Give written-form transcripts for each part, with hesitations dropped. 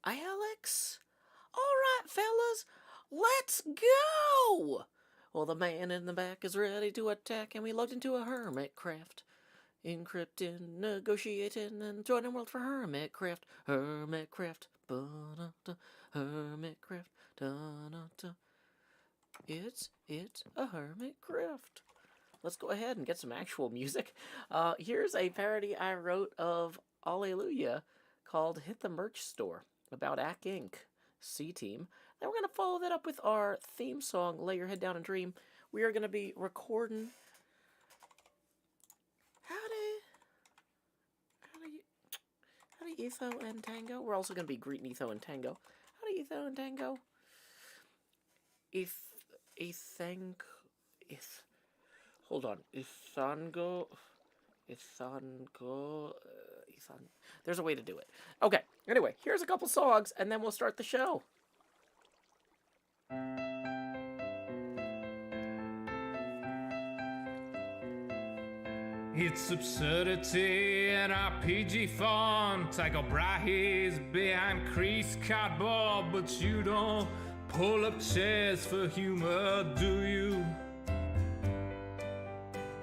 Alex? All right, fellas, let's go! Well, the man in the back is ready to attack, and we logged into a HermitCraft. Encrypting, negotiating, and joining world for HermitCraft. HermitCraft. Ba-da-da. HermitCraft. Da-da-da. It's a HermitCraft. Let's go ahead and get some actual music. Here's a parody I wrote of Alleluia called Hit the Merch Store about Ack Inc. C-Team. Then we're going to follow that up with our theme song, Lay Your Head Down and Dream. We are going to be recording... Howdy, Etho and Tango. We're also going to be greeting Etho and Tango. Howdy, Etho and Tango. Hold on. Ethan. There's a way to do it. Okay. Anyway, here's a couple songs, and then we'll start the show. It's absurdity in RPG font. Tycho Brahe's behind creased cardboard, but you don't pull up chairs for humor, do you?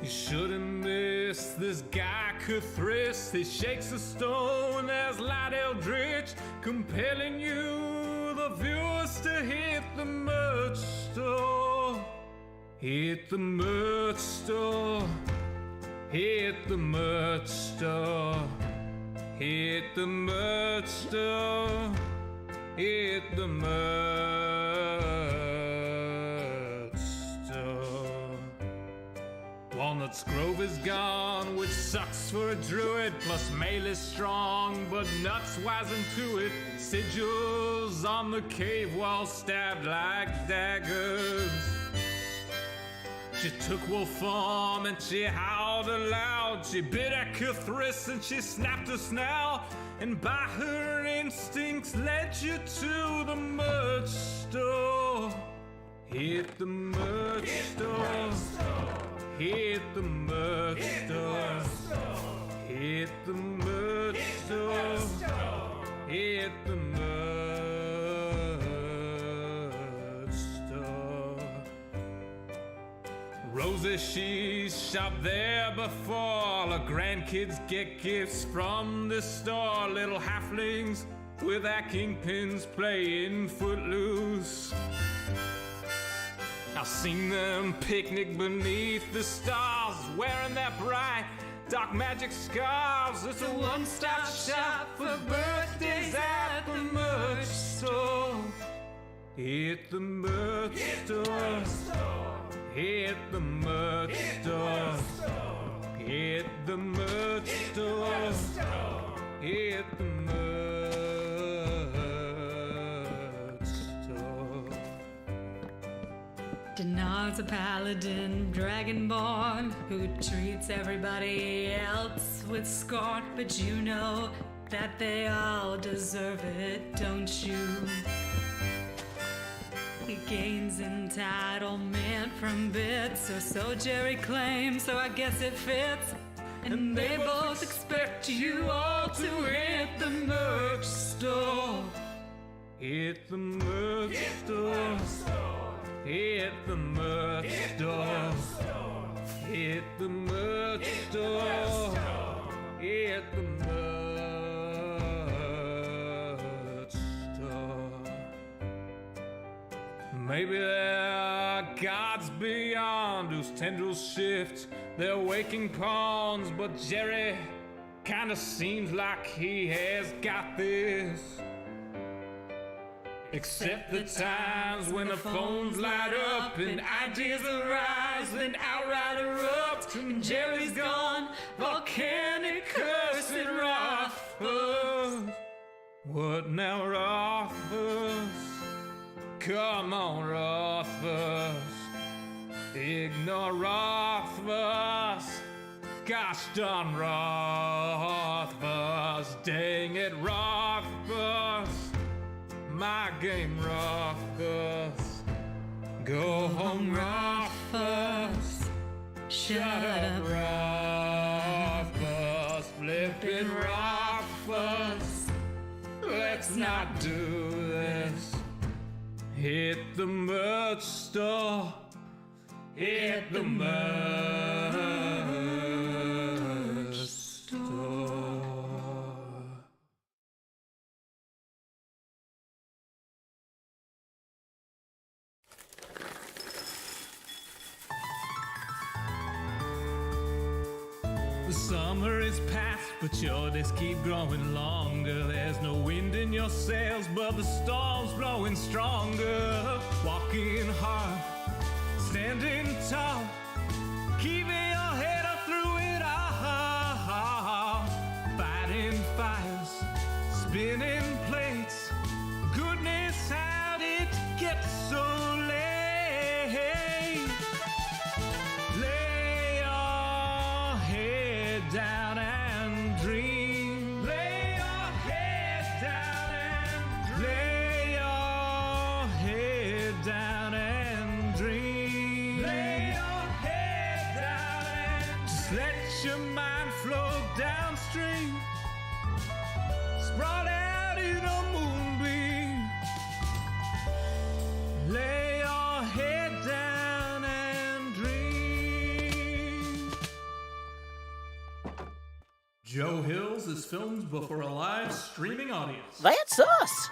You shouldn't miss this guy Cthulhu. He shakes a stone. There's Light Eldritch compelling you, the viewers, to hit the merch store. Hit the merch store. Hit the merch store. Hit the merch store. Hit the merch store. Walnut's Grove is gone, which sucks for a druid. Plus mail is strong, but nuts wise into it. Sigils on the cave wall stabbed like daggers. She took wolf form and she howled aloud. She bit at Cthulhu and she snapped her snout. And by her instincts led you to the merch store. Hit the merch store. Hit the merch store. Hit the merch store. Hit the merch store. Rosie, she's shopped there before. All her grandkids get gifts from this store. Little halflings with their kingpins playing footloose. I've seen them picnic beneath the stars, wearing their bright dark magic scarves. It's a one-stop shop for birthdays at the merch store. Hit the merch store. Hit the merch store. Hit the merch store. Hit the merch store. Denard's a paladin, dragonborn, who treats everybody else with scorn. But you know that they all deserve it, don't you? He gains entitlement from bits, or so Jerry claims, so I guess it fits. And they both expect you all to hit the merch store. Hit the merch store. Hit the merch store. Hit the merch store. Hit the merch store. Maybe there are gods beyond whose tendrils shift their waking pawns, but Jerry kinda seems like he has got this. Except the times when the phones light up and ideas arise, then outright erupt, and Jerry's gone, volcanic cursed Rothfuss. What now, Rothfuss? Come on, Rothfuss. Ignore Rothfuss. Gosh darn Rothfuss. Dang it, Rothfuss. My game, Rothfuss. Go home, Rothfuss. Shut up, Rothfuss. Flippin' Rothfuss. Let's not not do this. Hit the merch store. Hit the merch store. The summer is past, but your days keep growing longer. There's no wind in your sails, but the storm's blowing stronger. Walking hard, standing tall, keeping your head up through it all. Fighting fires, spinning plates. Goodness, how did it get so late? Lay your head down and dream. Lay your head down and lay your head down and dream. Lay your head down and just let your mind flow downstream. Sprawled out in a moonbeam. Lay your head down and dream. Joe Hills is filmed before a live streaming audience. That's us!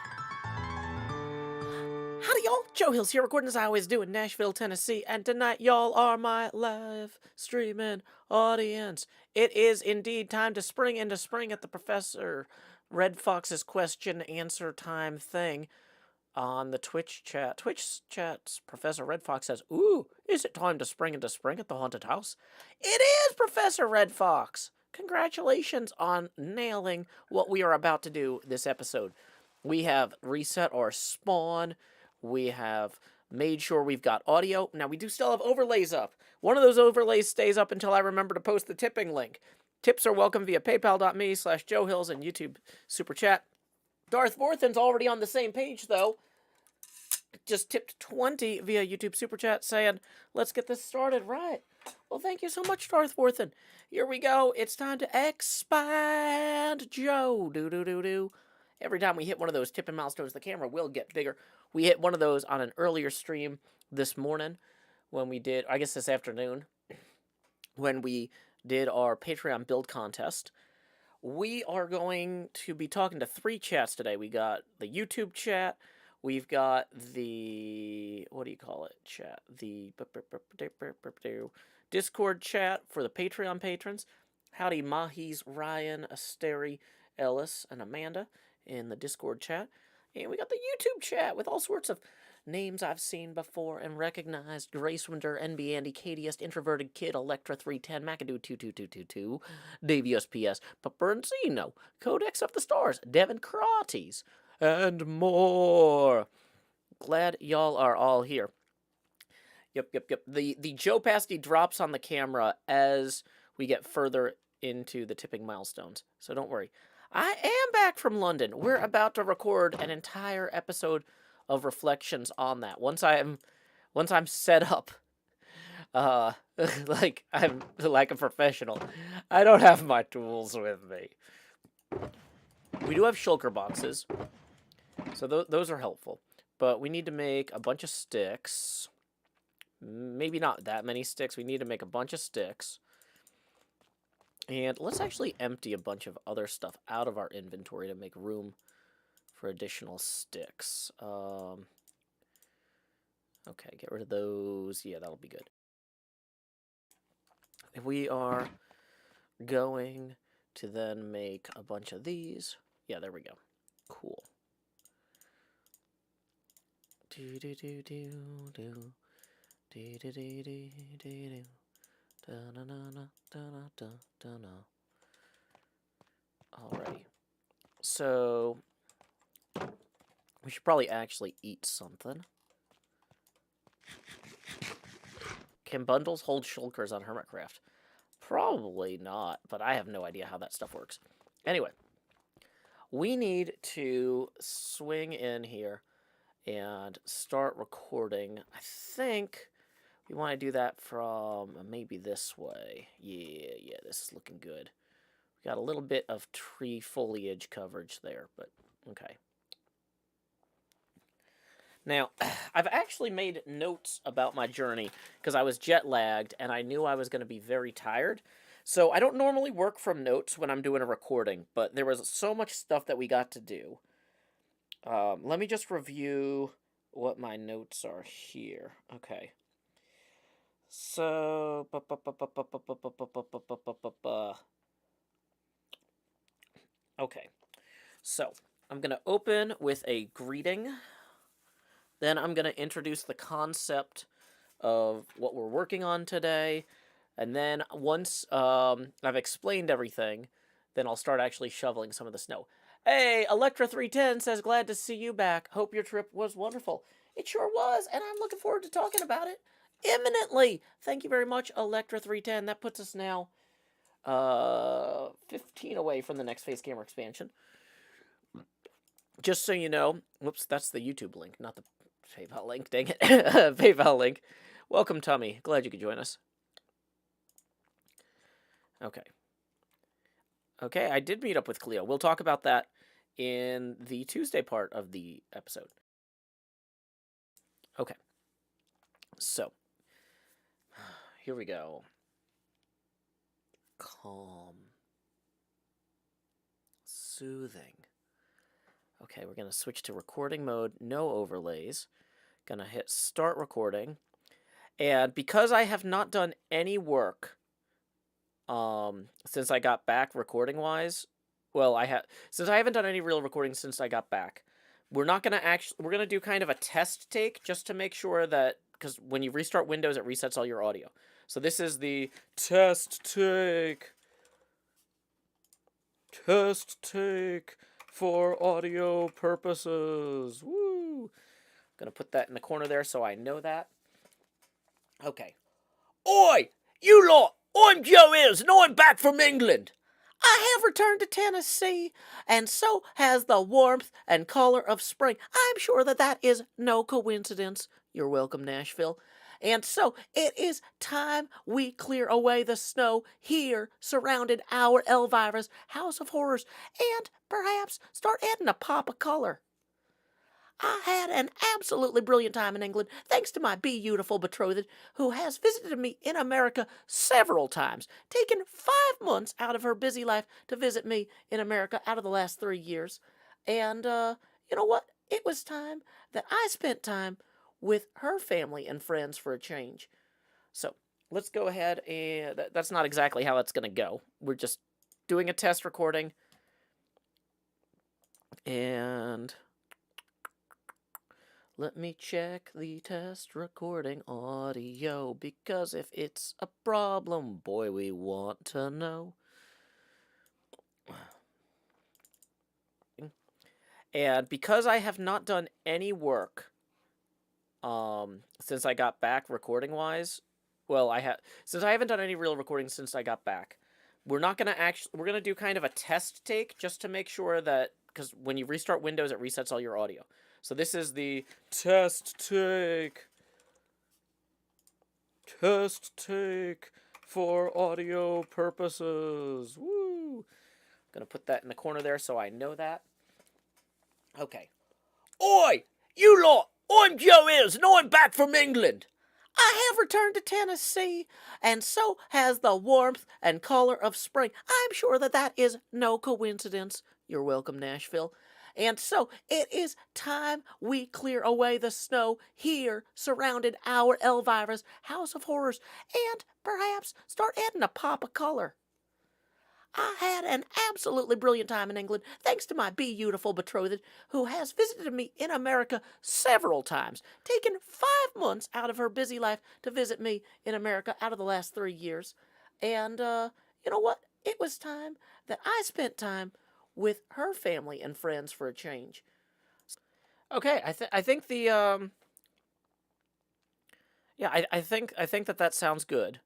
Howdy, y'all. Joe Hills here, recording as I always do in Nashville, Tennessee, and tonight y'all are my live streaming audience. It is indeed time to spring into spring at the Professor Red Fox's question answer time thing on the Twitch chat. Twitch chat's Professor Red Fox says, "Ooh, is it time to spring into spring at the haunted house?" It is, Professor Red Fox! Congratulations on nailing what we are about to do this episode. We have reset our spawn. We have made sure we've got audio. Now, we do still have overlays up. One of those overlays stays up until I remember to post the tipping link. Tips are welcome via paypal.me/JoeHills and YouTube Super Chat. Darth Vorthen's already on the same page, though. Just tipped 20 via YouTube Super Chat saying, let's get this started right. Well, thank you so much, Darth Vorthen. Here we go. It's time to expand Joe. Do. Every time we hit one of those tipping milestones, the camera will get bigger. We hit one of those on an earlier stream this morning when we did, I guess this afternoon, when we did our Patreon build contest. We are going to be talking to 3 chats today. We got the YouTube chat. We've got the, what do you call it, chat? The Discord chat for the Patreon patrons. Howdy Mahis, Ryan, Asteri, Ellis, and Amanda in the Discord chat. And we got the YouTube chat with all sorts of names I've seen before and recognized. Grace Winter, NB Andy, Cadiest, Introverted Kid, Electra 310, McAdoo 22222, Davius PS, Papernzino, Codex of the Stars, Devin Krates, and more. Glad y'all are all here. Yep. The Joe Pasty drops on the camera as we get further into the tipping milestones, so don't worry. I am back from London. We're about to record an entire episode of reflections on that. Once I'm set up, like I'm like a professional. I don't have my tools with me. We do have shulker boxes, so those are helpful. But we need to make a bunch of sticks. Maybe not that many sticks. We need to make a bunch of sticks. And let's actually empty a bunch of other stuff out of our inventory to make room for additional sticks. Okay, get rid of those. Yeah, that'll be good. We are going to then make a bunch of these. Yeah, there we go. Cool. Alrighty. So we should probably actually eat something. Can bundles hold shulkers on HermitCraft? Probably not, but I have no idea how that stuff works. Anyway, we need to swing in here and start recording. I think we want to do that from maybe this way. Yeah, this is looking good. We got a little bit of tree foliage coverage there, but okay. Now, I've actually made notes about my journey because I was jet lagged and I knew I was going to be very tired. So I don't normally work from notes when I'm doing a recording, but there was so much stuff that we got to do. Let me just review what my notes are here. Okay. So, okay. So, I'm going to open with a greeting. Then I'm going to introduce the concept of what we're working on today. And then once I've explained everything, then I'll start actually shoveling some of the snow. Hey, Electra310 says, glad to see you back. Hope your trip was wonderful. It sure was, and I'm looking forward to talking about it imminently. Thank you very much, Electra310. That puts us now 15 away from the next Face Camera expansion. Just so you know, whoops, that's the YouTube link, not the PayPal link, dang it. PayPal link. Welcome, Tummy. Glad you could join us. Okay. Okay, I did meet up with Cleo. We'll talk about that in the Tuesday part of the episode. Okay. So, here we go. Calm. Soothing. Okay, we're going to switch to recording mode, no overlays. Gonna hit start recording. And because I have not done any work since I got back recording-wise, well, since I haven't done any real recording since I got back, we're gonna do kind of a test take just to make sure that, because when you restart Windows, it resets all your audio. So this is the test take. Test take for audio purposes. Woo! Gonna put that in the corner there so I know that. Okay. Oi! You lot! I'm Joe Ills, and I'm back from England. I have returned to Tennessee, and so has the warmth and color of spring. I'm sure that is no coincidence. You're welcome, Nashville. And so it is time we clear away the snow here surrounded our Elvira's House of Horrors, and perhaps start adding a pop of color. I had an absolutely brilliant time in England, thanks to my beautiful betrothed, who has visited me in America several times, taking 5 months out of her busy life to visit me in America out of the last 3 years. And, you know what? It was time that I spent time with her family and friends for a change. So, let's go ahead and... That's not exactly how it's going to go. We're just doing a test recording. And... let me check the test recording audio, because if it's a problem, boy, we want to know. And because I have not done any work since I got back recording-wise, well, since I haven't done any real recording since I got back, we're gonna do kind of a test take just to make sure that, because when you restart Windows, it resets all your audio. So this is the test take. Test take for audio purposes. Woo! Gonna put that in the corner there so I know that. Okay. Oi! You lot! I'm Joe Ills, and I'm back from England. I have returned to Tennessee, and so has the warmth and color of spring. I'm sure that is no coincidence. You're welcome, Nashville. And so it is time we clear away the snow here surrounded our Elvira's House of Horrors, and perhaps start adding a pop of color. I had an absolutely brilliant time in England, thanks to my beautiful betrothed, who has visited me in America several times, taking 5 months out of her busy life to visit me in America out of the last 3 years. And, you know what? It was time that I spent time with her family and friends for a change. Okay, I think the yeah, I think that sounds good.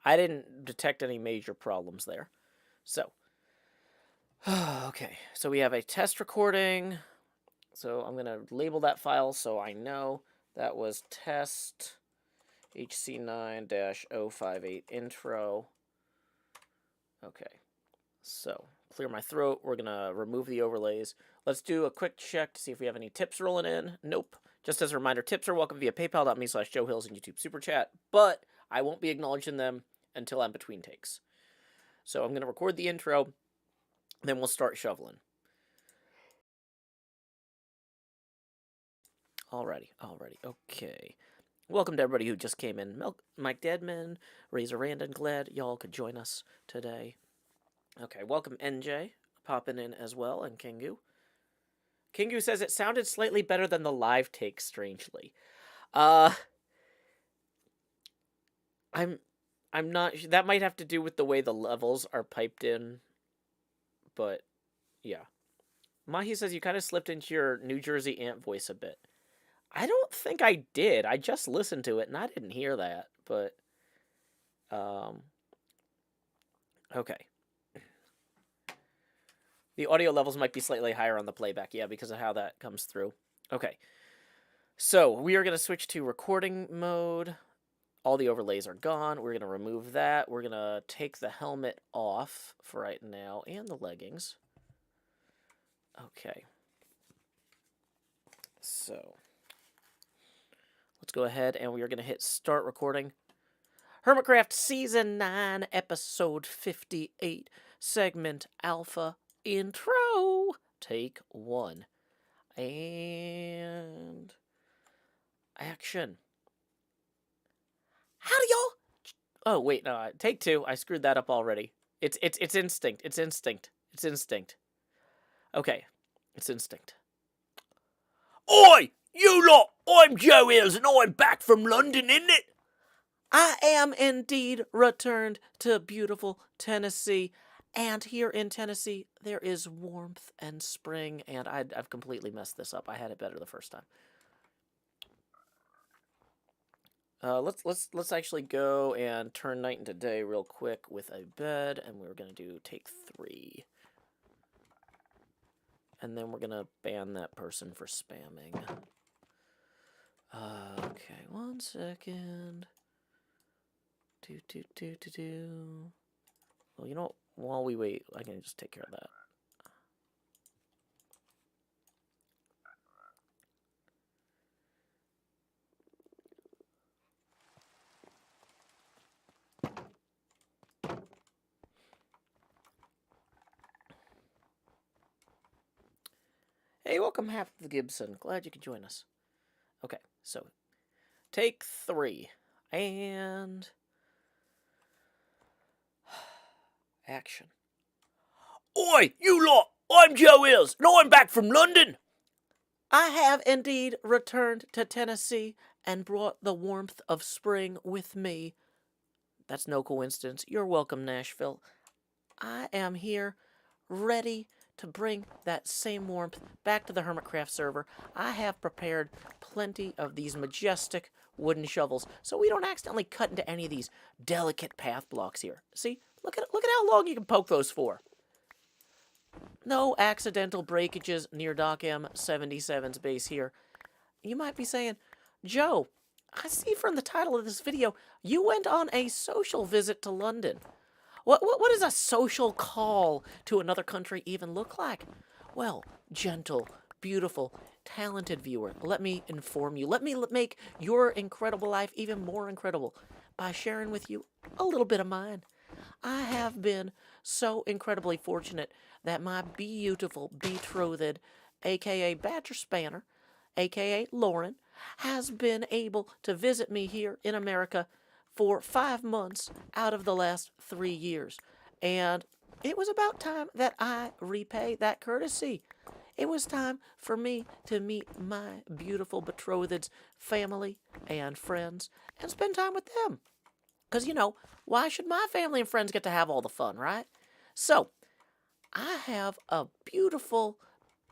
I didn't detect any major problems there. So, okay, so we have a test recording. So I'm gonna label that file so I know that was test HC9-058 intro. Okay, so clear my throat. We're gonna remove the overlays. Let's do a quick check to see if we have any tips rolling in. Nope. Just as a reminder, tips are welcome via paypal.me/JoeHills and YouTube Super Chat, but I won't be acknowledging them until I'm between takes. So I'm going to record the intro, then we'll start shoveling. Alrighty, okay. Welcome to everybody who just came in. Mike Deadman, Razor Randon, glad y'all could join us today. Okay, welcome NJ, popping in as well, and Kingu. Kingu says it sounded slightly better than the live take, strangely. I'm not... That might have to do with the way the levels are piped in, but yeah. Mahi says you kind of slipped into your New Jersey ant voice a bit. I don't think I did. I just listened to it, and I didn't hear that, but... Okay. The audio levels might be slightly higher on the playback, yeah, because of how that comes through. Okay. So, we are going to switch to recording mode. All the overlays are gone. We're going to remove that. We're going to take the helmet off for right now, and the leggings. Okay. So, let's go ahead, and we are going to hit start recording. HermitCraft Season 9, Episode 58, Segment Alpha. Intro, take 1, and action. How do y'all? Oh wait, no, take 2. I screwed that up already. It's instinct. It's instinct. It's instinct. Okay, it's instinct. Oi, you lot! I'm Joe Hills, and I'm back from London, isn't it? I am indeed returned to beautiful Tennessee. And here in Tennessee, there is warmth and spring, and I've completely messed this up. I had it better the first time. Let's actually go and turn night into day real quick with a bed, and we're gonna do take 3. And then we're gonna ban that person for spamming. Okay, 1 second. Well, you know what? While we wait, I can just take care of that. Hey, welcome, Half of the Gibson. Glad you could join us. Okay, so take 3. And... action. Oi, you lot! I'm Joe Hills, and I'm back from London! I have indeed returned to Tennessee and brought the warmth of spring with me. That's no coincidence. You're welcome, Nashville. I am here, ready to bring that same warmth back to the HermitCraft server. I have prepared plenty of these majestic wooden shovels, so we don't accidentally cut into any of these delicate path blocks here. See? Look at how long you can poke those for. No accidental breakages near Doc M77's base here. You might be saying, Joe, I see from the title of this video, you went on a social visit to London. What does a social call to another country even look like? Well, gentle, beautiful, talented viewer, let me inform you. Let me make your incredible life even more incredible by sharing with you a little bit of mine. I have been so incredibly fortunate that my beautiful betrothed, a.k.a. Badger Spanner, a.k.a. Lauren, has been able to visit me here in America for 5 months out of the last 3 years. And it was about time that I repay that courtesy. It was time for me to meet my beautiful betrothed's family and friends and spend time with them. Because, you know, why should my family and friends get to have all the fun, right? So, I have a beautiful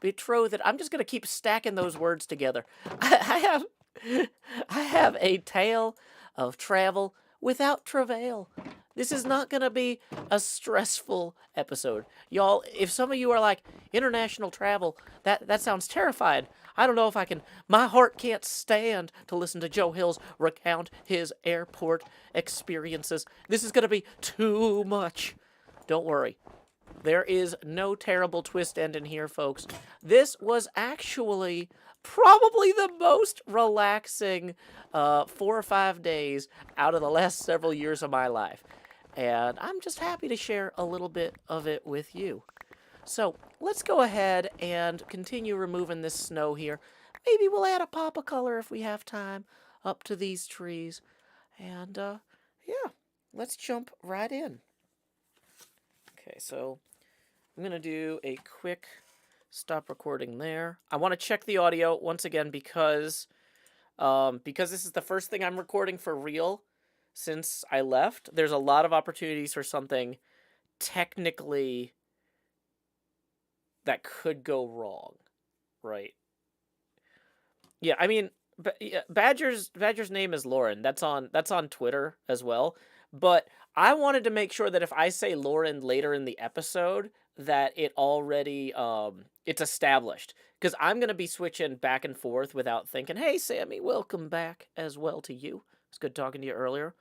betrothed. I'm just going to keep stacking those words together. I have a tale of travel without travail. This is not going to be a stressful episode. Y'all, if some of you are like, international travel, that sounds terrifying. I don't know if I can, my heart can't stand to listen to Joe Hills recount his airport experiences. This is going to be too much. Don't worry. There is no terrible twist ending here, folks. This was actually probably the most relaxing 4 or 5 days out of the last several years of my life. And I'm just happy to share a little bit of it with you. So let's go ahead and continue removing this snow here. Maybe we'll add a pop of color if we have time up to these trees. And yeah, let's jump right in. Okay, so I'm going to do a quick stop recording there. I want to check the audio once again because this is the first thing I'm recording for real since I left. There's a lot of opportunities for something technically that could go wrong, right? Yeah, I mean, Badger's name is Lauren. That's on Twitter as well. But I wanted to make sure that if I say Lauren later in the episode, that it already it's established, because I'm gonna be switching back and forth without thinking. Hey, Sammy, welcome back as well to you. It's good talking to you earlier.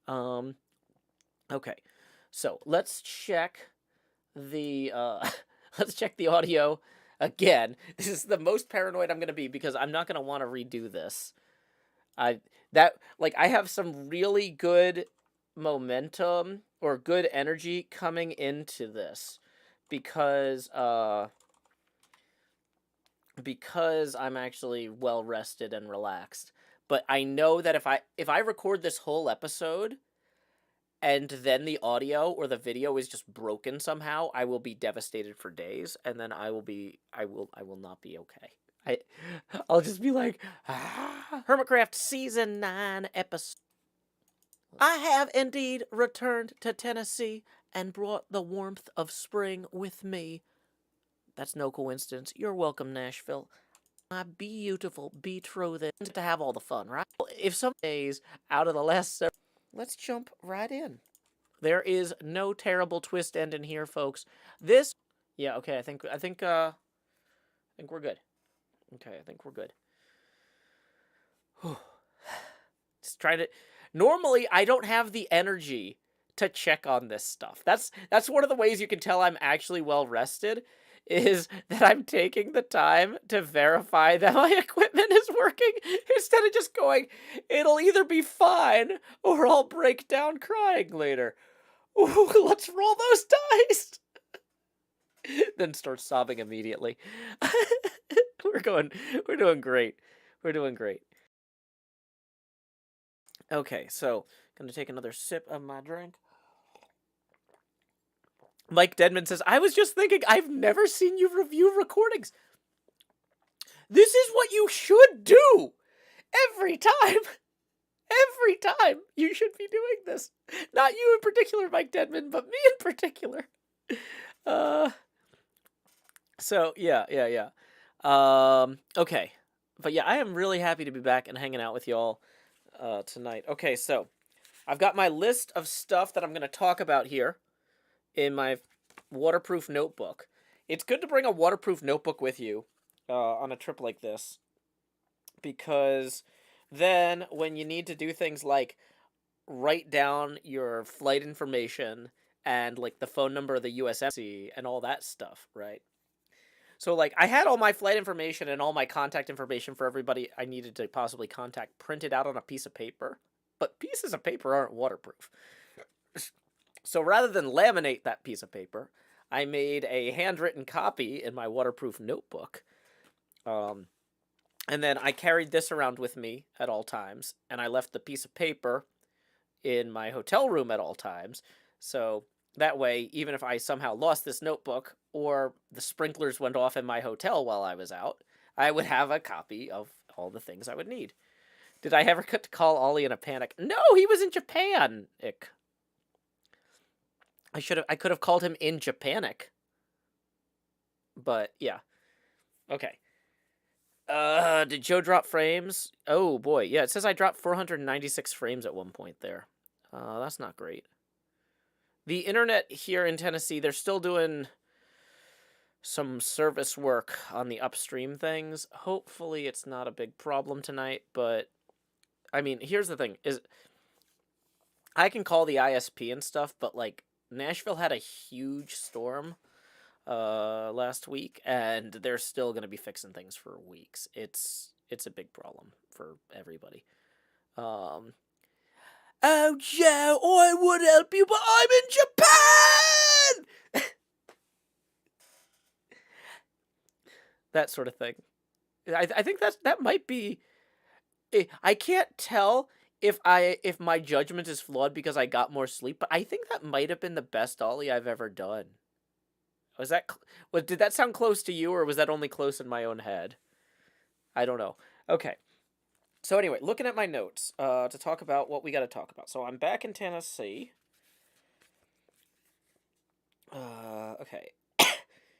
Okay, so let's check the let's check the audio again. This is the most paranoid I'm gonna be because I'm not gonna want to redo this. I have some really good momentum or good energy coming into this because I'm actually well rested and relaxed. But I know that if I record this whole episode and then the audio or the video is just broken somehow, I will be devastated for days, and then I will not be okay. I'll just be like, HermitCraft Season 9 episode. I have indeed returned to Tennessee and brought the warmth of spring with me. That's no coincidence. You're welcome, Nashville. My beautiful betrothed to have all the fun, right? If some days out of the last several, let's jump right in. There is no terrible twist ending here, folks. Yeah, okay, I think we're good. Okay, I think we're good. Just trying to. Normally, I don't have the energy to check on this stuff. That's one of the ways you can tell I'm actually well rested, is that I'm taking the time to verify that my equipment is working instead of just going, it'll either be fine or I'll break down crying later. Ooh, let's roll those dice. Then start sobbing immediately. We're doing great. We're doing great. Okay, so gonna take another sip of my drink. Mike Denman says, I was just thinking, I've never seen you review recordings. This is what you should do every time. Every time you should be doing this. Not you in particular, Mike Denman, but me in particular. So, yeah. Okay. But yeah, I am really happy to be back and hanging out with y'all tonight. Okay, so I've got my list of stuff that I'm going to talk about here in my waterproof notebook. It's good to bring a waterproof notebook with you on a trip like this, because then when you need to do things like write down your flight information and like the phone number of the US Embassy and all that stuff, right? So like I had all my flight information and all my contact information for everybody I needed to possibly contact printed out on a piece of paper, but pieces of paper aren't waterproof. So rather than laminate that piece of paper, I made a handwritten copy in my waterproof notebook. And then I carried this around with me at all times, and I left the piece of paper in my hotel room at all times. So that way, even if I somehow lost this notebook or the sprinklers went off in my hotel while I was out, I would have a copy of all the things I would need. Did I ever get to call Ollie in a panic? No, he was in Japan. Ick. I could have called him in Japanic. But yeah. Okay. Did Joe drop frames? Oh boy, yeah, it says I dropped 496 frames at one point there. That's not great. The internet here in Tennessee, they're still doing some service work on the upstream things. Hopefully it's not a big problem tonight, but I mean, here's the thing, is I can call the ISP and stuff, but like Nashville had a huge storm last week, and they're still going to be fixing things for weeks. It's a big problem for everybody. Oh, Joe, I would help you, but I'm in Japan! That sort of thing. I think that might be... I can't tell if my judgment is flawed because I got more sleep, but I think that might have been the best ollie I've ever done. Did that sound close to you, or was that only close in my own head? I don't know. Okay. So anyway, looking at my notes to talk about what we got to talk about. So I'm back in Tennessee. Okay.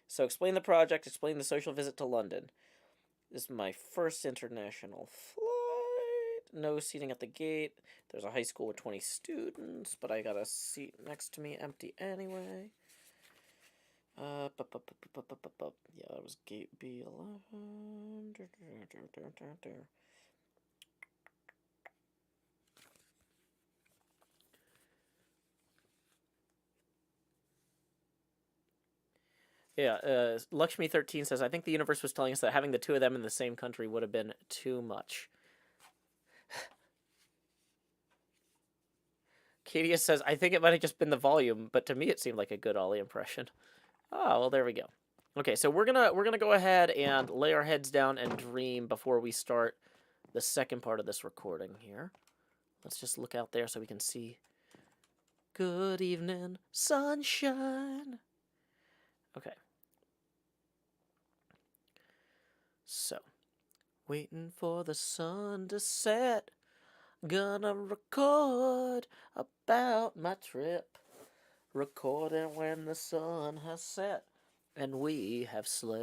So explain the project, explain the social visit to London. This is my first international flight. No seating at the gate. There's a high school with 20 students, but I got a seat next to me empty anyway. Yeah, that was gate B11. Yeah, Lakshmi13 says, I think the universe was telling us that having the two of them in the same country would have been too much. Katia says, I think it might have just been the volume, but to me it seemed like a good Ollie impression. Oh, well, there we go. Okay, so we're gonna go ahead and lay our heads down and dream before we start the second part of this recording here. Let's just look out there so we can see. Good evening, sunshine. Okay. So, waiting for the sun to set. Gonna record about my trip. Recording when the sun has set and we have slept.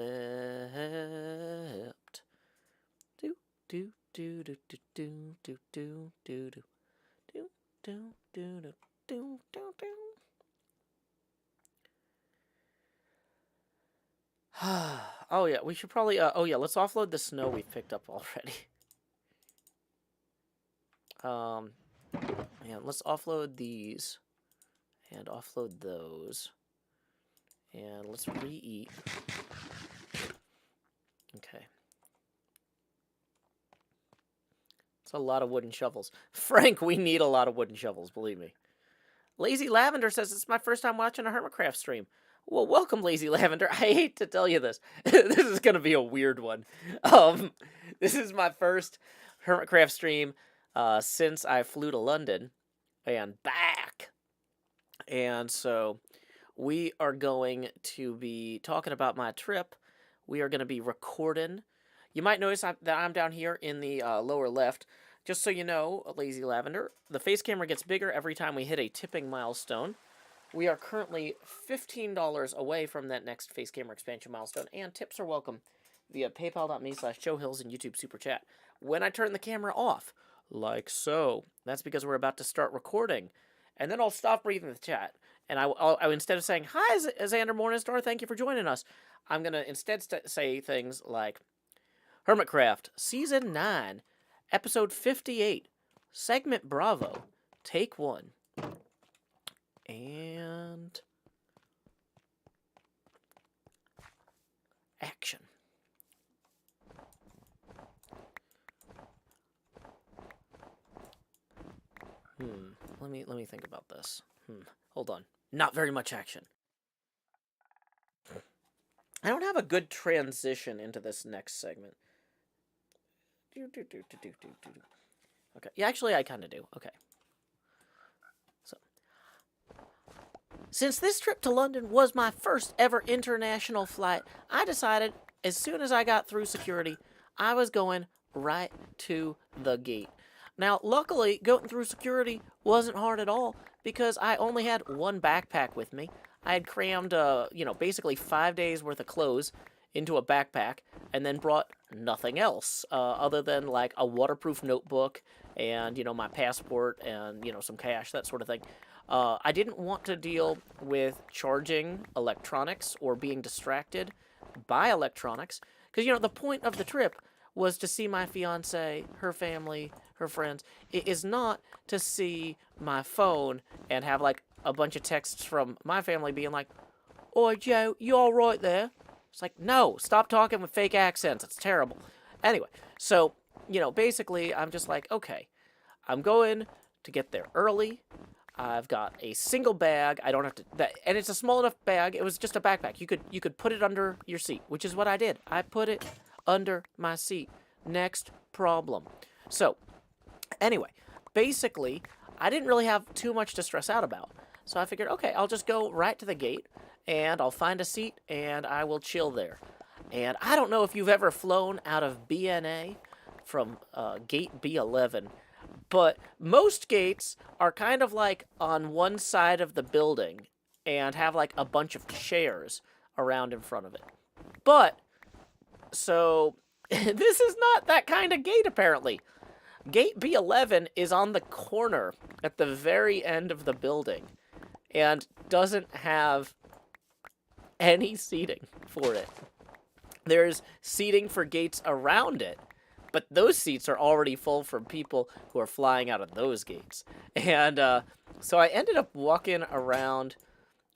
Do do do do do do do do do do do do do do do do. Oh yeah, we should probably let's offload the snow we've picked up already. Yeah, let's offload these and offload those. And let's re-eat. Okay. It's a lot of wooden shovels. Frank, we need a lot of wooden shovels, believe me. Lazy Lavender says, it's my first time watching a HermitCraft stream. Well, welcome, Lazy Lavender. I hate to tell you this. This is going to be a weird one. This is my first HermitCraft stream since I flew to London and back. And so we are going to be talking about my trip. We are going to be recording. You might notice that I'm down here in the lower left. Just so you know, Lazy Lavender, the face camera gets bigger every time we hit a tipping milestone. We are currently $15 away from that next face camera expansion milestone, and tips are welcome via paypal.me/JoeHills and YouTube Super Chat. When I turn the camera off, like so, that's because we're about to start recording, and then I'll stop breathing the chat. And I instead of saying, hi, Xander Morningstar, thank you for joining us, I'm going to instead say things like, HermitCraft, Season 9, Episode 58, Segment Bravo, Take 1. And... action. Let me think about this. Hold on. Not very much action. I don't have a good transition into this next segment. Okay. Yeah, actually, I kind of do. Okay. So, since this trip to London was my first ever international flight, I decided as soon as I got through security, I was going right to the gate. Now, luckily, going through security wasn't hard at all because I only had one backpack with me. I had crammed, basically 5 days worth of clothes into a backpack and then brought nothing else other than like a waterproof notebook and, my passport and, some cash, that sort of thing. I didn't want to deal with charging electronics or being distracted by electronics because, the point of the trip was to see my fiance, her family, her friends. It is not to see my phone and have like a bunch of texts from my family being like, "Oi, Joe, you all right there?" It's like, no, stop talking with fake accents. It's terrible. Anyway, so, basically, I'm just like, okay, I'm going to get there early. I've got a single bag. I don't have to, and it's a small enough bag. It was just a backpack. You could put it under your seat, which is what I did. I put it under my seat. Next problem. So, anyway, basically, I didn't really have too much to stress out about. So I figured, okay, I'll just go right to the gate, and I'll find a seat, and I will chill there. And I don't know if you've ever flown out of BNA from gate B11, but most gates are kind of like on one side of the building and have like a bunch of chairs around in front of it. But, so, this is not that kind of gate, apparently. Gate B11 is on the corner at the very end of the building and doesn't have any seating for it. There's seating for gates around it, but those seats are already full from people who are flying out of those gates. And so I ended up walking around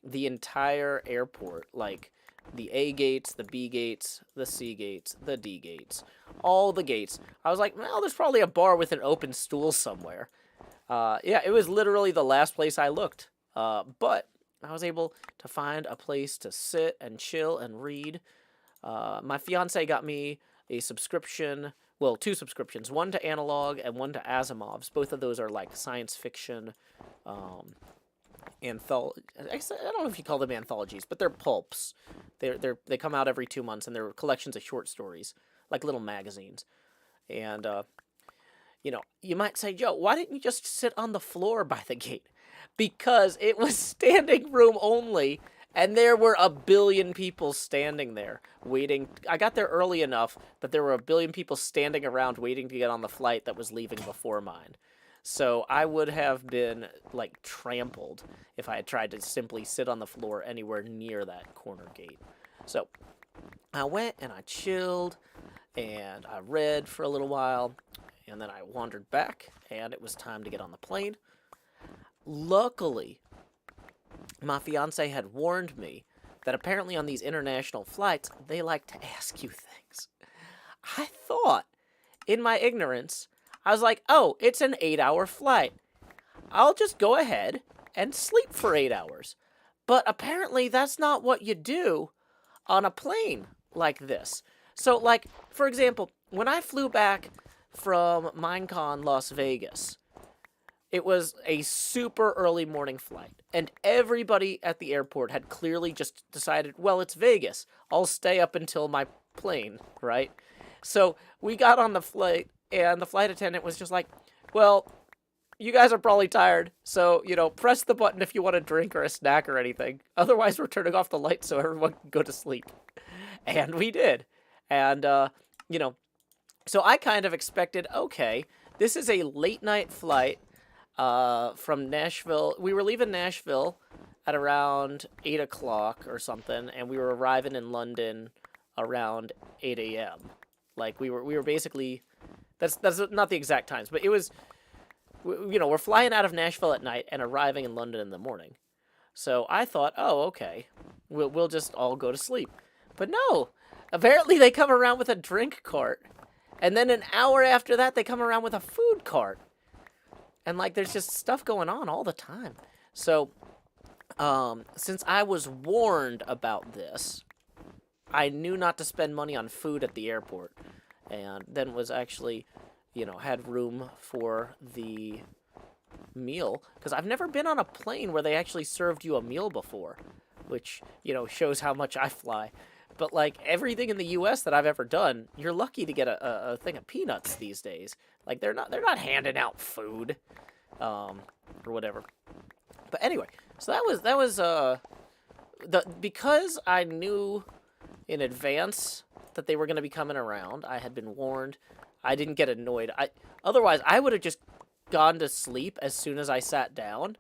the entire airport, like the A gates, the B gates, the C gates, the D gates, all the gates. I was like, well, there's probably a bar with an open stool somewhere. Yeah, it was literally the last place I looked. But I was able to find a place to sit and chill and read. My fiance got me a subscription, well, 2 subscriptions, one to Analog and one to Asimov's. Both of those are like science fiction, I don't know if you call them anthologies, but they're pulps. They come out every 2 months, and they're collections of short stories, like little magazines. And, you might say, Joe, why didn't you just sit on the floor by the gate? Because it was standing room only, and there were a billion people standing there waiting. I got there early enough that there were a billion people standing around waiting to get on the flight that was leaving before mine. So I would have been, like, trampled if I had tried to simply sit on the floor anywhere near that corner gate. So I went and I chilled and I read for a little while, and then I wandered back, and it was time to get on the plane. Luckily, my fiance had warned me that apparently on these international flights, they like to ask you things. I thought, in my ignorance, I was like, oh, it's an 8-hour flight. I'll just go ahead and sleep for 8 hours. But apparently that's not what you do on a plane like this. So, like, for example, when I flew back from Minecon Las Vegas, it was a super early morning flight, and everybody at the airport had clearly just decided, well, it's Vegas. I'll stay up until my plane, right? So we got on the flight, and the flight attendant was just like, well, you guys are probably tired, so, press the button if you want a drink or a snack or anything. Otherwise, we're turning off the lights so everyone can go to sleep. And we did. And, so I kind of expected, okay, this is a late night flight from Nashville. We were leaving Nashville at around 8 o'clock or something, and we were arriving in London around 8 a.m. Like, we were basically, that's not the exact times, but it was, we're flying out of Nashville at night and arriving in London in the morning. So I thought, oh, okay, we'll just all go to sleep. But no, apparently they come around with a drink cart, and then an hour after that, they come around with a food cart. And, like, there's just stuff going on all the time. So, since I was warned about this, I knew not to spend money on food at the airport. And then was actually, had room for the meal. Because I've never been on a plane where they actually served you a meal before. Which, shows how much I fly. But, like, everything in the U.S. that I've ever done, you're lucky to get a thing of peanuts these days. Like, they're not handing out food, or whatever. But anyway, so that was because I knew in advance that they were going to be coming around. I had been warned. I didn't get annoyed. Otherwise, I would have just gone to sleep as soon as I sat down,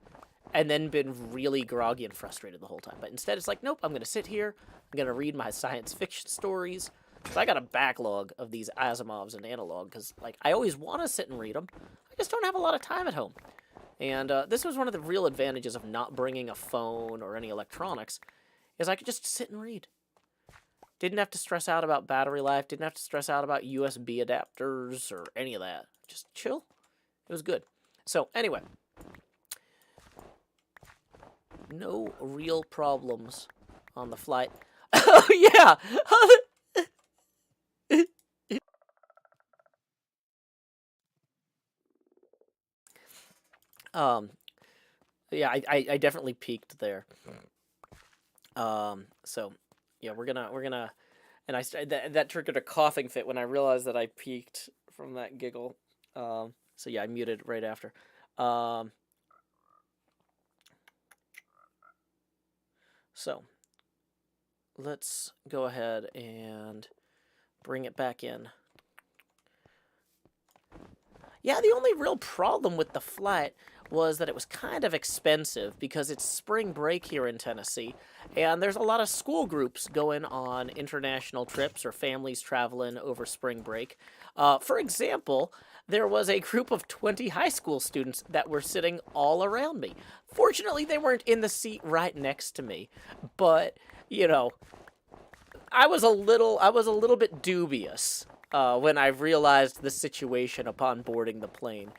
and then been really groggy and frustrated the whole time. But instead, it's like, nope, I'm going to sit here. I'm going to read my science fiction stories. So I got a backlog of these Asimovs and Analog, because, like, I always want to sit and read them. I just don't have a lot of time at home. And this was one of the real advantages of not bringing a phone or any electronics, is I could just sit and read. Didn't have to stress out about battery life. Didn't have to stress out about USB adapters or any of that. Just chill. It was good. So anyway, no real problems on the flight. Oh yeah. Yeah, I definitely peaked there. So yeah, we're gonna, and that triggered a coughing fit when I realized that I peaked from that giggle. So yeah, I muted right after. So let's go ahead and bring it back in. Yeah, the only real problem with the flight was that it was kind of expensive because it's spring break here in Tennessee, and there's a lot of school groups going on international trips or families traveling over spring break. For example, there was a group of 20 high school students that were sitting all around me. Fortunately, they weren't in the seat right next to me, but, you know, I was a little bit dubious when I realized the situation upon boarding the plane.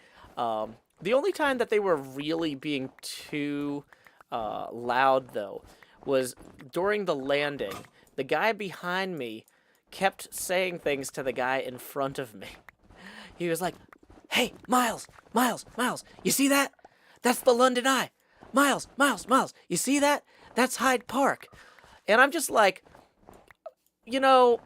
The only time that they were really being too loud, though, was during the landing. The guy behind me kept saying things to the guy in front of me. He was like, "Hey, Miles, Miles, Miles, you see that? That's the London Eye. Miles, Miles, Miles, you see that? That's Hyde Park." And I'm just like, you know,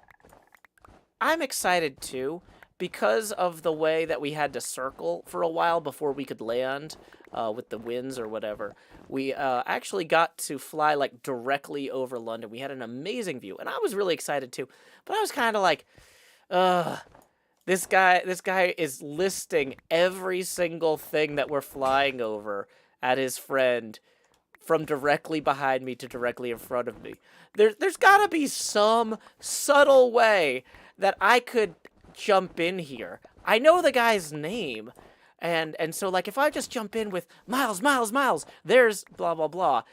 I'm excited too because of the way that we had to circle for a while before we could land with the winds or whatever. We actually got to fly like directly over London. We had an amazing view, and I was really excited too. But I was kind of like, this guy is listing every single thing that we're flying over at his friend from directly behind me to directly in front of me. There's got to be some subtle way that I could jump in here. I know the guy's name, and so like if I just jump in with Miles, Miles, Miles, there's blah blah blah.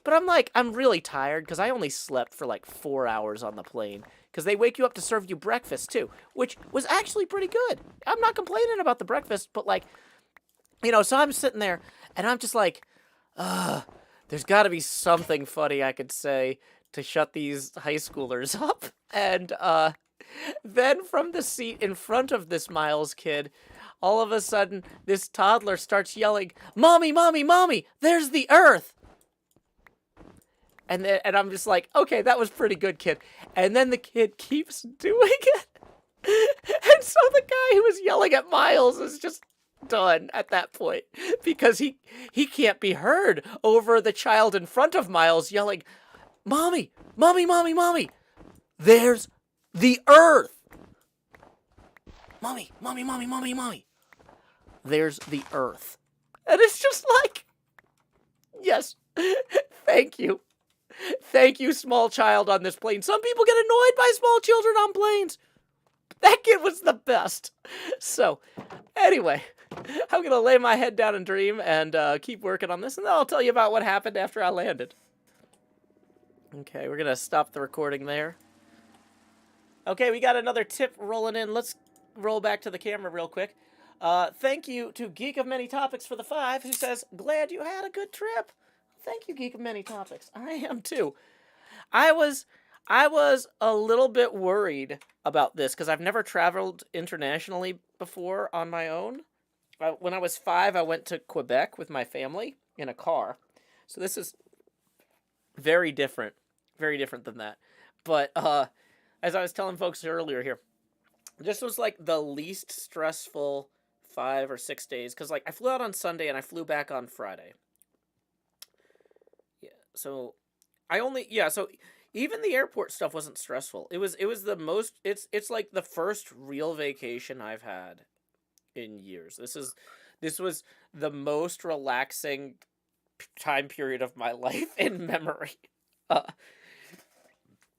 But I'm really tired because I only slept for like 4 hours on the plane because they wake you up to serve you breakfast too, which was actually pretty good. I'm not complaining about the breakfast, but like, so I'm sitting there and I'm just like, there's got to be something funny I could say to shut these high schoolers up. And then from the seat in front of this Miles kid, all of a sudden, this toddler starts yelling, "Mommy, Mommy, Mommy, there's the Earth!" And I'm just like, okay, that was pretty good, kid. And then the kid keeps doing it. And so the guy who was yelling at Miles is just done at that point because he can't be heard over the child in front of Miles yelling, "Mommy, Mommy, Mommy, Mommy, there's the Earth! Mommy, Mommy, Mommy, Mommy, Mommy, there's the Earth." And it's just like, yes, thank you. Thank you, small child on this plane. Some people get annoyed by small children on planes. That kid was the best. So, anyway, I'm going to lay my head down and dream and keep working on this, and then I'll tell you about what happened after I landed. Okay, we're going to stop the recording there. Okay, we got another tip rolling in. Let's roll back to the camera real quick. Thank you to Geek of Many Topics for the 5, who says, "Glad you had a good trip." Thank you, Geek of Many Topics. I am too. I was a little bit worried about this because I've never traveled internationally before on my own. When I was 5, I went to Quebec with my family in a car. So this is very different than that. But as I was telling folks earlier here, this was like the least stressful 5 or 6 days because like I flew out on Sunday and I flew back on Friday. So so even the airport stuff wasn't stressful. It was the most, it's like the first real vacation I've had in years. This was the most relaxing time period of my life in memory.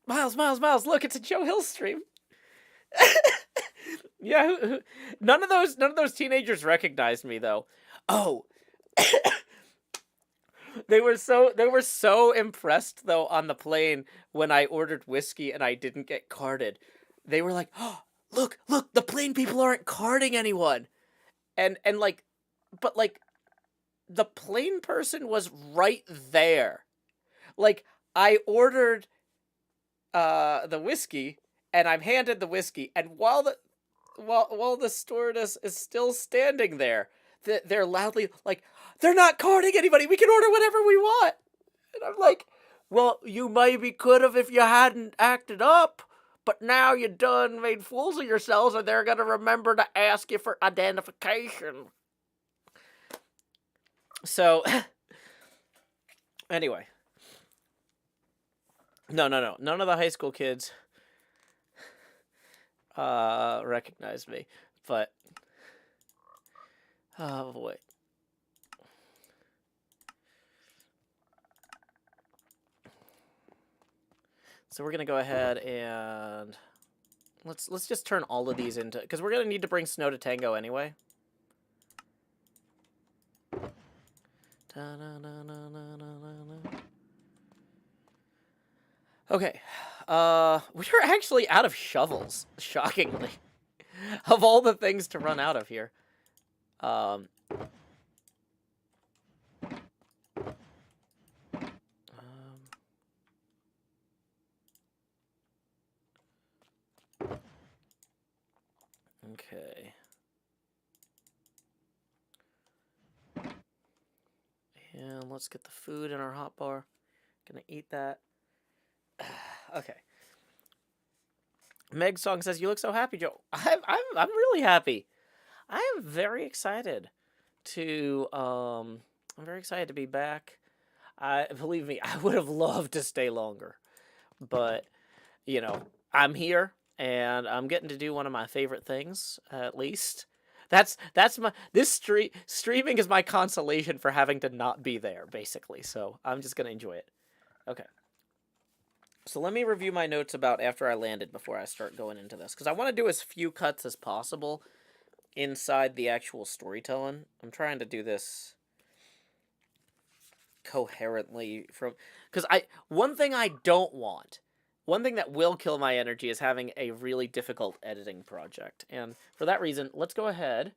Miles, look, it's a Joe Hill stream. Yeah, none of those teenagers recognized me though. Oh. They were so impressed though on the plane when I ordered whiskey and I didn't get carded. They were like, "Oh, look, the plane people aren't carding anyone." And like, but like the plane person was right there. Like I ordered the whiskey and I'm handed the whiskey, and while the stewardess is still standing there, they're loudly like, "They're not carding anybody. We can order whatever we want." And I'm like, "Well, you maybe could have if you hadn't acted up, but now you done made fools of yourselves, and they're gonna remember to ask you for identification." So, anyway, no, none of the high school kids recognized me, but oh boy. So we're gonna go ahead and let's just turn all of these into, because we're gonna need to bring Snow to Tango anyway. Okay, we're actually out of shovels, shockingly, of all the things to run out of here. Okay. And let's get the food in our hotbar. Gonna eat that. Okay. Meg Song says, "You look so happy, Joe." I'm really happy. I am very excited to I'm very excited to be back. Believe me, I would have loved to stay longer, but you know, I'm here and I'm getting to do one of my favorite things, at least. That's my streaming is my consolation for having to not be there, basically. So I'm just gonna enjoy it. Okay. So let me review my notes about after I landed before I start going into this, because I want to do as few cuts as possible inside the actual storytelling. I'm trying to do this coherently because one thing I don't want, one thing that will kill my energy is having a really difficult editing project. And for that reason, let's go ahead.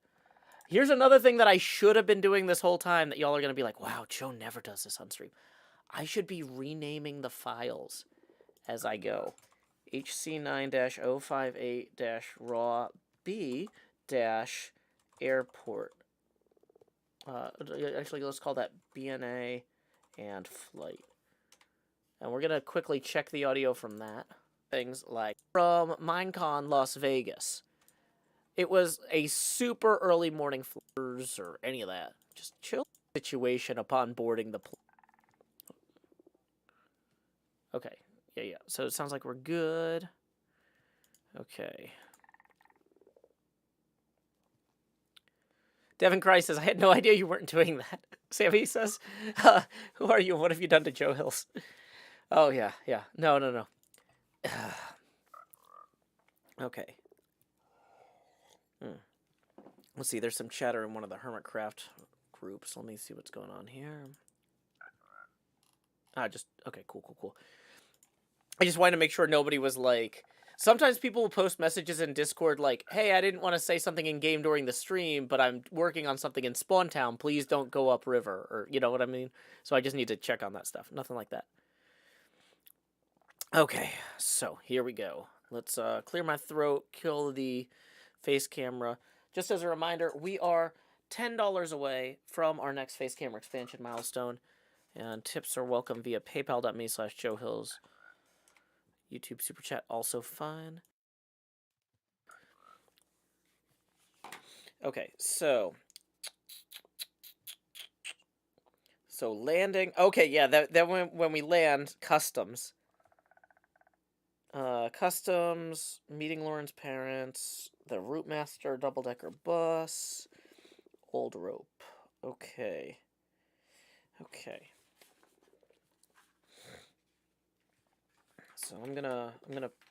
Here's another thing that I should have been doing this whole time that y'all are going to be like, "Wow, Joe never does this on stream." I should be renaming the files as I go. HC9-058-raw B-airport. Actually, let's call that BNA and flight. And we're going to quickly check the audio from that. Things like from Minecon Las Vegas. It was a super early morning flights or any of that. Just chill situation upon boarding the plane. Okay. Yeah. So it sounds like we're good. Okay. Devin Christ says, "I had no idea you weren't doing that." Sammy says, "Who are you? What have you done to Joe Hills?" Oh, yeah. No. Okay. Let's see, there's some chatter in one of the HermitCraft groups. Let me see what's going on here. Okay, cool. I just wanted to make sure nobody was like... Sometimes people will post messages in Discord like, "Hey, I didn't want to say something in-game during the stream, but I'm working on something in Spawn Town. Please don't go upriver." Or, you know what I mean? So I just need to check on that stuff. Nothing like that. Okay, so here we go. Let's clear my throat, kill the face camera. Just as a reminder, we are $10 away from our next face camera expansion milestone. And tips are welcome via paypal.me/JoeHills. YouTube Super Chat also fine. Okay, so landing. Okay, yeah, that when we land, customs. Customs, meeting Lauren's parents, the Route Master double-decker bus, old rope. Okay. So I'm gonna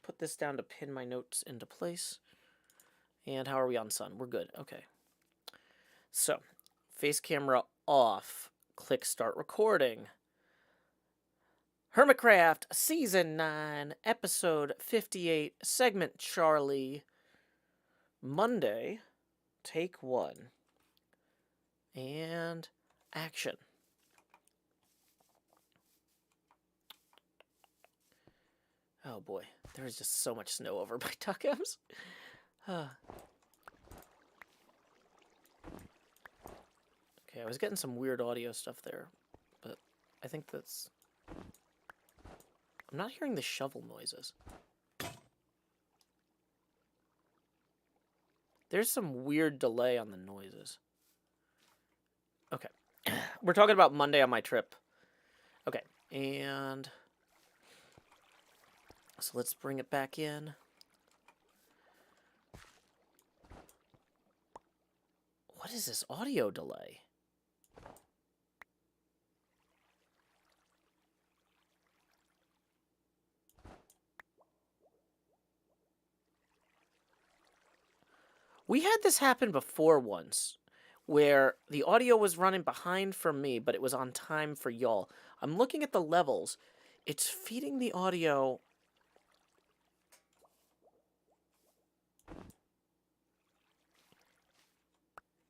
put this down to pin my notes into place. And how are we on sun? We're good. Okay. So, face camera off. Click start recording. HermitCraft, Season 9, Episode 58, Segment Charlie. Monday, Take 1. And action. Oh boy, there is just so much snow over by Tuckham's. Okay, I was getting some weird audio stuff there, but I think that's... I'm not hearing the shovel noises. There's some weird delay on the noises. Okay. We're talking about Monday on my trip. Okay, and... So let's bring it back in. What is this audio delay? We had this happen before once, where the audio was running behind for me, but it was on time for y'all. I'm looking at the levels. It's feeding the audio...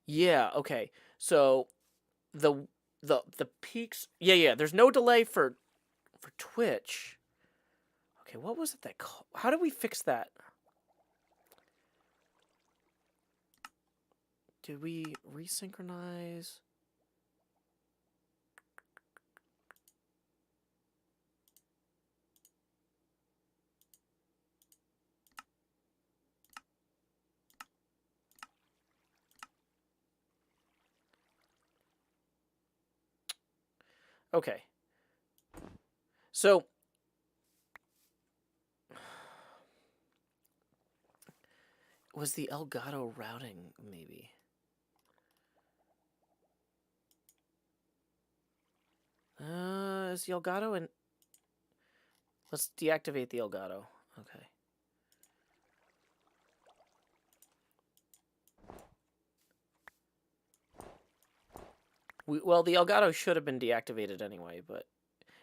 Yeah, okay. So the peaks... Yeah, there's no delay for Twitch. Okay, what was it that... How did we fix that? Did we resynchronize? Okay. So... Was the Elgato routing, maybe? Is the Elgato in... Let's deactivate the Elgato. Okay. Well, the Elgato should have been deactivated anyway, but...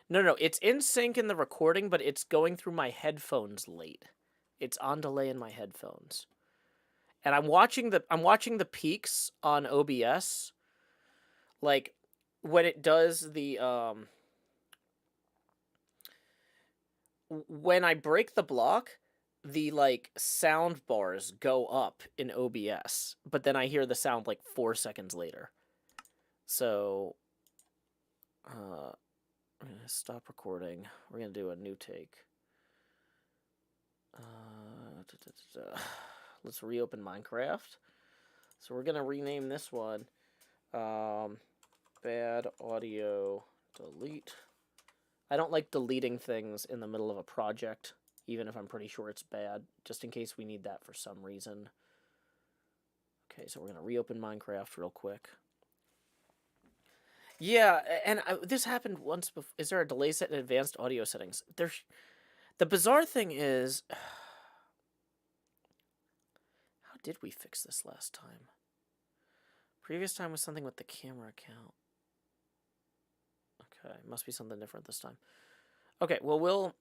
No, it's in sync in the recording, but it's going through my headphones late. It's on delay in my headphones. And I'm watching the peaks on OBS. Like, when it does the, when I break the block, the, like, sound bars go up in OBS. But then I hear the sound, like, 4 seconds later. So, I'm gonna stop recording. We're gonna do a new take. Let's reopen Minecraft. So we're gonna rename this one, bad audio delete. I don't like deleting things in the middle of a project, even if I'm pretty sure it's bad, just in case we need that for some reason. Okay, so we're gonna reopen Minecraft real quick. Yeah, and this happened once before. Is there a delay set in advanced audio settings? The bizarre thing is... How did we fix this last time? Previous time was something with the camera account. Okay, must be something different this time. Okay, well, we'll...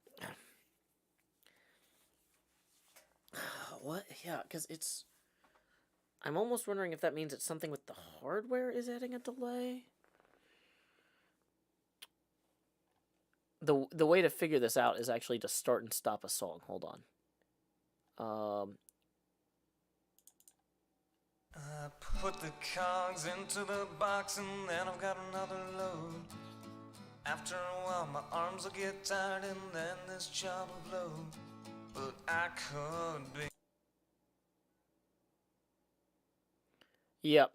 What? Yeah, because it's... I'm almost wondering if that means it's something with the hardware is adding a delay. The way to figure this out is actually to start and stop a song. Hold on. I put the cogs into the box and then I've got another load. After a while my arms will get tired and then this job will blow. But I could be... Yep.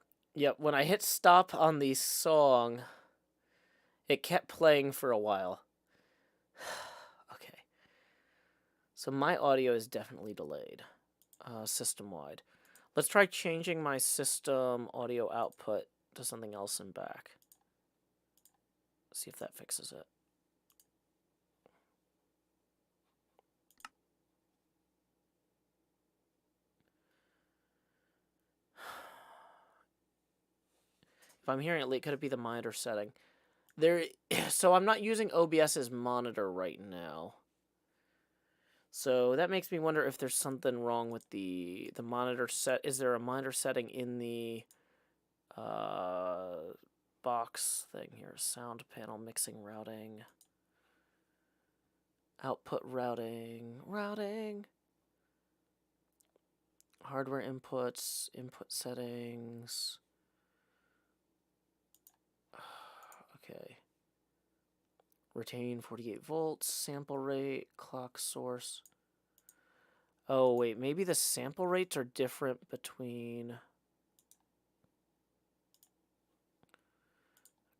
When I hit stop on the song, it kept playing for a while. Okay. So my audio is definitely delayed, system-wide. Let's try changing my system audio output to something else and back. See if that fixes it. If I'm hearing it late, could it be the monitor setting? There, so I'm not using OBS's monitor right now. So that makes me wonder if there's something wrong with the monitor set. Is there a monitor setting in the box thing here? Sound panel mixing routing. Output routing. Hardware inputs, input settings. Okay. Retain 48 volts, sample rate, clock source. Oh, wait, maybe the sample rates are different between...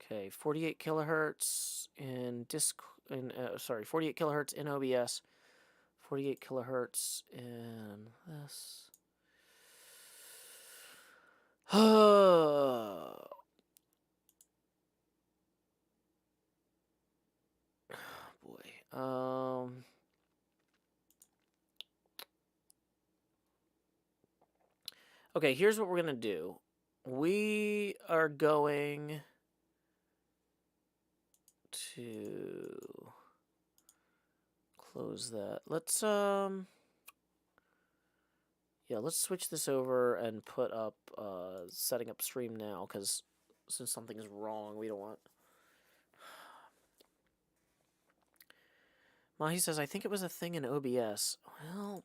Okay, 48 kilohertz in 48 kilohertz in OBS, 48 kilohertz in this. Oh, boy. Okay, here's what we're gonna do. We are going to close that. Let's let's switch this over and put up setting up stream now, because since something is wrong, we don't want... Mahi says, I think it was a thing in OBS. Well...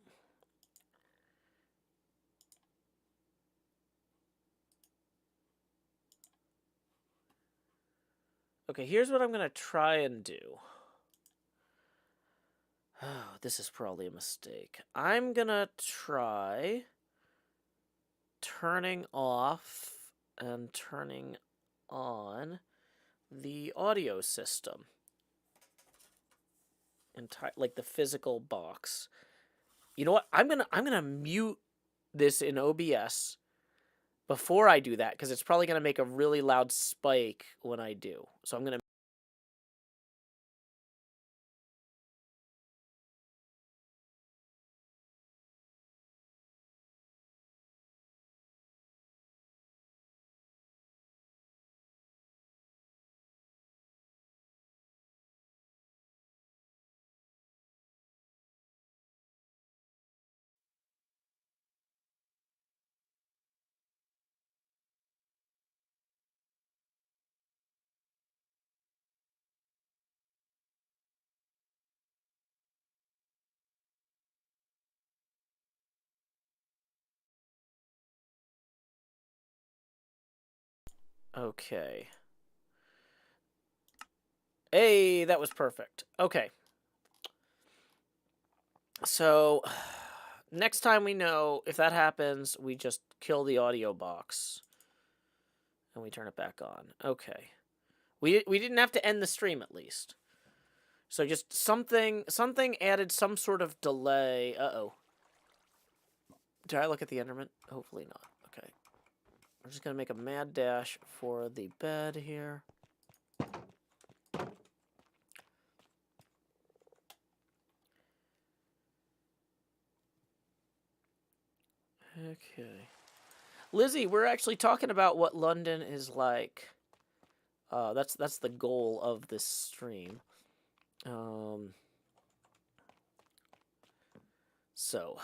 Okay, here's what I'm going to try and do. Oh, this is probably a mistake. I'm going to try turning off and turning on the audio system. Like the physical box. You know what? I'm gonna mute this in OBS before I do that, because it's probably gonna make a really loud spike when I do. So I'm gonna... Okay. Hey, that was perfect. Okay. So, next time we know, if that happens, we just kill the audio box. And we turn it back on. Okay. We didn't have to end the stream, at least. So just something added some sort of delay. Uh-oh. Did I look at the Enderman? Hopefully not. Okay. I'm just going to make a mad dash for the bed here. Okay. Lizzie, we're actually talking about what London is like. That's the goal of this stream. So,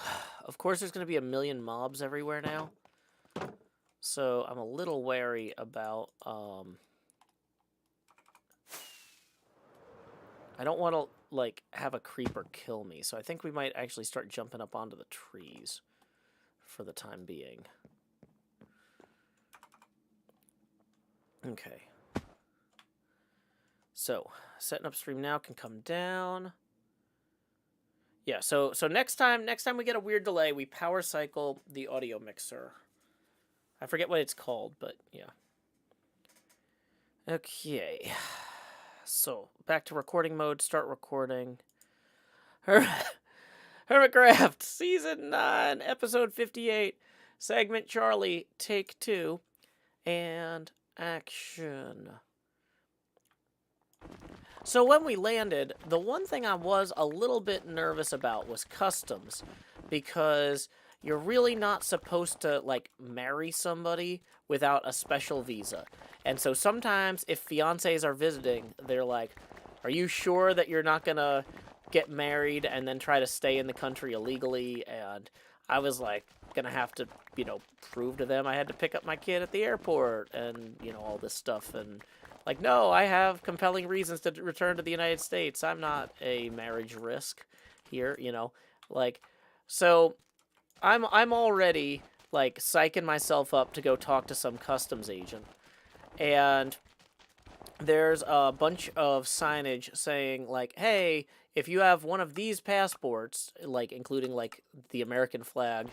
of course there's going to be a million mobs everywhere now. So, I'm a little wary about, I don't want to, like, have a creeper kill me. So I think we might actually start jumping up onto the trees for the time being. Okay. So, setting up stream now can come down. Yeah, so next time we get a weird delay, we power cycle the audio mixer. I forget what it's called, but yeah. Okay. So, back to recording mode, start recording. HermitCraft, Season 9, Episode 58, Segment Charlie, Take 2, and action. So when we landed, the one thing I was a little bit nervous about was customs, because you're really not supposed to, like, marry somebody without a special visa. And so sometimes if fiancés are visiting, they're like, are you sure that you're not gonna get married and then try to stay in the country illegally? And I was like, gonna have to, prove to them I had to pick up my kid at the airport and, all this stuff. And like, no, I have compelling reasons to return to the United States. I'm not a marriage risk here, like, so I'm already like psyching myself up to go talk to some customs agent. And there's a bunch of signage saying like, hey, if you have one of these passports, like including like the American flag,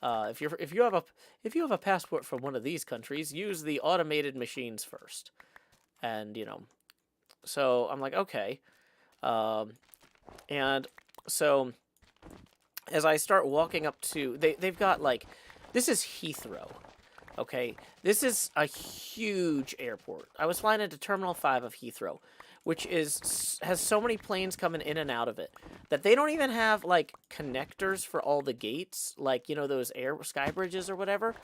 if you have a passport from one of these countries, use the automated machines first. And so I'm like, okay. And so as I start walking up to, they've got like, this is Heathrow. Okay, this is a huge airport. I was flying into Terminal 5 of Heathrow, which has so many planes coming in and out of it that they don't even have, like, connectors for all the gates, like, those sky bridges or whatever.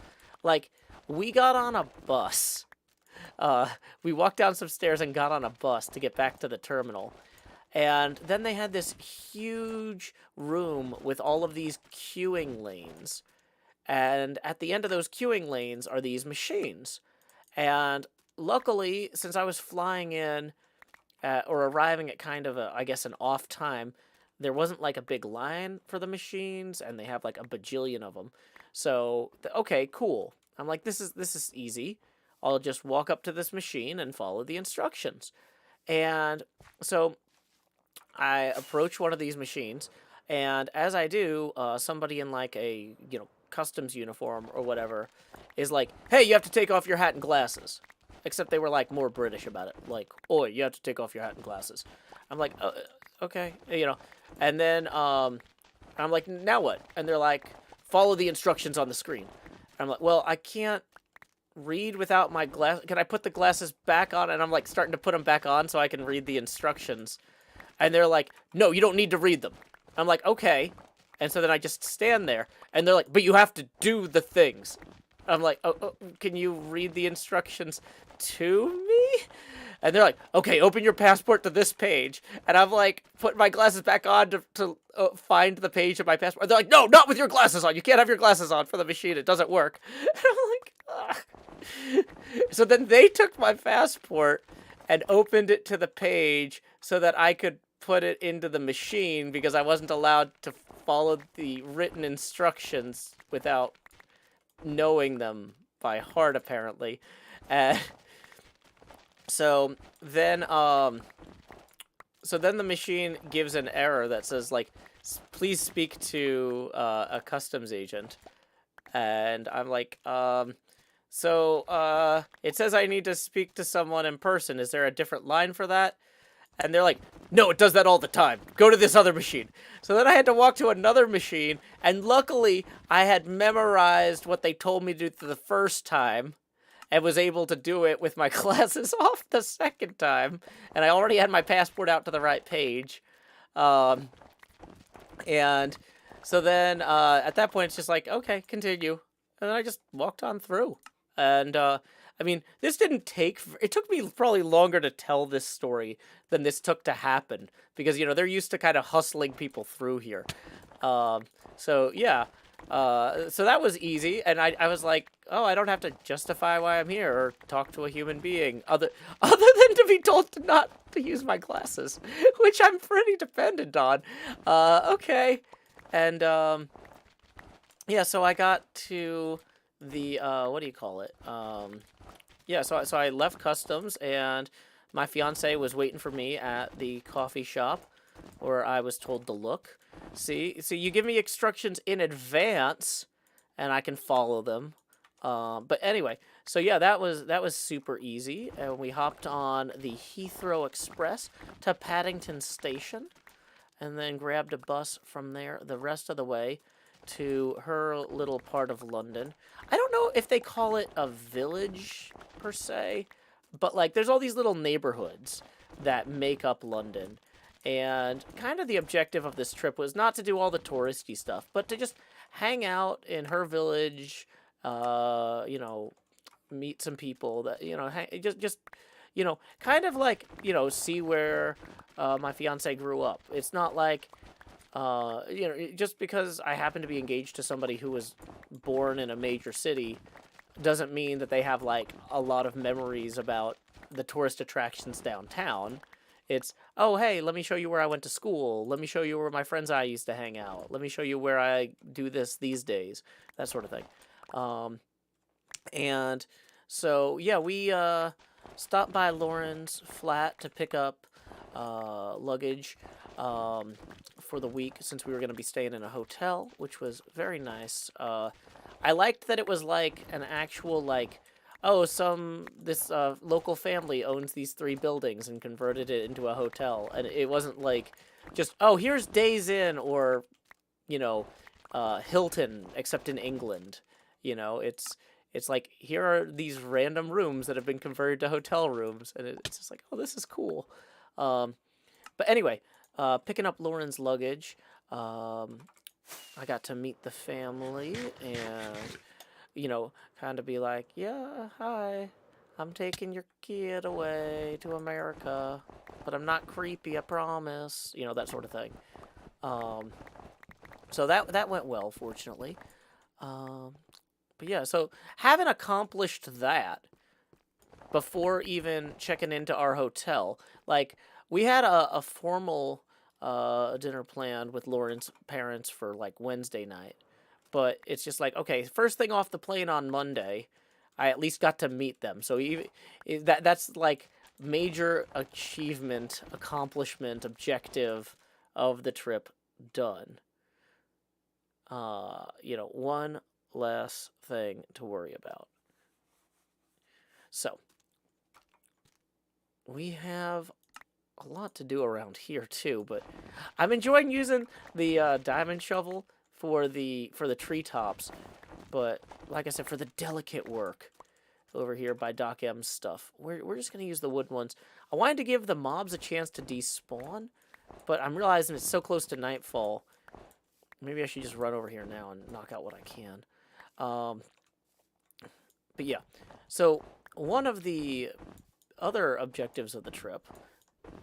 Like, we got on a bus. We walked down some stairs and got on a bus to get back to the terminal. And then they had this huge room with all of these queuing lanes. And at the end of those queuing lanes are these machines. And luckily, since I was flying in or arriving at kind of an off time, there wasn't like a big line for the machines, and they have like a bajillion of them. So, okay, cool. I'm like, this is easy. I'll just walk up to this machine and follow the instructions. And so I approach one of these machines, and as I do, somebody in like a, customs uniform or whatever is like, hey, you have to take off your hat and glasses. Except they were like more British about it. Like, oi, you have to take off your hat and glasses. I'm like, okay, And then I'm like, now what? And they're like, follow the instructions on the screen. I'm like, well, I can't read without my glass. Can I put the glasses back on? And I'm like starting to put them back on so I can read the instructions. And they're like, no, you don't need to read them. I'm like, okay. And so then I just stand there, and they're like, but you have to do the things. I'm like, oh, can you read the instructions to me? And they're like, okay, open your passport to this page. And I'm like, put my glasses back on to find the page of my passport. And they're like, no, not with your glasses on. You can't have your glasses on for the machine. It doesn't work. And I'm like, ugh. So then they took my passport and opened it to the page so that I could put it into the machine because I wasn't allowed to follow the written instructions without knowing them by heart, apparently. So then the machine gives an error that says like, please speak to a customs agent. And I'm like, so it says I need to speak to someone in person. Is there a different line for that? And they're like, no, it does that all the time. Go to this other machine. So then I had to walk to another machine, and luckily I had memorized what they told me to do the first time and was able to do it with my glasses off the second time. And I already had my passport out to the right page. And so then at that point, it's just like, okay, continue. And then I just walked on through. And I mean, this didn't take... It took me probably longer to tell this story than this took to happen. Because, they're used to kind of hustling people through here. So, yeah. So that was easy. And I was like, oh, I don't have to justify why I'm here or talk to a human being. Other than to be told not to use my glasses. Which I'm pretty dependent on. Okay. And, yeah, so I got to the, what do you call it? Yeah, so I left customs, and my fiance was waiting for me at the coffee shop where I was told to look. See, you give me instructions in advance, and I can follow them. But anyway, so yeah, that was super easy, and we hopped on the Heathrow Express to Paddington Station, and then grabbed a bus from there the rest of the way to her little part of London. I don't know if they call it a village per se, but like there's all these little neighborhoods that make up London. And kind of the objective of this trip was not to do all the touristy stuff, but to just hang out in her village, you know, meet some people that, you know, just you know, kind of like, you know, see where my fiance grew up. It's not like, you know, just because I happen to be engaged to somebody who was born in a major city doesn't mean that they have like a lot of memories about the tourist attractions downtown. It's, oh, hey, let me show you where I went to school. Let me show you where my friends I used to hang out. Let me show you where I do this these days. That sort of thing. And so, yeah, we stopped by Lauren's flat to pick up luggage for the week since we were going to be staying in a hotel, which was very nice. I liked that it was like an actual, like, oh, this local family owns these 3 buildings and converted it into a hotel. And it wasn't like just, oh, here's Days Inn or, you know, Hilton, except in England. You know, it's like, here are these random rooms that have been converted to hotel rooms, and it's just like, oh, this is cool. But anyway, picking up Lauren's luggage, I got to meet the family and, you know, kind of be like, yeah, hi, I'm taking your kid away to America, but I'm not creepy, I promise. You know, that sort of thing. So that went well, fortunately. But yeah, so having accomplished that before even checking into our hotel, like, we had a formal dinner planned with Lauren's parents for like Wednesday night, but it's just like, okay, first thing off the plane on Monday, I at least got to meet them. So even that's like major achievement, accomplishment, objective of the trip done. You know, one less thing to worry about. So, we have a lot to do around here too, but I'm enjoying using the diamond shovel for the treetops, but like I said, for the delicate work over here by Doc M's stuff, we're just gonna use the wood ones. I wanted to give the mobs a chance to despawn, but I'm realizing it's so close to nightfall. Maybe I should just run over here now and knock out what I can. But yeah, so one of the other objectives of the trip,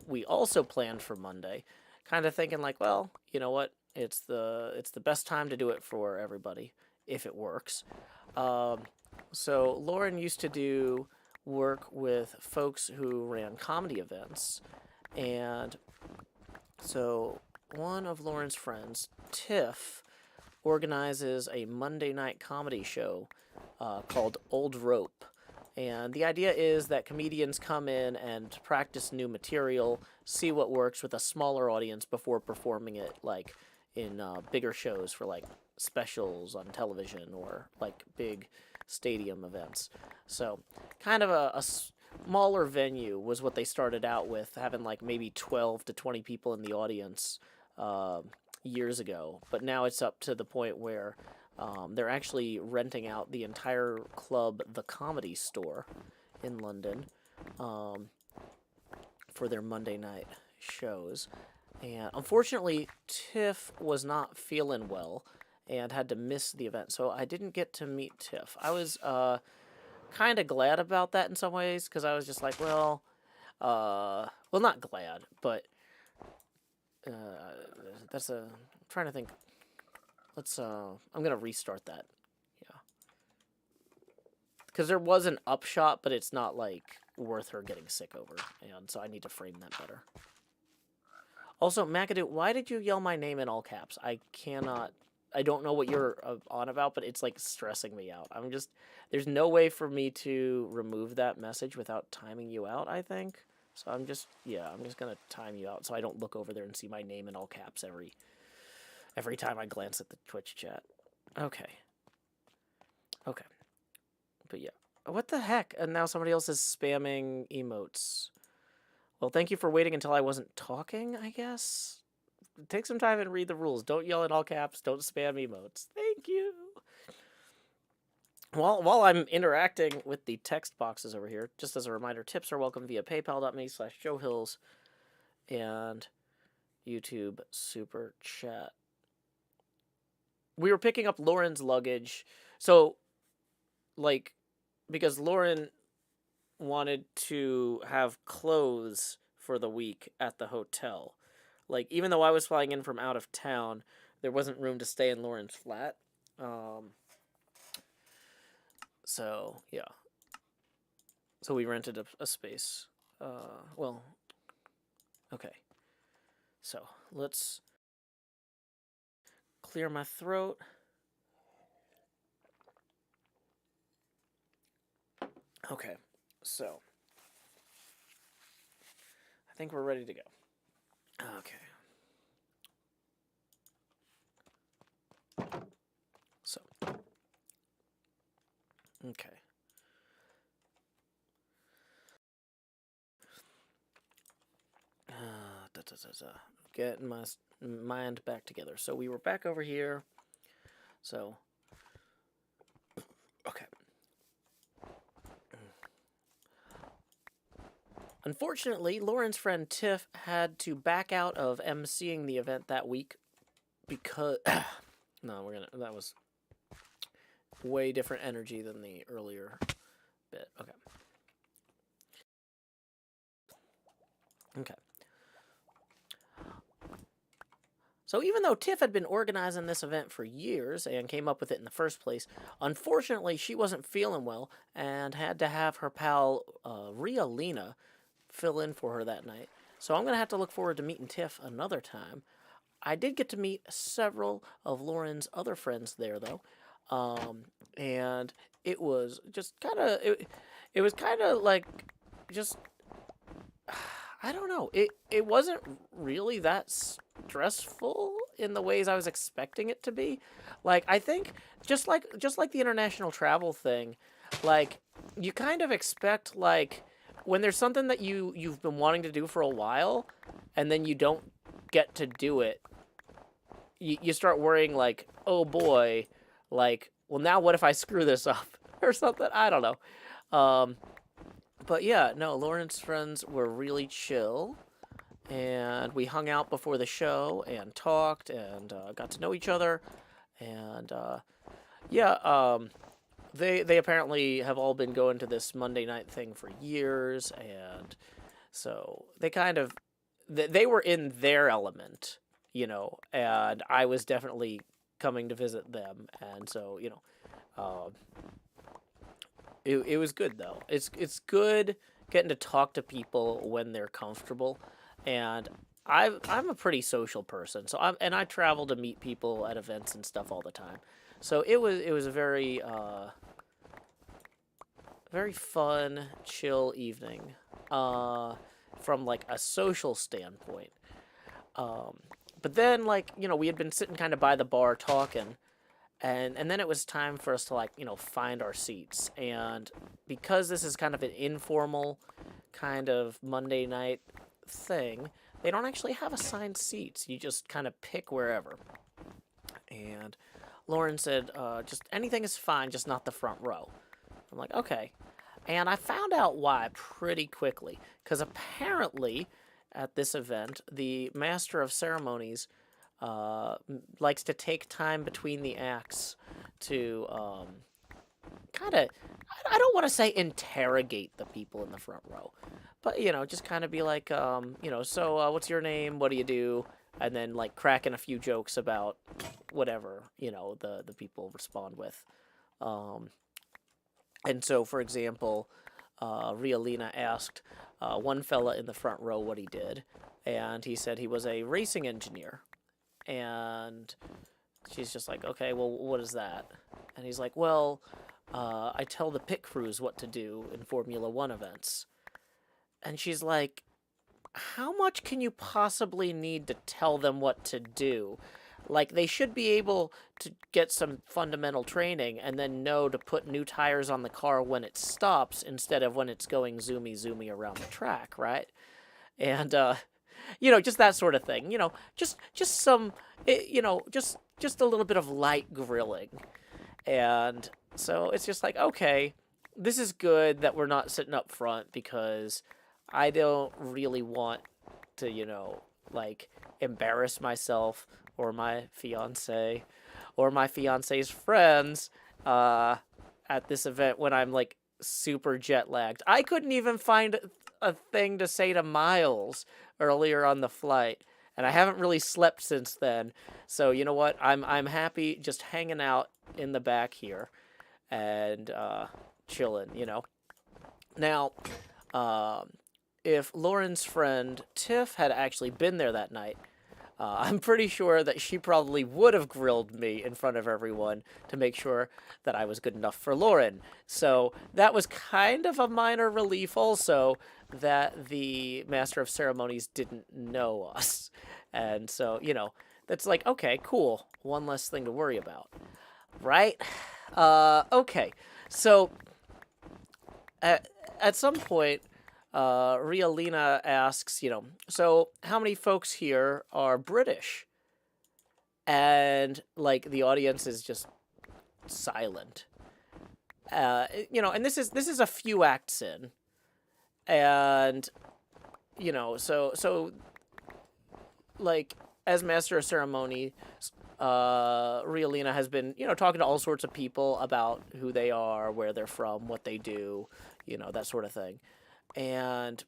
we also planned for Monday, kind of thinking like, well, you know what, it's the best time to do it for everybody if it works. So Lauren used to do work with folks who ran comedy events, and so one of Lauren's friends, Tiff, organizes a Monday night comedy show called Old Rope. And the idea is that comedians come in and practice new material, see what works with a smaller audience before performing it, like in bigger shows for like specials on television or like big stadium events. So kind of a smaller venue was what they started out with, having like maybe 12 to 20 people in the audience years ago. But now it's up to the point where they're actually renting out the entire club, the Comedy Store, in London, for their Monday night shows. And unfortunately, Tiff was not feeling well and had to miss the event, so I didn't get to meet Tiff. I was kind of glad about that in some ways, because I was just like, well, not glad, but I'm trying to think. I'm gonna restart that. Yeah. Because there was an upshot, but it's not, like, worth her getting sick over. And so I need to frame that better. Also, McAdoo, why did you yell my name in all caps? I don't know what you're on about, but it's, like, stressing me out. There's no way for me to remove that message without timing you out, I think. So I'm just gonna time you out so I don't look over there and see my name in all caps every time I glance at the Twitch chat. Okay. But yeah. What the heck? And now somebody else is spamming emotes. Well, thank you for waiting until I wasn't talking, I guess. Take some time and read the rules. Don't yell in all caps. Don't spam emotes. Thank you. While I'm interacting with the text boxes over here, just as a reminder, tips are welcome via paypal.me/JoeHills and YouTube Super Chat. we were picking up Lauren's luggage. So, like, because Lauren wanted to have clothes for the week at the hotel. Like, even though I was flying in from out of town, there wasn't room to stay in Lauren's flat. So, yeah. So we rented a space. Well, okay. So, let's clear my throat. Okay, so I think we're ready to go. Okay. So, okay. Getting my mind back together. So we were back over here. So, okay. Unfortunately, Lauren's friend Tiff had to back out of emceeing the event that week because no, that was way different energy than the earlier bit. Okay. Okay. So even though Tiff had been organizing this event for years and came up with it in the first place, unfortunately she wasn't feeling well and had to have her pal Rialina fill in for her that night. So I'm going to have to look forward to meeting Tiff another time. I did get to meet several of Lauren's other friends there, though. And it was just kind of... It was kind of like... Just... I don't know. It wasn't really that stressful in the ways I was expecting it to be. Like, I think just like the international travel thing, like, you kind of expect, like, when there's something that you've been wanting to do for a while and then you don't get to do it, you start worrying, like, oh boy, like, well, now what if I screw this up or something? I don't know. But yeah, no, Lauren's friends were really chill, and we hung out before the show and talked and got to know each other, and yeah, they apparently have all been going to this Monday night thing for years, and so they kind of they were in their element, you know, and I was definitely coming to visit them, and so, you know, it was good though. It's good getting to talk to people when they're comfortable, and I'm a pretty social person, so I travel to meet people at events and stuff all the time. So it was a very very fun, chill evening, from like a social standpoint. But then, like, you know, we had been sitting kind of by the bar talking, and then it was time for us to, like, you know, find our seats. And because this is kind of an informal kind of Monday night thing, they don't actually have assigned seats. You just kind of pick wherever. And Lauren said, just anything is fine, just not the front row. I'm like, okay. And I found out why pretty quickly, because apparently at this event, the master of ceremonies likes to take time between the acts to kind of, I don't want to say interrogate the people in the front row, but, you know, just kind of be like, you know, so what's your name? What do you do? And then, like, cracking a few jokes about whatever, you know, the people respond with. And so, for example, Rialina asked one fella in the front row what he did, and he said he was a racing engineer. And she's just like, okay, well, what is that? And he's like, well, I tell the pit crews what to do in Formula One events. And she's like, how much can you possibly need to tell them what to do? Like, they should be able to get some fundamental training and then know to put new tires on the car when it stops instead of when it's going zoomy around the track, right? And, you know, just that sort of thing. You know, just some, you know, just a little bit of light grilling. And so it's just like, okay, this is good that we're not sitting up front, because I don't really want to, you know, like, embarrass myself or my fiance or my fiance's friends at this event when I'm like super jet lagged. I couldn't even find a thing to say to Miles earlier on the flight, and I haven't really slept since then. So you know what? I'm happy just hanging out in the back here and chilling. Now, if Lauren's friend Tiff had actually been there that night, I'm pretty sure that she probably would have grilled me in front of everyone to make sure that I was good enough for Lauren. So that was kind of a minor relief also that the Master of Ceremonies didn't know us. And so, that's like, okay, cool. One less thing to worry about. Right? Okay. So at some point, Rialina asks, so how many folks here are British? And like the audience is just silent. And this is a few acts in, and so like as Master of Ceremony, Rialina has been talking to all sorts of people about who they are, where they're from, what they do, that sort of thing. And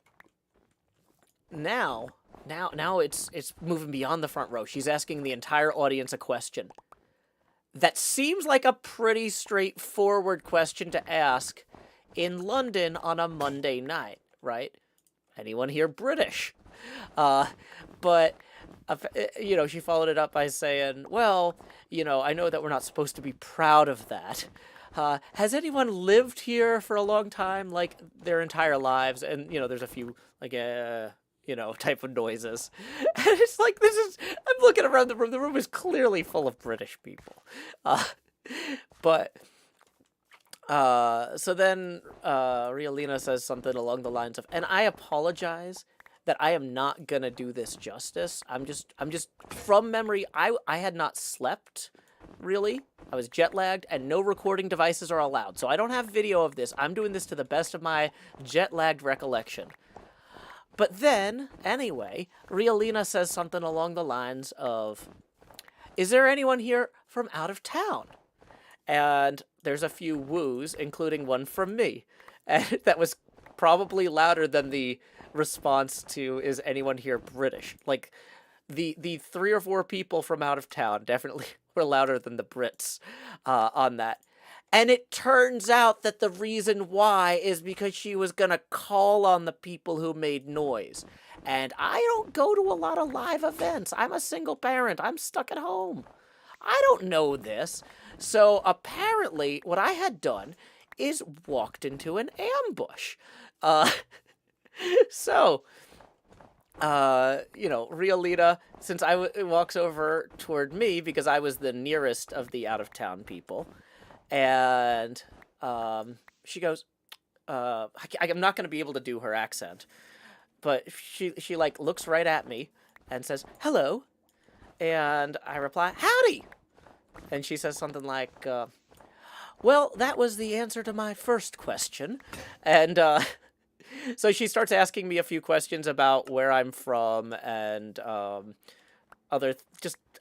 now it's moving beyond the front row. She's asking the entire audience a question that seems like a pretty straightforward question to ask in London on a Monday night, right? Anyone here British? But she followed it up by saying, well, I know that we're not supposed to be proud of that. Has anyone lived here for a long time, like their entire lives? And, there's a few, like, type of noises. And it's like, I'm looking around the room. The room is clearly full of British people. So then Rialina says something along the lines of, and I apologize that I am not going to do this justice. I'm just from memory, I had not slept, really. I was jet lagged, and no recording devices are allowed. So I don't have video of this. I'm doing this to the best of my jet lagged recollection. But then, anyway, Rialina says something along the lines of, is there anyone here from out of town? And there's a few woos, including one from me. And that was probably louder than the response to, is anyone here British? Like, the 3 or 4 people from out of town definitely were louder than the Brits on that. And it turns out that the reason why is because she was going to call on the people who made noise. And I don't go to a lot of live events. I'm a single parent. I'm stuck at home. I don't know this. So apparently what I had done is walked into an ambush. Rialina, since walks over toward me because I was the nearest of the out-of-town people, and she goes, I'm not going to be able to do her accent, but she like looks right at me and says, hello, and I reply, howdy, and she says something like, well, that was the answer to my first question, and so she starts asking me a few questions about where I'm from and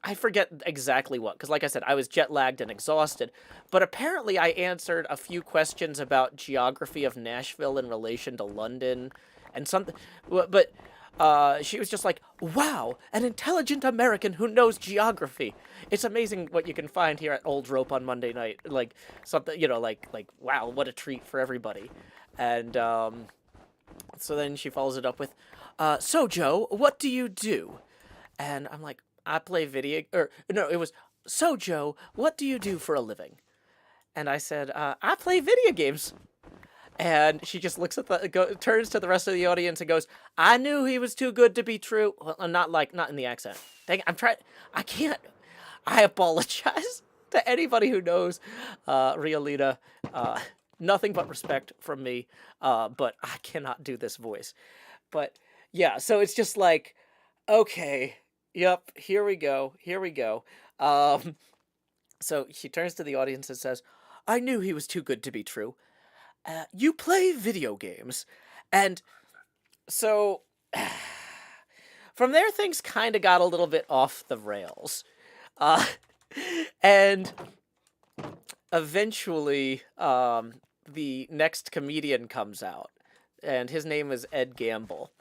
I forget exactly what, because like I said, I was jet lagged and exhausted, but apparently I answered a few questions about geography of Nashville in relation to London and something, but she was just like, wow, an intelligent American who knows geography. It's amazing what you can find here at Old Rope on Monday night, like something, like wow, what a treat for everybody. And so then she follows it up with, so Joe, what do you do? And I'm like, I play it was, so Joe, what do you do for a living? And I said, I play video games. And she just looks at turns to the rest of the audience and goes, I knew he was too good to be true. Well, not in the accent. Dang it, I can't. I apologize to anybody who knows Rialina. Nothing but respect from me, but I cannot do this voice. But yeah, so it's just like, okay, yep, here we go. So she turns to the audience and says, I knew he was too good to be true. You play video games. And so from there, things kind of got a little bit off the rails. And eventually, the next comedian comes out, and his name is Ed Gamble,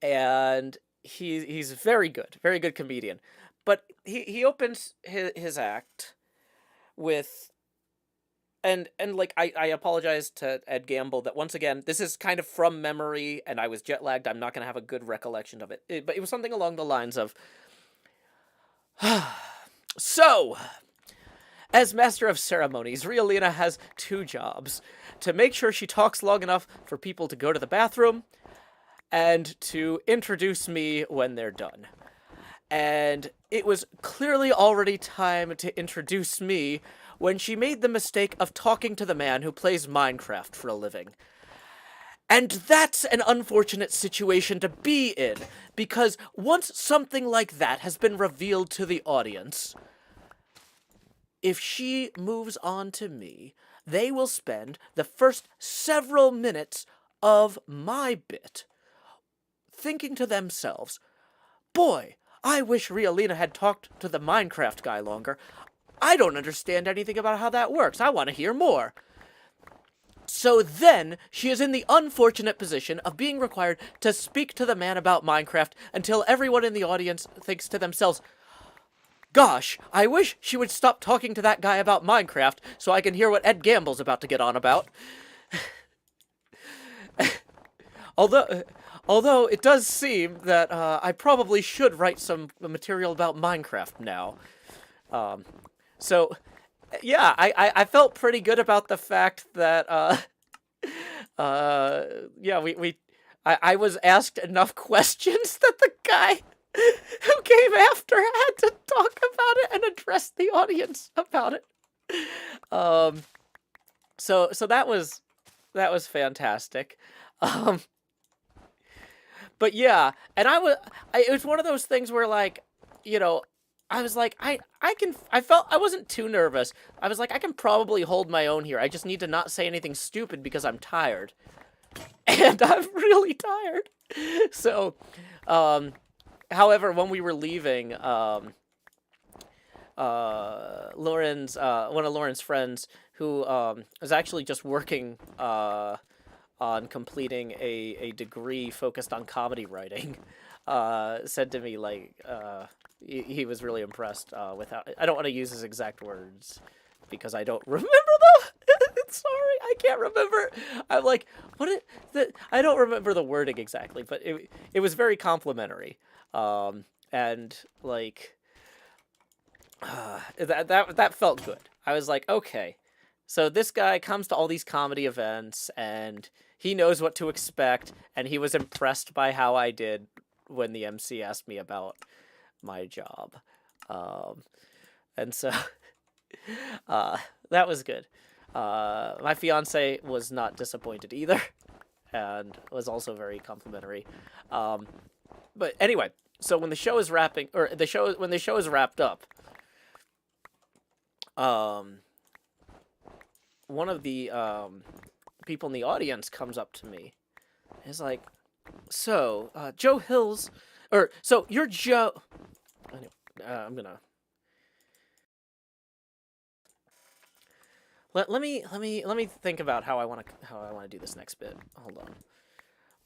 and he's very good comedian. But he opens his act with, and like, I apologize to Ed Gamble that once again this is kind of from memory and I was jet lagged. I'm not gonna have a good recollection of it, but it was something along the lines of, so, as master of ceremonies, Riolina has two jobs: to make sure she talks long enough for people to go to the bathroom, and to introduce me when they're done. And it was clearly already time to introduce me when she made the mistake of talking to the man who plays Minecraft for a living. And that's an unfortunate situation to be in, because once something like that has been revealed to the audience, if she moves on to me, they will spend the first several minutes of my bit thinking to themselves, boy, I wish Riolina had talked to the Minecraft guy longer. I don't understand anything about how that works. I want to hear more. So then, she is in the unfortunate position of being required to speak to the man about Minecraft until everyone in the audience thinks to themselves, gosh, I wish she would stop talking to that guy about Minecraft so I can hear what Ed Gamble's about to get on about. Although it does seem that I probably should write some material about Minecraft now. So, yeah, I felt pretty good about the fact that, yeah, I was asked enough questions that the guy who came after had to talk about it and address the audience about it. So that was fantastic. But yeah, and it was one of those things where, like, you know, I was like, I felt I wasn't too nervous. I was like, I can probably hold my own here. I just need to not say anything stupid because I'm tired. And I'm really tired. So, however, when we were leaving, Lauren's, one of Lauren's friends who, was actually just working, on completing a degree focused on comedy writing, said to me, like, he was really impressed with how, I don't want to use his exact words because I don't remember them. Sorry, I can't remember. I'm like, I don't remember the wording exactly, but it was very complimentary, and like, that felt good. I was like, okay, so this guy comes to all these comedy events and he knows what to expect, and he was impressed by how I did when the MC asked me about my job. And so, that was good. My fiance was not disappointed either, and was also very complimentary. But anyway, so when the show is wrapping, or when the show is wrapped up, one of the people in the audience comes up to me. He's like, so, Joe Hills, or, so you're Joe, anyway, I'm gonna, let me think about how I want to do this next bit. Hold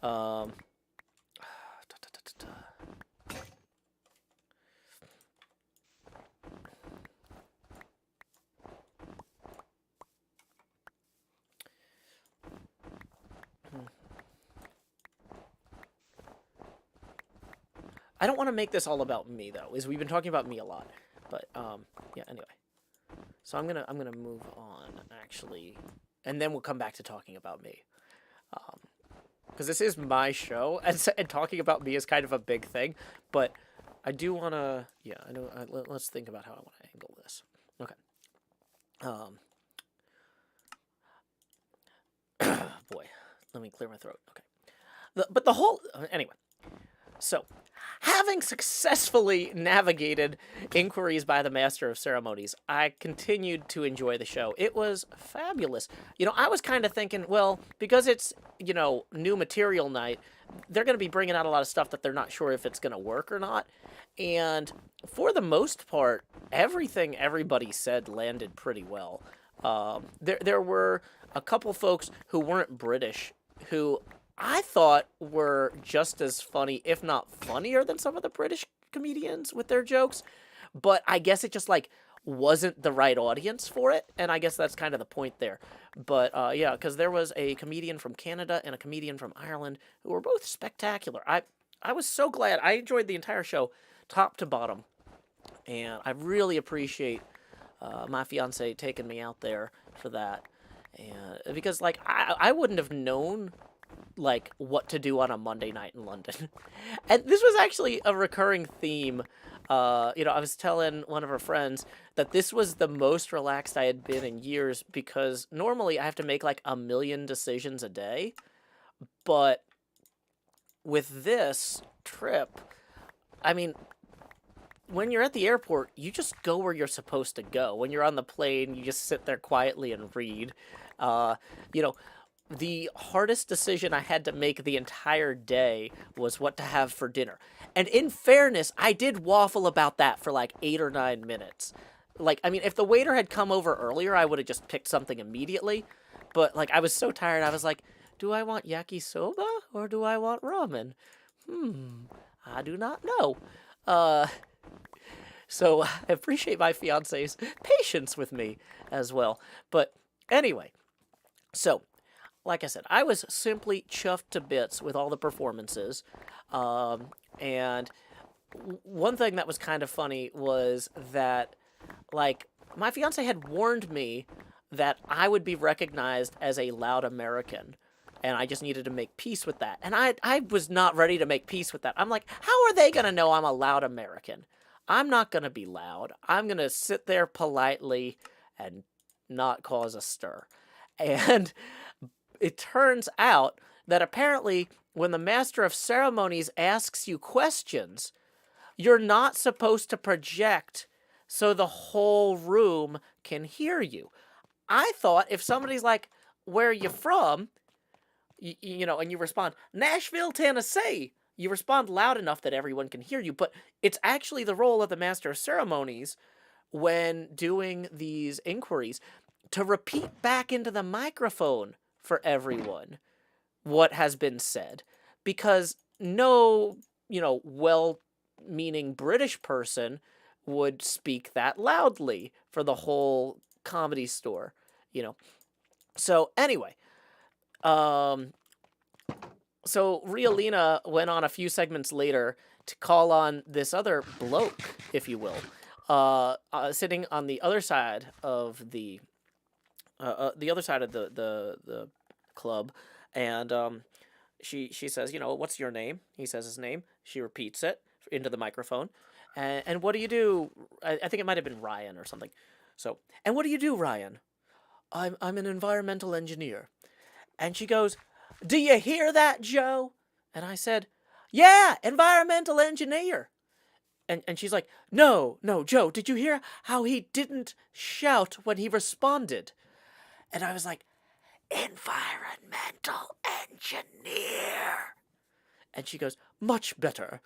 on. I don't want to make this all about me though, is we've been talking about me a lot. But yeah, anyway. So I'm gonna move on actually, and then we'll come back to talking about me. Because this is my show, and talking about me is kind of a big thing, but I do want to, yeah, I know, let's think about how I want to angle this. Okay. Boy, let me clear my throat. Okay. But the whole, anyway, so, how having successfully navigated inquiries by the Master of Ceremonies, I continued to enjoy the show. It was fabulous. I was kind of thinking, well, because it's, new material night, they're going to be bringing out a lot of stuff that they're not sure if it's going to work or not. And for the most part, everything everybody said landed pretty well. There were a couple folks who weren't British who I thought were just as funny, if not funnier, than some of the British comedians with their jokes. But I guess it just, wasn't the right audience for it. And I guess that's kind of the point there. But, yeah, because there was a comedian from Canada and a comedian from Ireland who were both spectacular. I was so glad. I enjoyed the entire show, top to bottom. And I really appreciate my fiance taking me out there for that. And because, I wouldn't have known what to do on a Monday night in London. And this was actually a recurring theme. I was telling one of her friends that this was the most relaxed I had been in years, because normally I have to make a million decisions a day. But with this trip, I mean, when you're at the airport, you just go where you're supposed to go. When you're on the plane, you just sit there quietly and read. The hardest decision I had to make the entire day was what to have for dinner. And in fairness, I did waffle about that for 8 or 9 minutes. If the waiter had come over earlier, I would have just picked something immediately. But, I was so tired, I was like, do I want yakisoba or do I want ramen? I do not know. So I appreciate my fiance's patience with me as well. But anyway, so like I said, I was simply chuffed to bits with all the performances. And one thing that was kind of funny was that, my fiance had warned me that I would be recognized as a loud American. And I just needed to make peace with that. And I was not ready to make peace with that. I'm like, how are they going to know I'm a loud American? I'm not going to be loud. I'm going to sit there politely and not cause a stir. And it turns out that apparently when the Master of Ceremonies asks you questions, you're not supposed to project so the whole room can hear you. I thought if somebody's like, where are you from? And you respond, Nashville, Tennessee. You respond loud enough that everyone can hear you. But it's actually the role of the Master of Ceremonies when doing these inquiries to repeat back into the microphone for everyone what has been said. Because no, well-meaning British person would speak that loudly for the whole comedy store, So anyway, so Rialina went on a few segments later to call on this other bloke, if you will, sitting on the other side of the club, and she says, what's your name? He says his name. She repeats it into the microphone, and what do you do? I think it might have been Ryan or something. So, and what do you do, Ryan? I'm an environmental engineer. And she goes, do you hear that, Joe? And I said, yeah, environmental engineer. And she's like, no, Joe, did you hear how he didn't shout when he responded? And I was like, environmental engineer. And she goes, much better.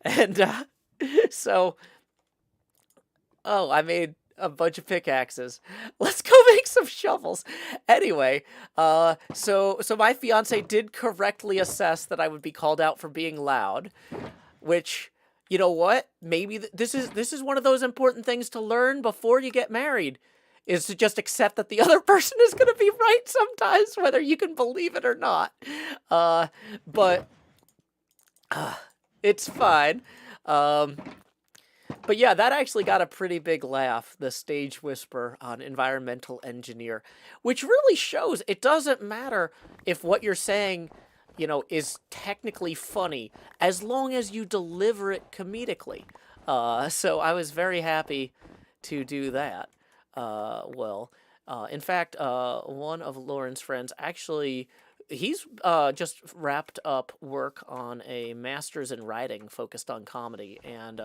And so, I made a bunch of pickaxes. Let's go make some shovels. Anyway, so my fiance did correctly assess that I would be called out for being loud, which, you know what? Maybe this is one of those important things to learn before you get married, is to just accept that the other person is going to be right sometimes, whether you can believe it or not. But it's fine. But yeah, that actually got a pretty big laugh, the stage whisper on environmental engineer, which really shows it doesn't matter if what you're saying, is technically funny, as long as you deliver it comedically. So I was very happy to do that. In fact, one of Lauren's friends actually he's just wrapped up work on a master's in writing focused on comedy, and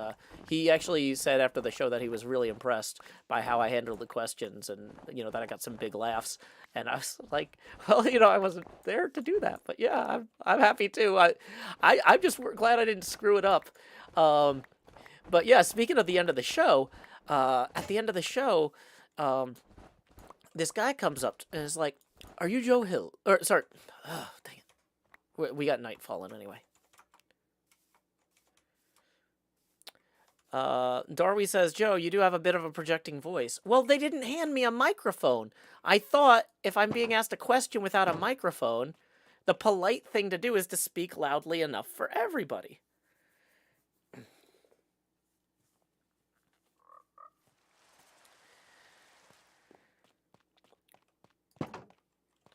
he actually said after the show that he was really impressed by how I handled the questions, and that I got some big laughs. And I was like, well, I wasn't there to do that, but yeah, I'm happy too. I'm just glad I didn't screw it up. But yeah, speaking of the end of the show, at the end of the show, this guy comes up and is like, "Are you Joe Hill?" Or sorry, oh, dang it, we got night falling anyway. Darby says, "Joe, you do have a bit of a projecting voice." Well, they didn't hand me a microphone. I thought if I'm being asked a question without a microphone, the polite thing to do is to speak loudly enough for everybody.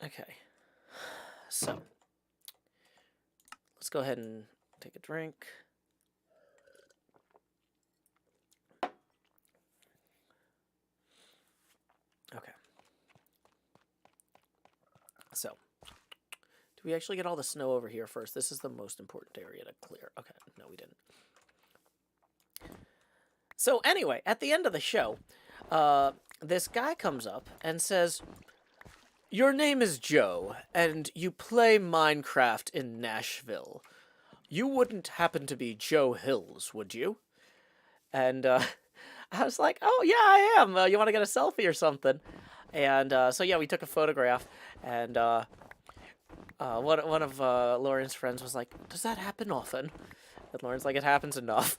Okay, so let's go ahead and take a drink. Okay. So, do we actually get all the snow over here first? This is the most important area to clear. Okay, no, we didn't. So anyway, at the end of the show, this guy comes up and says, "Your name is Joe, and you play Minecraft in Nashville. You wouldn't happen to be Joe Hills, would you?" And I was like, "Oh, yeah, I am. You want to get a selfie or something?" And so, yeah, we took a photograph, and one of Lauren's friends was like, "Does that happen often?" And Lauren's like, "It happens enough."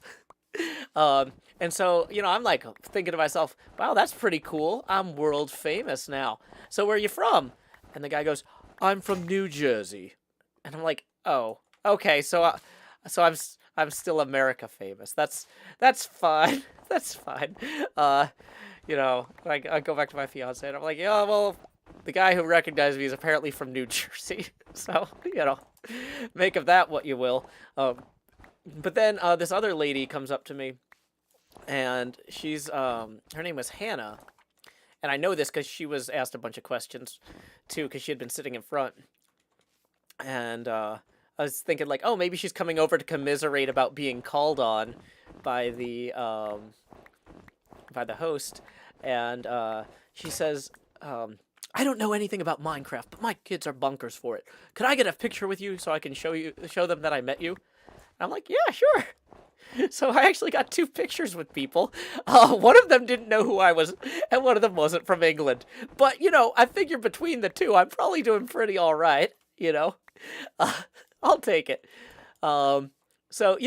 And so, I'm like thinking to myself, "Wow, that's pretty cool. I'm world famous now. So where are you from?" And the guy goes, "I'm from New Jersey." And I'm like, "Oh, okay. So I'm still America famous. That's fine. That's fine." I go back to my fiance and I'm like, "Yeah, well, the guy who recognized me is apparently from New Jersey. So, make of that what you will." But then this other lady comes up to me, and she's her name was Hannah, and I know this because she was asked a bunch of questions too, because she had been sitting in front, and I was thinking like, oh, maybe she's coming over to commiserate about being called on by the host, and she says, "I don't know anything about Minecraft, but my kids are bunkers for it. Could I get a picture with you so I can show them that I met you?" I'm like, "Yeah, sure." So I actually got 2 pictures with people. One of them didn't know who I was, and one of them wasn't from England. But, I figured between the 2, I'm probably doing pretty all right, I'll take it. So,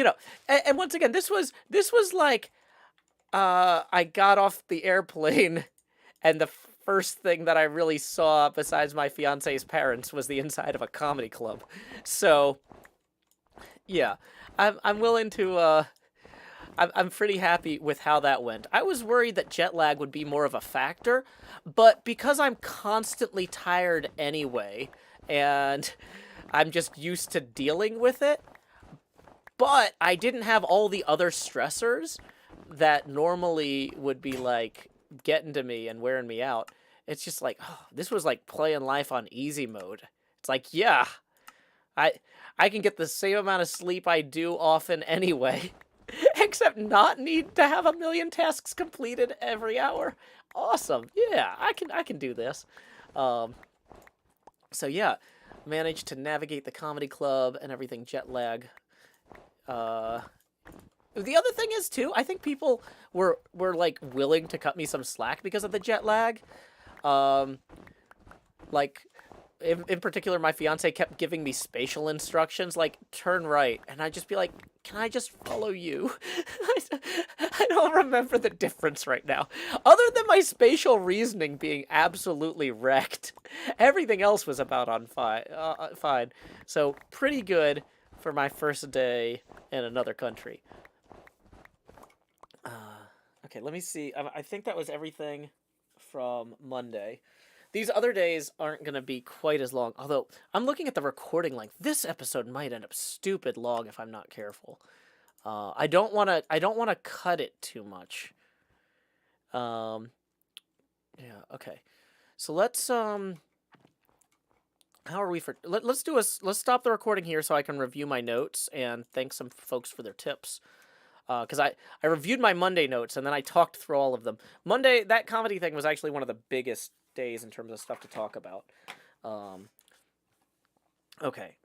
and once again, this was like, I got off the airplane, and the first thing that I really saw besides my fiance's parents was the inside of a comedy club. So, yeah, I'm willing to, I'm pretty happy with how that went. I was worried that jet lag would be more of a factor, but because I'm constantly tired anyway, and I'm just used to dealing with it, but I didn't have all the other stressors that normally would be like getting to me and wearing me out. It's just like, oh, this was like playing life on easy mode. It's like, yeah, I can get the same amount of sleep I do often anyway, except not need to have 1,000,000 tasks completed every hour. Awesome. Yeah, I can do this. So yeah, managed to navigate the comedy club and everything jet lag. The other thing is too, I think people were like willing to cut me some slack because of the jet lag. Like in particular, my fiance kept giving me spatial instructions, like turn right, and I'd just be like, "Can I just follow you?" I don't remember the difference right now. Other than my spatial reasoning being absolutely wrecked, everything else was about on fine. So pretty good for my first day in another country. Okay, let me see. I think that was everything from Monday. These other days aren't going to be quite as long, although I'm looking at the recording length. This episode might end up stupid long if I'm not careful. I don't want to cut it too much. Yeah, okay. So let's How are we for? Let's do let's stop the recording here so I can review my notes and thank some folks for their tips. Because I reviewed my Monday notes and then I talked through all of them. Monday, that comedy thing was actually one of the biggest days in terms of stuff to talk about. Okay.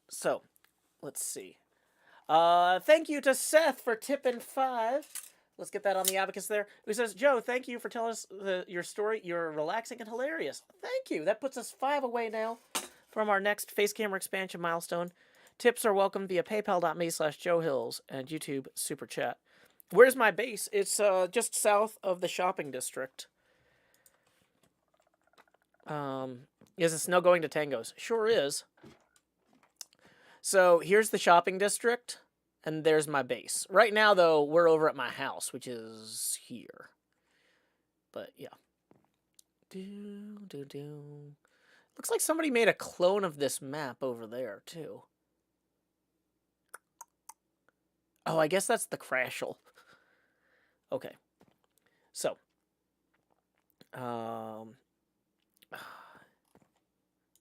So, let's see. Thank you to Seth for tipping 5. Let's get that on the abacus there. Who says, Joe, thank you for telling us your story. You're relaxing and hilarious. Thank you. That puts us 5 away now from our next face camera expansion milestone. Tips are welcome via paypal.me/JoeHills and YouTube Super Chat. Where's my base? It's just south of the shopping district. Is the snow going to Tango's? Sure is. So here's the shopping district, and there's my base. Right now, though, we're over at my house, which is here. But, yeah. Looks like somebody made a clone of this map over there, too. Oh, I guess that's the Crashel. Okay. So.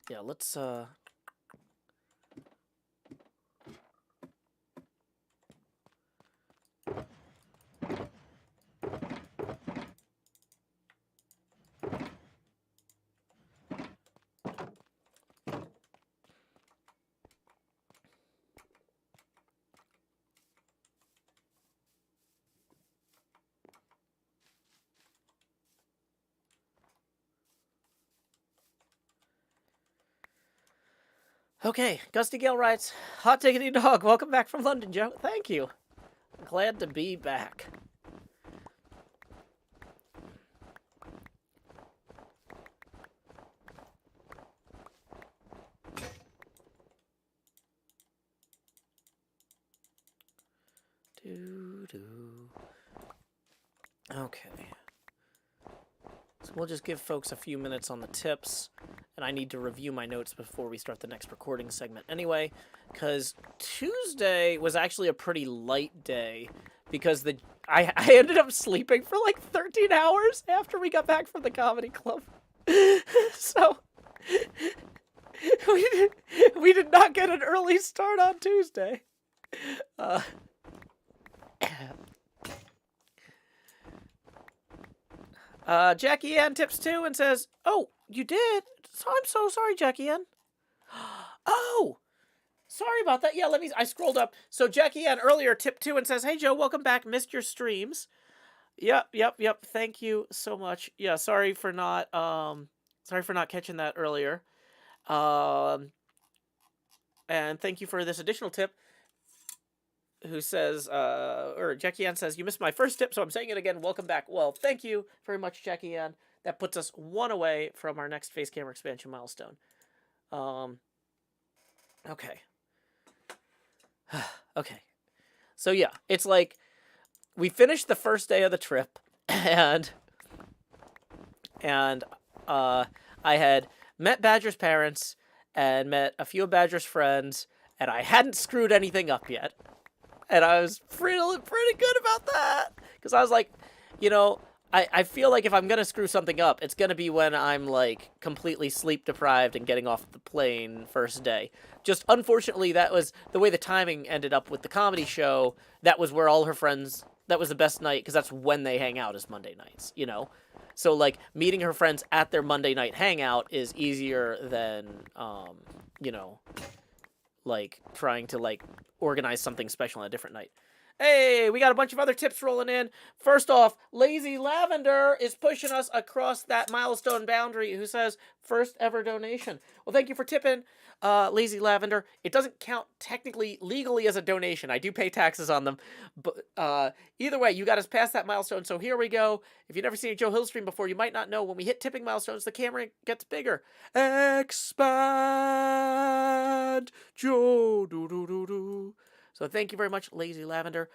Yeah, let's, Okay, Gusty Gale writes, Hot Tickety Dog, welcome back from London, Joe. Thank you. Glad to be back. Okay. So we'll just give folks a few minutes on the tips, and I need to review my notes before we start the next recording segment anyway, because Tuesday was actually a pretty light day, because I ended up sleeping for like 13 hours after we got back from the comedy club. So we did not get an early start on Tuesday. Jackie Ann tips 2 and says, oh, you did? So I'm so sorry, Jackie Ann. Oh, sorry about that. Yeah, I scrolled up. So Jackie Ann earlier tipped 2 and says, hey, Joe, welcome back. Missed your streams. Yep. Thank you so much. Yeah, sorry for not catching that earlier. And thank you for this additional tip. Who says, or Jackie Ann says, you missed my first tip, so I'm saying it again. Welcome back. Well, thank you very much, Jackie Ann. That puts us 1 away from our next face camera expansion milestone. Okay. Okay. So yeah, it's like we finished the first day of the trip, and I had met Badger's parents and met a few of Badger's friends, and I hadn't screwed anything up yet. And I was feeling pretty good about that. Because I was like, you know, I feel like if I'm going to screw something up, it's going to be when I'm, like, completely sleep-deprived and getting off the plane first day. Just, unfortunately, that was the way the timing ended up with the comedy show. That was where all her friends, that was the best night, because that's when they hang out, is Monday nights, you know? So, like, meeting her friends at their Monday night hangout is easier than, you know, like, trying to, like, organize something special on a different night. Hey, we got a bunch of other tips rolling in. First off, Lazy Lavender is pushing us across that milestone boundary, who says, first ever donation. Well, thank you for tipping, Lazy Lavender. It doesn't count technically legally as a donation. I do pay taxes on them. But either way, you got us past that milestone, so here we go. If you've never seen a Joe Hill stream before, you might not know when we hit tipping milestones, the camera gets bigger. Expand Joe. Do. So thank you very much, Lazy Lavender.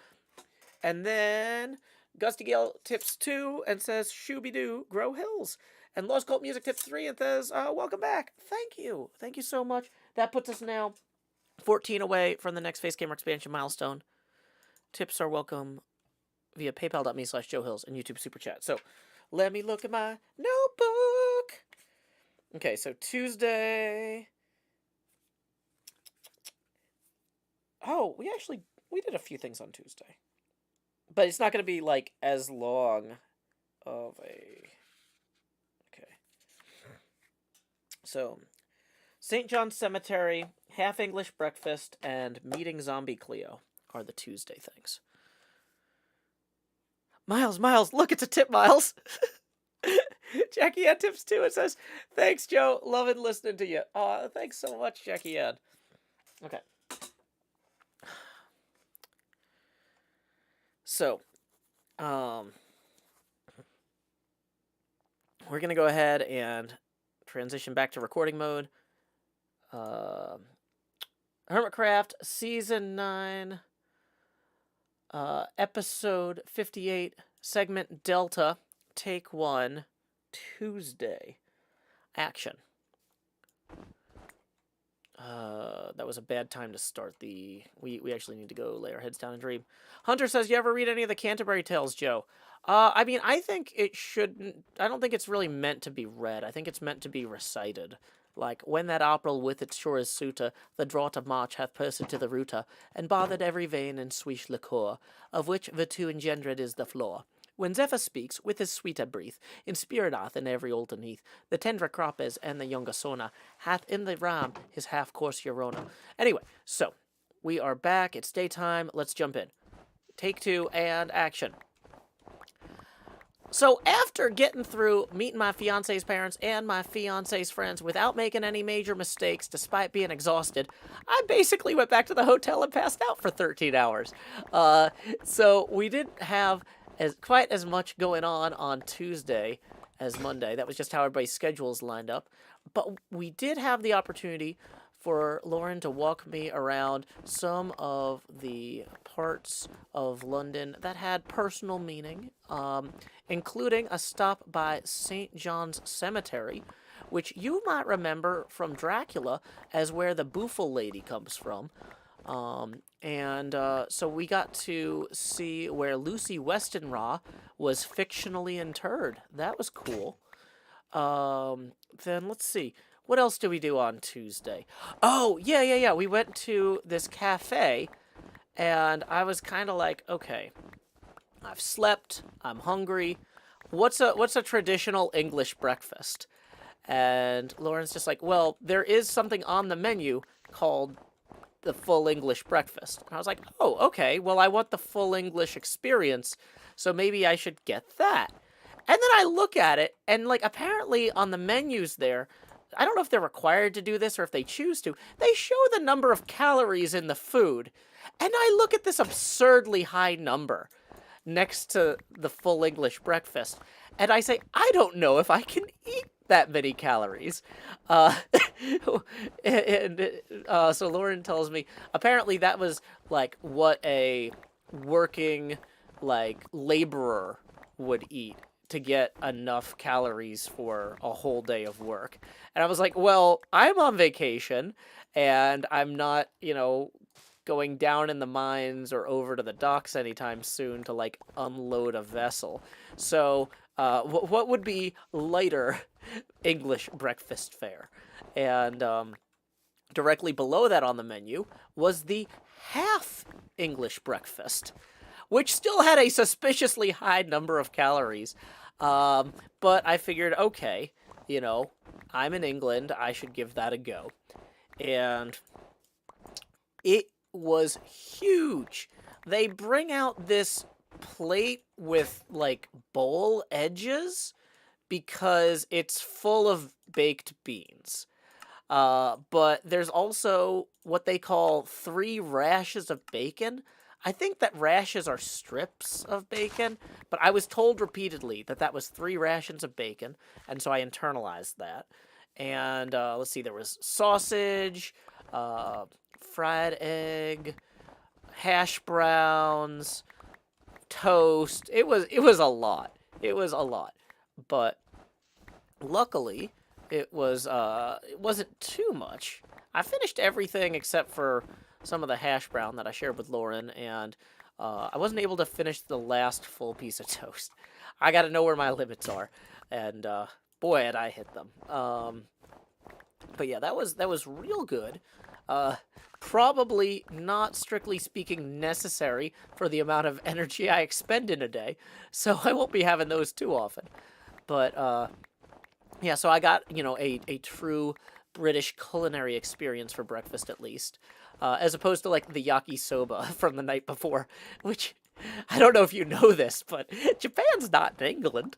And then Gusty Gale tips 2 and says, Shooby-doo, grow hills. And Lost Cult Music tips 3 and says, welcome back. Thank you. Thank you so much. That puts us now 14 away from the next face camera expansion milestone. Tips are welcome via paypal.me/JoeHills and YouTube Super Chat. So let me look at my notebook. Okay, so Tuesday. Oh, we did a few things on Tuesday. But it's not going to be, like, as long of a... Okay. So, St. John's Cemetery, Half English Breakfast, and Meeting Zombie Cleo are the Tuesday things. Miles, look, it's a tip, Miles. Jackie Ann tips too. It says, thanks, Joe. Loving listening to you. Thanks so much, Jackie Ann. Okay. So, we're going to go ahead and transition back to recording mode. HermitCraft, Season 9, Episode 58, Segment Delta, Take 1, Tuesday. Action. That was a bad time to start the... We actually need to go lay our heads down and dream. Hunter says, you ever read any of the Canterbury Tales, Joe? I mean, I think it shouldn't... I don't think it's really meant to be read. I think it's meant to be recited. Like, when that opera with its surest suitor, the draught of March hath pursed to the rooter, and bothered every vein and sweet liquor, of which the two engendered is the floor. When Zephyr speaks, with his sweeter breath, in spirit hath in every alterneath, the tender croppers and the younger sona, hath in the rhyme his half-course Eurona. Anyway, so, we are back, it's daytime, let's jump in. Take 2, and action. So after getting through meeting my fiance's parents and my fiance's friends without making any major mistakes despite being exhausted, I basically went back to the hotel and passed out for 13 hours. So we didn't have quite as much going on Tuesday as Monday. That was just how everybody's schedules lined up. But we did have the opportunity for Lauren to walk me around some of the parts of London that had personal meaning, including a stop by St. John's Cemetery, which you might remember from Dracula as where the Booffle lady comes from. So we got to see where Lucy Westenra was fictionally interred. That was cool. Then let's see. What else do we do on Tuesday? Oh, yeah. We went to this cafe, and I was kind of like, okay, I've slept, I'm hungry. What's a traditional English breakfast? And Lauren's just like, well, there is something on the menu called the full English breakfast. And I was like, oh, okay, well, I want the full English experience, so maybe I should get that. And then I look at it, and, like, apparently on the menus there, I don't know if they're required to do this or if they choose to, they show the number of calories in the food. And I look at this absurdly high number next to the full English breakfast, and I say, I don't know if I can eat that many calories. So Lauren tells me, apparently that was, like, what a working, like, laborer would eat to get enough calories for a whole day of work. And I was like, well, I'm on vacation, and I'm not, going down in the mines or over to the docks anytime soon to, like, unload a vessel. So, what would be lighter English breakfast fare? And directly below that on the menu was the half English breakfast, which still had a suspiciously high number of calories. But I figured, okay, I'm in England, I should give that a go. And it was huge. They bring out this plate with, like, bowl edges because it's full of baked beans. But there's also what they call 3 rashes of bacon. I think that rashes are strips of bacon, but I was told repeatedly that was 3 rations of bacon, and so I internalized that. And let's see, there was sausage, fried egg, hash browns, toast. It was a lot. It was a lot. But luckily, it wasn't too much. I finished everything except for some of the hash brown that I shared with Lauren, and I wasn't able to finish the last full piece of toast. I got to know where my limits are, and boy, had I hit them. But yeah, that was real good. Probably not strictly speaking necessary for the amount of energy I expend in a day, so I won't be having those too often. But yeah, so I got, a true British culinary experience for breakfast at least, as opposed to like the yakisoba from the night before, which I don't know if you know this, but Japan's not in England.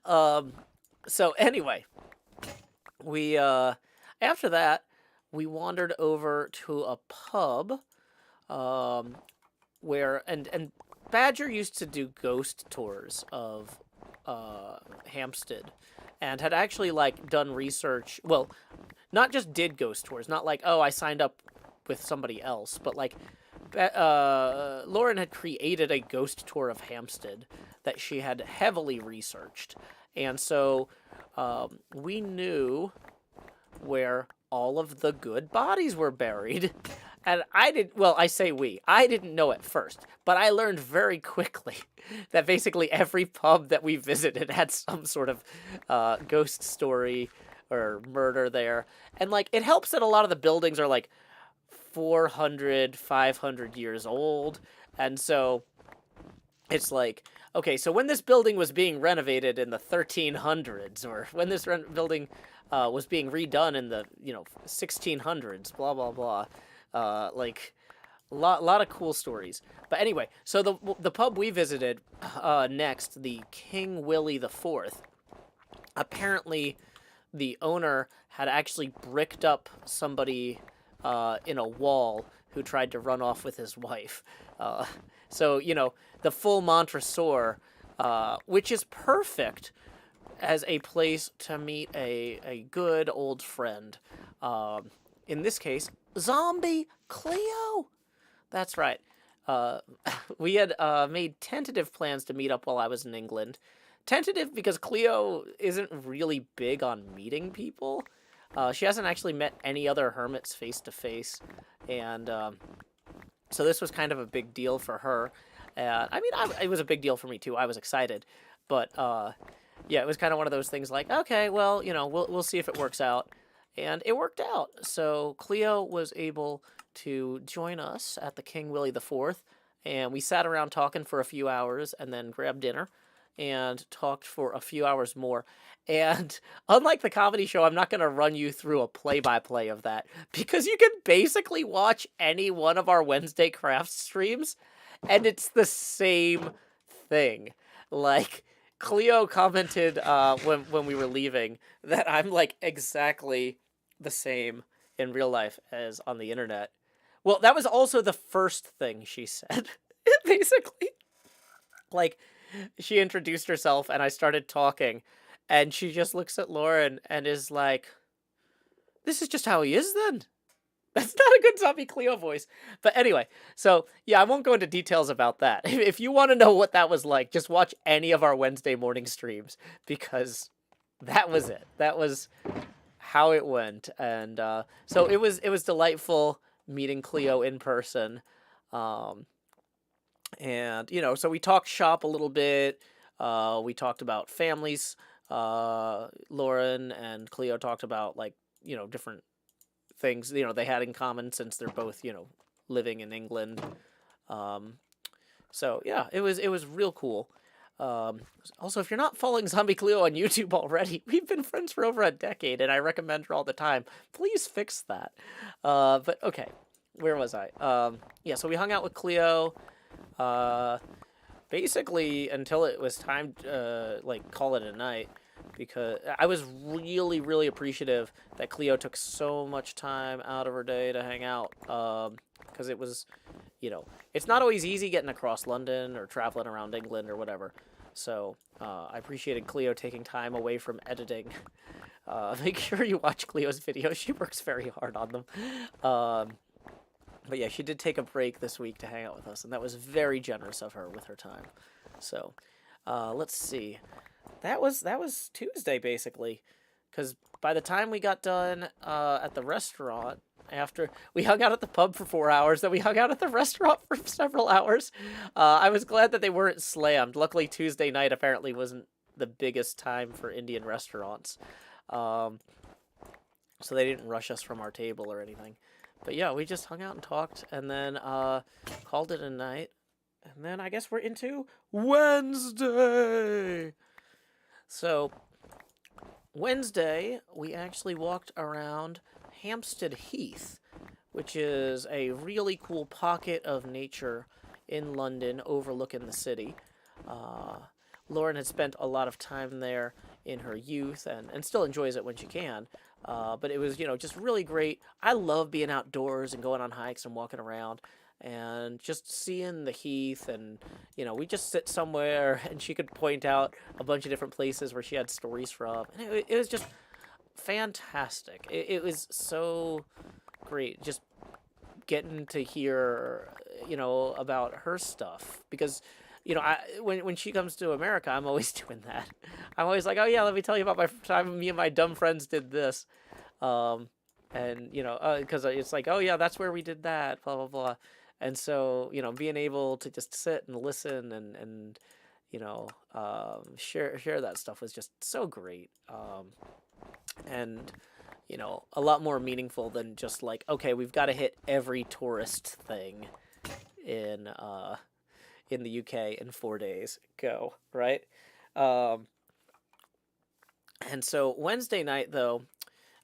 So anyway, we after that we wandered over to a pub, where and Badger used to do ghost tours of Hampstead, and had actually like done research. Well, not just did ghost tours, not like, oh, I signed up with somebody else, but like Lauren had created a ghost tour of Hampstead that she had heavily researched, and so we knew where all of the good bodies were buried. And I say I didn't know at first, but I learned very quickly that basically every pub that we visited had some sort of ghost story or murder there. And like, it helps that a lot of the buildings are like 400, 500 years old. And so it's like, okay, so when this building was being renovated in the 1300s, or when this building was being redone in the 1600s, blah blah blah, like a lot of cool stories. But anyway, so the pub we visited next, the King Willie IV, apparently the owner had actually bricked up somebody in a wall who tried to run off with his wife. So, the full Montresor, which is perfect as a place to meet a good old friend. In this case, Zombie Cleo. That's right. We had made tentative plans to meet up while I was in England. Tentative because Cleo isn't really big on meeting people. She hasn't actually met any other hermits face to face, and so this was kind of a big deal for her. It was a big deal for me too. I was excited, but yeah, it was kind of one of those things like, okay, well, we'll see if it works out, and it worked out. So Cleo was able to join us at the King Willie IV, and we sat around talking for a few hours, and then grabbed dinner, and talked for a few hours more. And unlike the comedy show, I'm not going to run you through a play-by-play of that, because you can basically watch any one of our Wednesday craft streams, and it's the same thing. Like, Cleo commented when we were leaving that I'm like exactly the same in real life as on the internet. Well, that was also the first thing she said, basically. Like, she introduced herself, and I started talking, and she just looks at Lauren and is like, this is just how he is then? That's not a good Zombie Cleo voice. But anyway, so yeah, I won't go into details about that. If you want to know what that was like, just watch any of our Wednesday morning streams, because that was it. That was how it went. And so it was delightful meeting Cleo in person. And, so we talked shop a little bit. We talked about families. Lauren and Cleo talked about, like, different things, they had in common since they're both, living in England. So yeah, it was real cool. Also, if you're not following Zombie Cleo on YouTube already, we've been friends for over a decade, and I recommend her all the time. Please fix that. But okay, where was I? Yeah, so we hung out with Cleo, basically until it was time to, call it a night, because I was really, really appreciative that Cleo took so much time out of her day to hang out, because it was, it's not always easy getting across London or traveling around England or whatever. So I appreciated Cleo taking time away from editing. Make sure you watch Cleo's videos. She works very hard on them. But yeah, she did take a break this week to hang out with us, and that was very generous of her with her time. So let's see. That was Tuesday, basically, because by the time we got done at the restaurant, after we hung out at the pub for 4 hours, then we hung out at the restaurant for several hours. I was glad that they weren't slammed. Luckily, Tuesday night apparently wasn't the biggest time for Indian restaurants. So they didn't rush us from our table or anything. But yeah, we just hung out and talked, and then called it a night. And then I guess we're into Wednesday. So Wednesday, we actually walked around Hampstead Heath, which is a really cool pocket of nature in London overlooking the city. Lauren had spent a lot of time there in her youth and still enjoys it when she can. But it was, just really great. I love being outdoors and going on hikes and walking around and just seeing the heath. And, we just sit somewhere and she could point out a bunch of different places where she had stories from. And it was just fantastic. It was so great just getting to hear, about her stuff. Because when she comes to America, I'm always doing that. I'm always like, oh yeah, let me tell you about my time me and my dumb friends did this, and because it's like, oh yeah, that's where we did that, blah blah blah, and so being able to just sit and listen and share that stuff was just so great, and a lot more meaningful than just like, okay, we've got to hit every tourist thing in the UK in 4 days. Go, right? And so Wednesday night, though,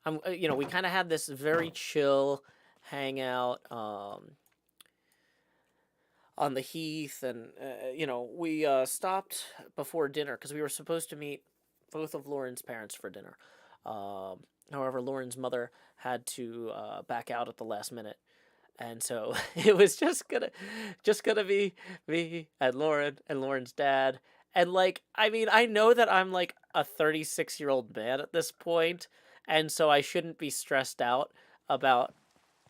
we kind of had this very chill hangout on the heath, and we stopped before dinner because we were supposed to meet both of Lauren's parents for dinner. However, Lauren's mother had to back out at the last minute. And so it was just gonna be me and Lauren and Lauren's dad. And I know that I'm like a 36-year-old man at this point, and so I shouldn't be stressed out about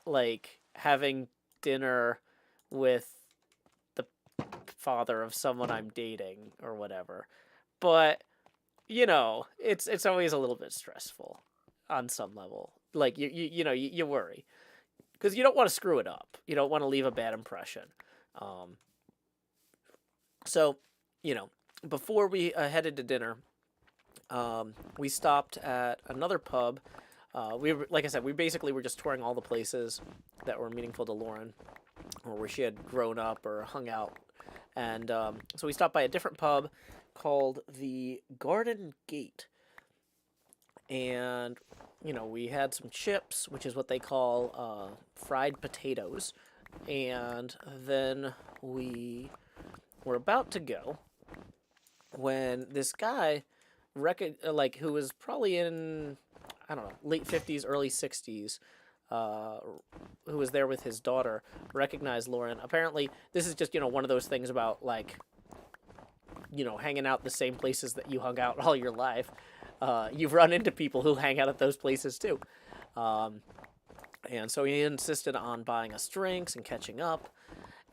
like having dinner with the father of someone I'm dating or whatever. But it's always a little bit stressful on some level. Like you worry. Because you don't want to screw it up. You don't want to leave a bad impression. So, before we headed to dinner, we stopped at another pub. Like I said, we basically were just touring all the places that were meaningful to Lauren, or where she had grown up or hung out. And so we stopped by a different pub called the Garden Gate. And we had some chips, which is what they call fried potatoes, and then we were about to go when this guy, who was probably in, I don't know, late 50s, early 60s, who was there with his daughter, recognized Lauren. Apparently, this is just, one of those things about, hanging out the same places that you hung out all your life. You've run into people who hang out at those places too. And so he insisted on buying us drinks and catching up.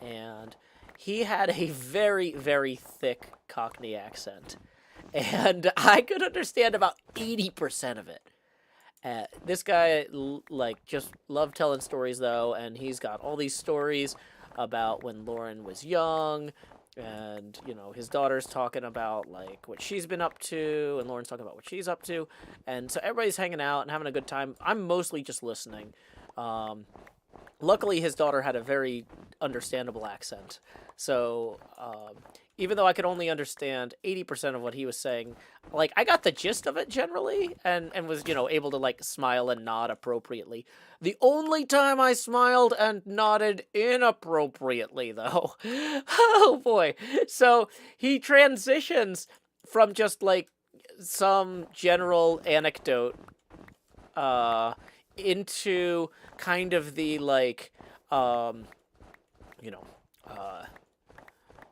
And he had a very, very thick Cockney accent. And I could understand about 80% of it. This guy, just loved telling stories, though. And he's got all these stories about when Lauren was young. And, his daughter's talking about, what she's been up to, and Lauren's talking about what she's up to. And so everybody's hanging out and having a good time. I'm mostly just listening. Luckily, his daughter had a very understandable accent. So, even though I could only understand 80% of what he was saying, I got the gist of it generally, and was, able to, smile and nod appropriately. The only time I smiled and nodded inappropriately, though. Oh, boy. So, he transitions from just, some general anecdote, into kind of the,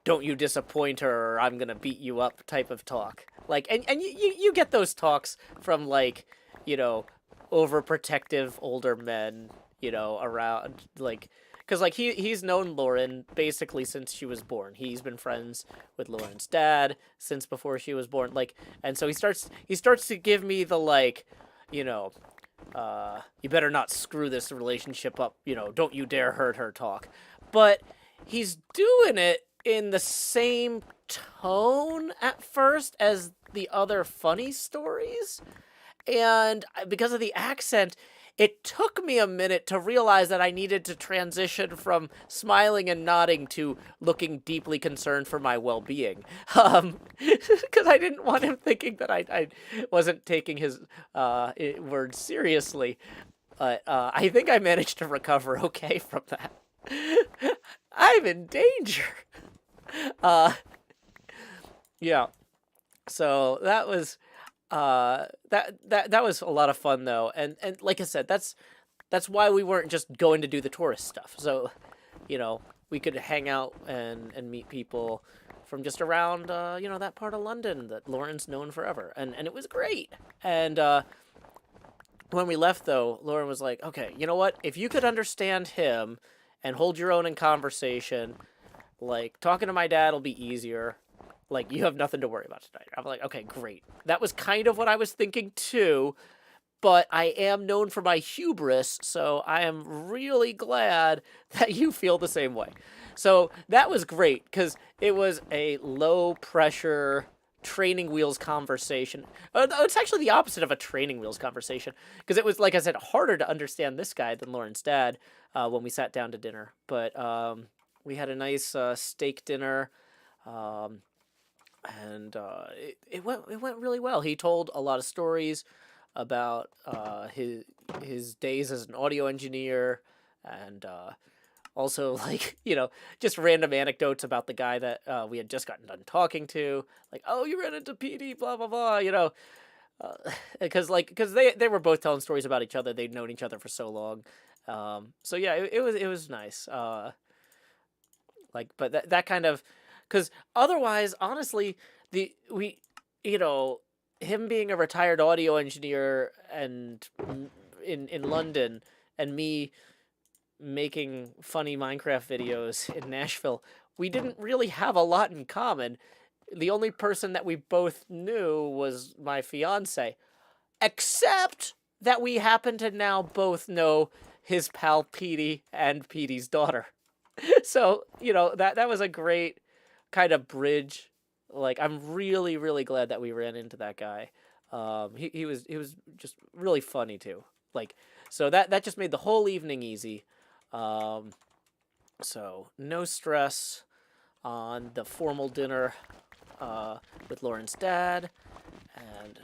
don't you disappoint her or I'm gonna beat you up type of talk. And you get those talks from, overprotective older men, around, because, he's known Lauren basically since she was born. He's been friends with Lauren's dad since before she was born. And so he starts to give me the, you better not screw this relationship up, don't you dare hurt her talk. But he's doing it in the same tone at first as the other funny stories. And because of the accent, it took me a minute to realize that I needed to transition from smiling and nodding to looking deeply concerned for my well-being. Because I didn't want him thinking that I wasn't taking his words seriously. But I think I managed to recover okay from that. I'm in danger. Yeah. So that was that was a lot of fun though, and like I said, that's why we weren't just going to do the tourist stuff. So, we could hang out and meet people from just around that part of London that Lauren's known forever, and it was great. And when we left though, Lauren was like, "Okay, you know what? If you could understand him and hold your own in conversation, like talking to my dad will be easier." Like, you have nothing to worry about tonight. I'm like, okay, great. That was kind of what I was thinking too, but I am known for my hubris, so I am really glad that you feel the same way. So that was great, because it was a low-pressure training wheels conversation. It's actually the opposite of a training wheels conversation, because it was, like I said, harder to understand this guy than Lauren's dad when we sat down to dinner. But we had a nice steak dinner. And it went really well. He told a lot of stories about his days as an audio engineer, and also like just random anecdotes about the guy that we had just gotten done talking to. Like, oh, you ran into PD, blah blah blah. Because they were both telling stories about each other. They'd known each other for so long. So yeah, it was nice. But that kind of. Because otherwise, honestly, him being a retired audio engineer and in London, and me making funny Minecraft videos in Nashville, we didn't really have a lot in common. The only person that we both knew was my fiance, except that we happen to now both know his pal Petey and Petey's daughter. So, that was a great kind of bridge. Like, I'm really, really glad that we ran into that guy. He was just really funny too. Like, so that just made the whole evening easy. So no stress on the formal dinner with Lauren's dad, and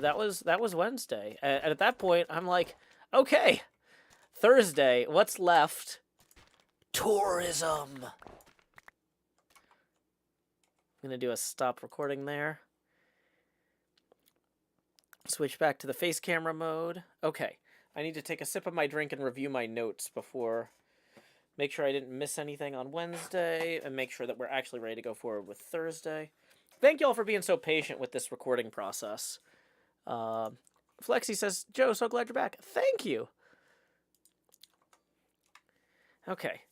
that was Wednesday. And at that point, I'm like, okay, Thursday, what's left? Tourism. I'm going to do a stop recording there. Switch back to the face camera mode. Okay, I need to take a sip of my drink and review my notes before. Make sure I didn't miss anything on Wednesday, and make sure that we're actually ready to go forward with Thursday. Thank you all for being so patient with this recording process. Flexi says, Joe, so glad you're back. Thank you. Okay.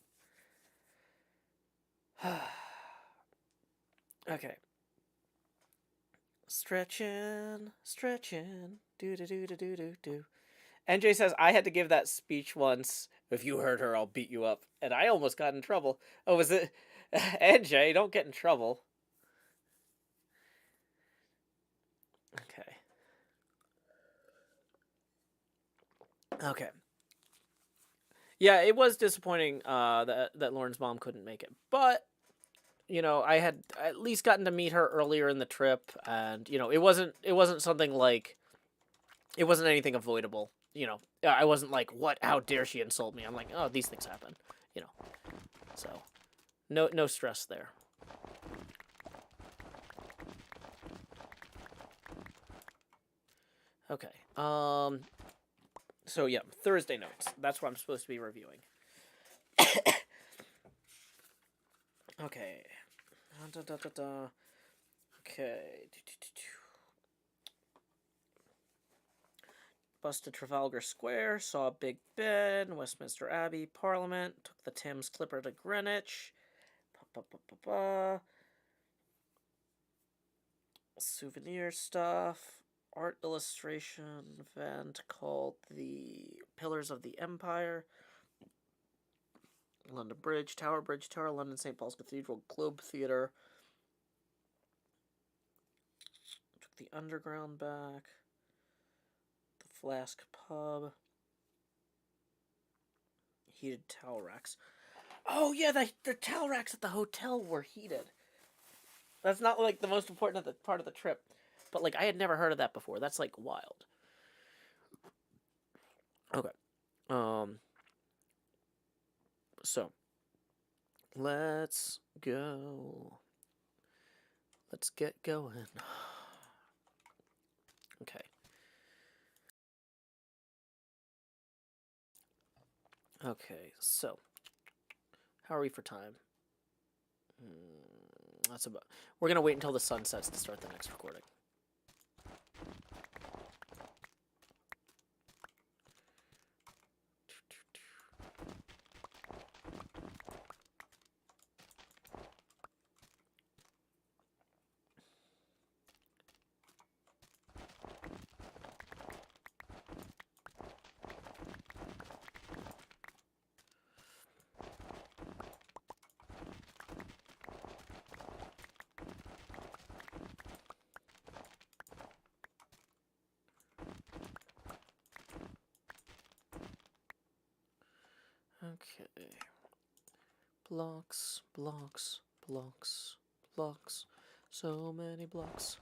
Okay. Stretching, do. NJ says, I had to give that speech once. If you hurt her, I'll beat you up. And I almost got in trouble. Oh, was it? NJ, don't get in trouble. Okay. Okay. Yeah, it was disappointing that Lauren's mom couldn't make it. But I had at least gotten to meet her earlier in the trip, and it wasn't something like, it wasn't anything avoidable. I wasn't like, what? How dare she insult me? I'm like, oh, these things happen. So no stress there. Okay. So yeah, Thursday notes. That's what I'm supposed to be reviewing. Okay. Okay. Bus to Trafalgar Square, saw Big Ben, Westminster Abbey, Parliament, took the Thames Clipper to Greenwich. Souvenir stuff. Art illustration event called The Pillars of the Empire. London Bridge Tower, London St. Paul's Cathedral, Globe Theatre. Took the Underground back. The Flask Pub. Heated towel racks. Oh yeah, the towel racks at the hotel were heated. That's not like the most important part of the trip, but like I had never heard of that before. That's like wild. Okay. So let's go. Let's get going. Okay. Okay, so how are we for time? That's about. We're gonna wait until the sun sets to start the next recording. Okay. Blocks, blocks, blocks, blocks. So many blocks.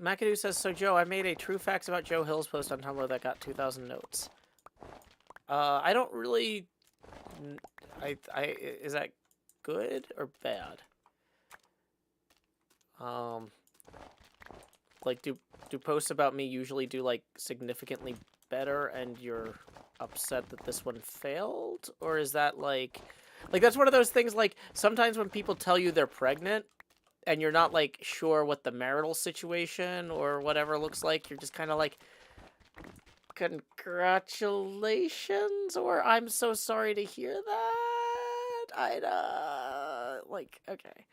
McAdoo says, so Joe, I made a true facts about Joe Hill's post on Tumblr that got 2,000 notes. I don't really... is that good or bad? Like, do posts about me usually do, like, significantly better and you're upset that this one failed? Or is that, like, that's one of those things, like, sometimes when people tell you they're pregnant and you're not, like, sure what the marital situation or whatever looks like, you're just kind of like, congratulations, or I'm so sorry to hear that. Like, okay.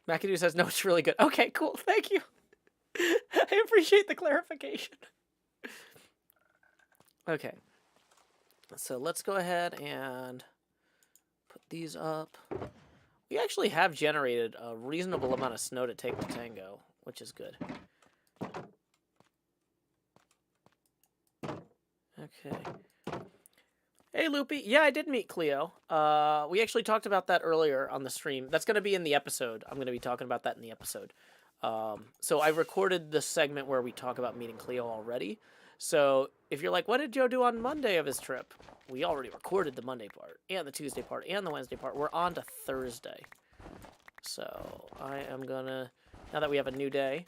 McAdoo says, no, it's really good. Okay, cool. Thank you. I appreciate the clarification. Okay. So let's go ahead and put these up. We actually have generated a reasonable amount of snow to take the Tango, which is good. Okay. Hey, Loopy. Yeah, I did meet Cleo. We actually talked about that earlier on the stream. That's going to be in the episode. I'm going to be talking about that in the episode. So I recorded the segment where we talk about meeting Cleo already. So if you're like, what did Joe do on Monday of his trip? We already recorded the Monday part, and the Tuesday part, and the Wednesday part. We're on to Thursday. So I am going to, now that we have a new day,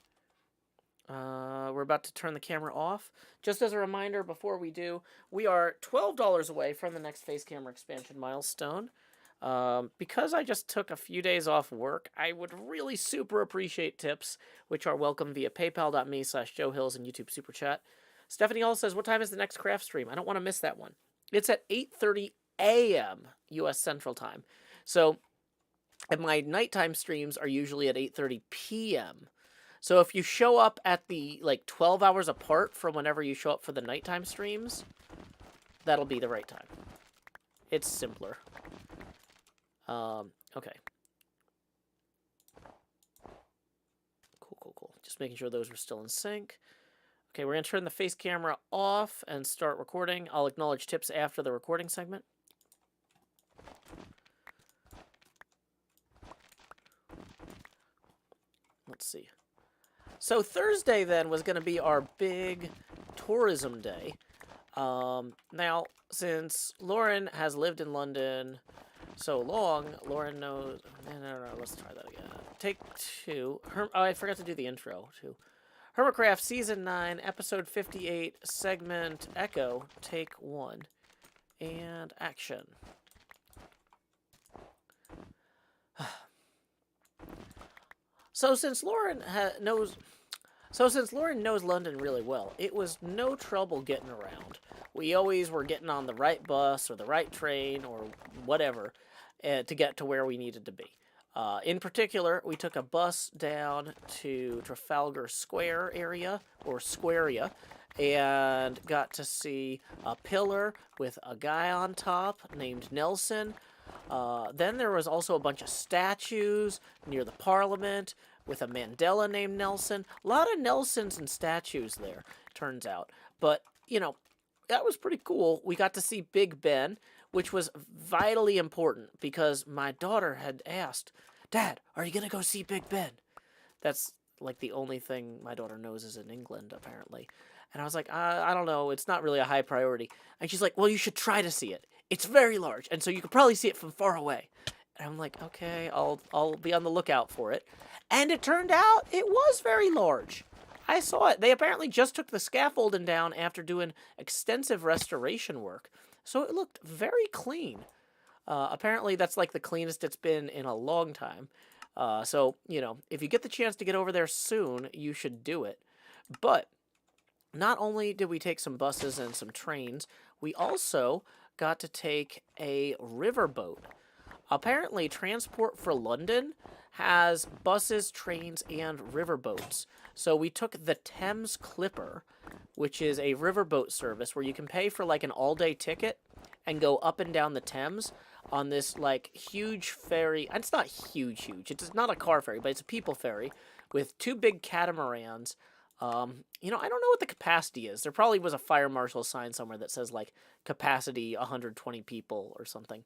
we're about to turn the camera off. Just as a reminder, before we do, we are $12 away from the next face camera expansion milestone. Because I just took a few days off work, I would really super appreciate tips, which are welcome via paypal.me/JoeHills and YouTube Super Chat. Stephanie Hall says, what time is the next craft stream? I don't want to miss that one. It's at 8:30 a.m. U.S. Central Time. So, and my nighttime streams are usually at 8:30 p.m. So if you show up at the, like, 12 hours apart from whenever you show up for the nighttime streams, that'll be the right time. It's simpler. Okay. Cool. Just making sure those were still in sync. Okay, we're going to turn the face camera off and start recording. I'll acknowledge tips after the recording segment. Let's see. So Thursday, then, was going to be our big tourism day. Now, since Lauren has lived in London so long, Lauren knows... No, let's try that again. Take 2. I forgot to do the intro, too. HermitCraft Season 9, Episode 58, Segment Echo, Take 1. And action. So since Lauren knows... So since Lauren knows London really well, it was no trouble getting around. We always were getting on the right bus or the right train or whatever to get to where we needed to be. In particular, we took a bus down to Trafalgar Square area, or Squarea, and got to see a pillar with a guy on top named Nelson. Then there was also a bunch of statues near the Parliament with a Mandela named Nelson. A lot of Nelsons and statues there, turns out. But, that was pretty cool. We got to see Big Ben, which was vitally important because my daughter had asked, Dad, are you going to go see Big Ben? That's like the only thing my daughter knows is in England, apparently. And I was like, I don't know. It's not really a high priority. And she's like, well, you should try to see it. It's very large, and so you could probably see it from far away. And I'm like, okay, I'll be on the lookout for it. And it turned out it was very large. I saw it. They apparently just took the scaffolding down after doing extensive restoration work. So it looked very clean. Apparently that's like the cleanest it's been in a long time. So, if you get the chance to get over there soon, you should do it. But not only did we take some buses and some trains, we also got to take a riverboat. Apparently, Transport for London has buses, trains, and riverboats. So we took the Thames Clipper, which is a riverboat service where you can pay for like an all-day ticket and go up and down the Thames on this like huge ferry. It's not huge. It's not a car ferry, but it's a people ferry with two big catamarans. I don't know what the capacity is. There probably was a fire marshal sign somewhere that says like capacity 120 people or something.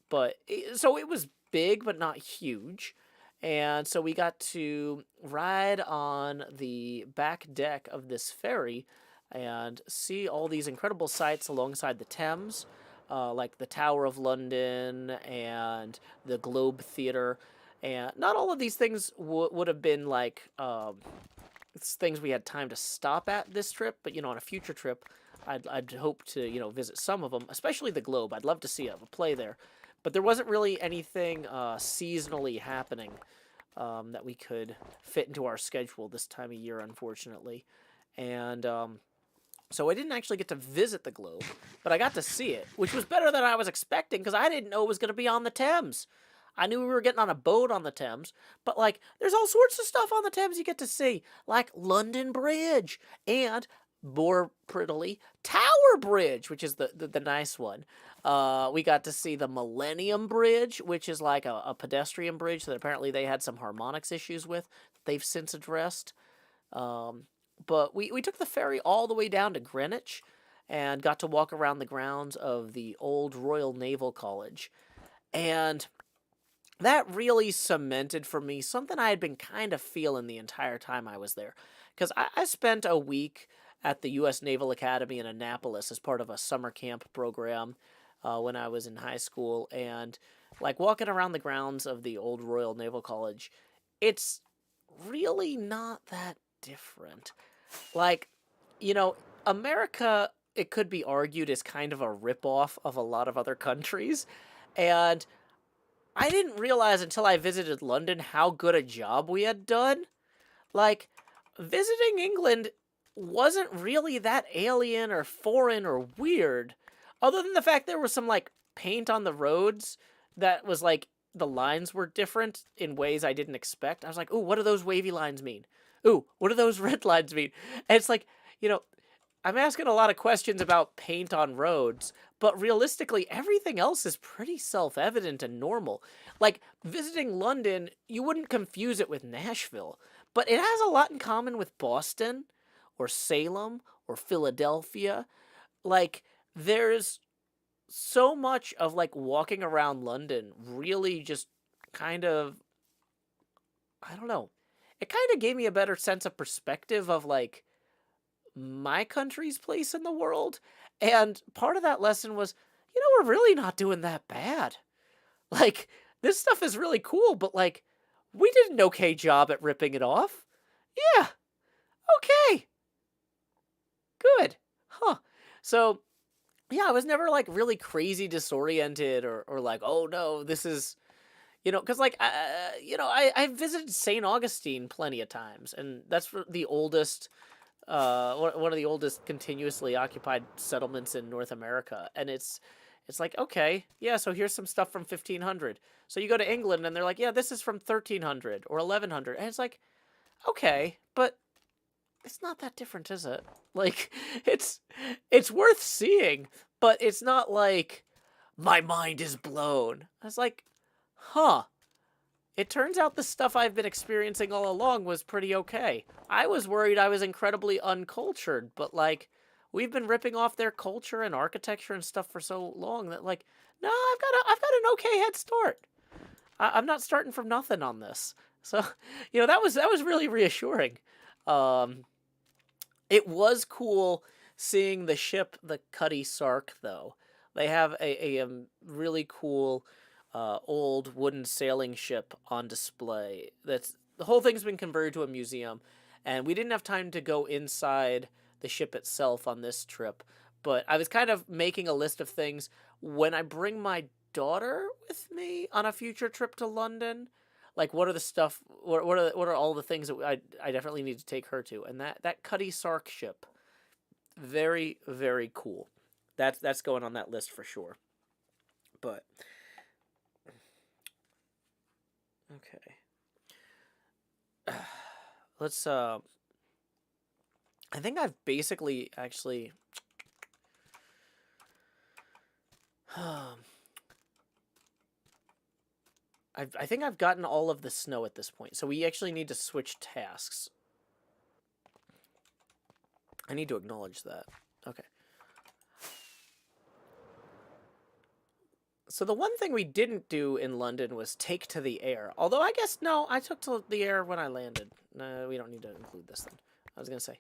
But so it was big, but not huge. And so we got to ride on the back deck of this ferry and see all these incredible sights alongside the Thames, like the Tower of London and the Globe Theatre. And not all of these things would have been like it's things we had time to stop at this trip, but on a future trip, I'd hope to visit some of them, especially the Globe. I'd love to see a play there, but there wasn't really anything seasonally happening that we could fit into our schedule this time of year, unfortunately, and so I didn't actually get to visit the Globe, but I got to see it, which was better than I was expecting because I didn't know it was going to be on the Thames. I knew we were getting on a boat on the Thames, but like there's all sorts of stuff on the Thames you get to see, like London Bridge and more prettily Tower Bridge, which is the nice one. We got to see the Millennium Bridge, which is like a pedestrian bridge that apparently they had some harmonics issues with. They've since addressed. But we took the ferry all the way down to Greenwich and got to walk around the grounds of the old Royal Naval College. And that really cemented for me something I had been kind of feeling the entire time I was there. Because I spent a week at the U.S. Naval Academy in Annapolis as part of a summer camp program when I was in high school. And like walking around the grounds of the old Royal Naval College, it's really not that different. Like, America, it could be argued, is kind of a ripoff of a lot of other countries. And I didn't realize until I visited London how good a job we had done. Like, visiting England wasn't really that alien or foreign or weird, other than the fact there was some, like, paint on the roads that was, like, the lines were different in ways I didn't expect. I was like, ooh, what do those wavy lines mean? Ooh, what do those red lines mean? And it's like, I'm asking a lot of questions about paint on roads, but realistically, everything else is pretty self-evident and normal. Like, visiting London, you wouldn't confuse it with Nashville, but it has a lot in common with Boston, or Salem, or Philadelphia. Like, there's so much of, like, walking around London really just kind of, I don't know. It kind of gave me a better sense of perspective of, like, my country's place in the world. And part of that lesson was, we're really not doing that bad. Like, this stuff is really cool, but, like, we did an okay job at ripping it off. Yeah. Okay. Good. Huh. So, yeah, I was never, like, really crazy disoriented or like, oh, no, this is, Because like I visited St. Augustine plenty of times, and that's the oldest, one of the oldest continuously occupied settlements in North America, and it's like, okay, yeah, so here's some stuff from 1500. So you go to England and they're like, yeah, this is from 1300 or 1100, and it's like, okay, but it's not that different, is it? Like, it's worth seeing, but it's not like my mind is blown. I was like, huh. It turns out the stuff I've been experiencing all along was pretty okay. I was worried I was incredibly uncultured, but like, we've been ripping off their culture and architecture and stuff for so long that like, no, I've got an okay head start. I'm not starting from nothing on this. So, that was really reassuring. It was cool seeing the ship, the Cutty Sark, though. They have a really cool old wooden sailing ship on display. The whole thing's been converted to a museum, and we didn't have time to go inside the ship itself on this trip. But I was kind of making a list of things when I bring my daughter with me on a future trip to London. Like, what are the stuff? What are all the things that I definitely need to take her to? And that Cutty Sark ship, very, very cool. That's going on that list for sure. But okay, let's. I think I've basically actually. I think I've gotten all of the snow at this point, so we actually need to switch tasks. I need to acknowledge that. Okay. So the one thing we didn't do in London was take to the air. Although I guess, no, I took to the air when I landed. No, we don't need to include this then. I was going to say.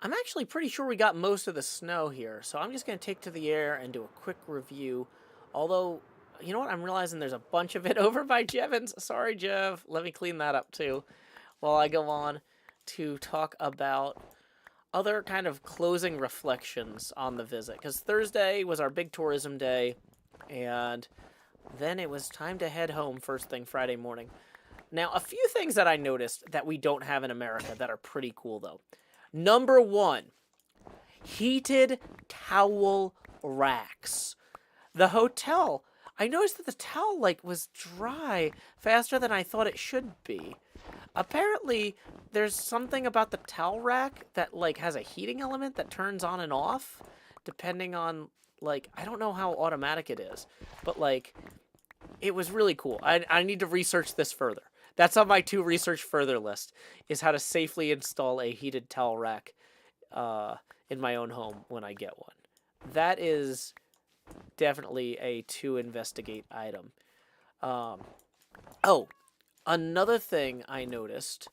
I'm actually pretty sure we got most of the snow here, so I'm just going to take to the air and do a quick review. Although, you know what? I'm realizing there's a bunch of it over by Jevons. Sorry, Jev. Let me clean that up, too, while I go on to talk about other kind of closing reflections on the visit. Because Thursday was our big tourism day, and then it was time to head home first thing Friday morning. Now, a few things that I noticed that we don't have in America that are pretty cool, though. Number one, heated towel racks. The hotel, I noticed that the towel, was dry faster than I thought it should be. Apparently, there's something about the towel rack that, has a heating element that turns on and off, depending on, I don't know how automatic it is, but, it was really cool. I need to research this further. That's on my to research further list, is how to safely install a heated towel rack in my own home when I get one. That is definitely a to investigate item. Another thing I noticed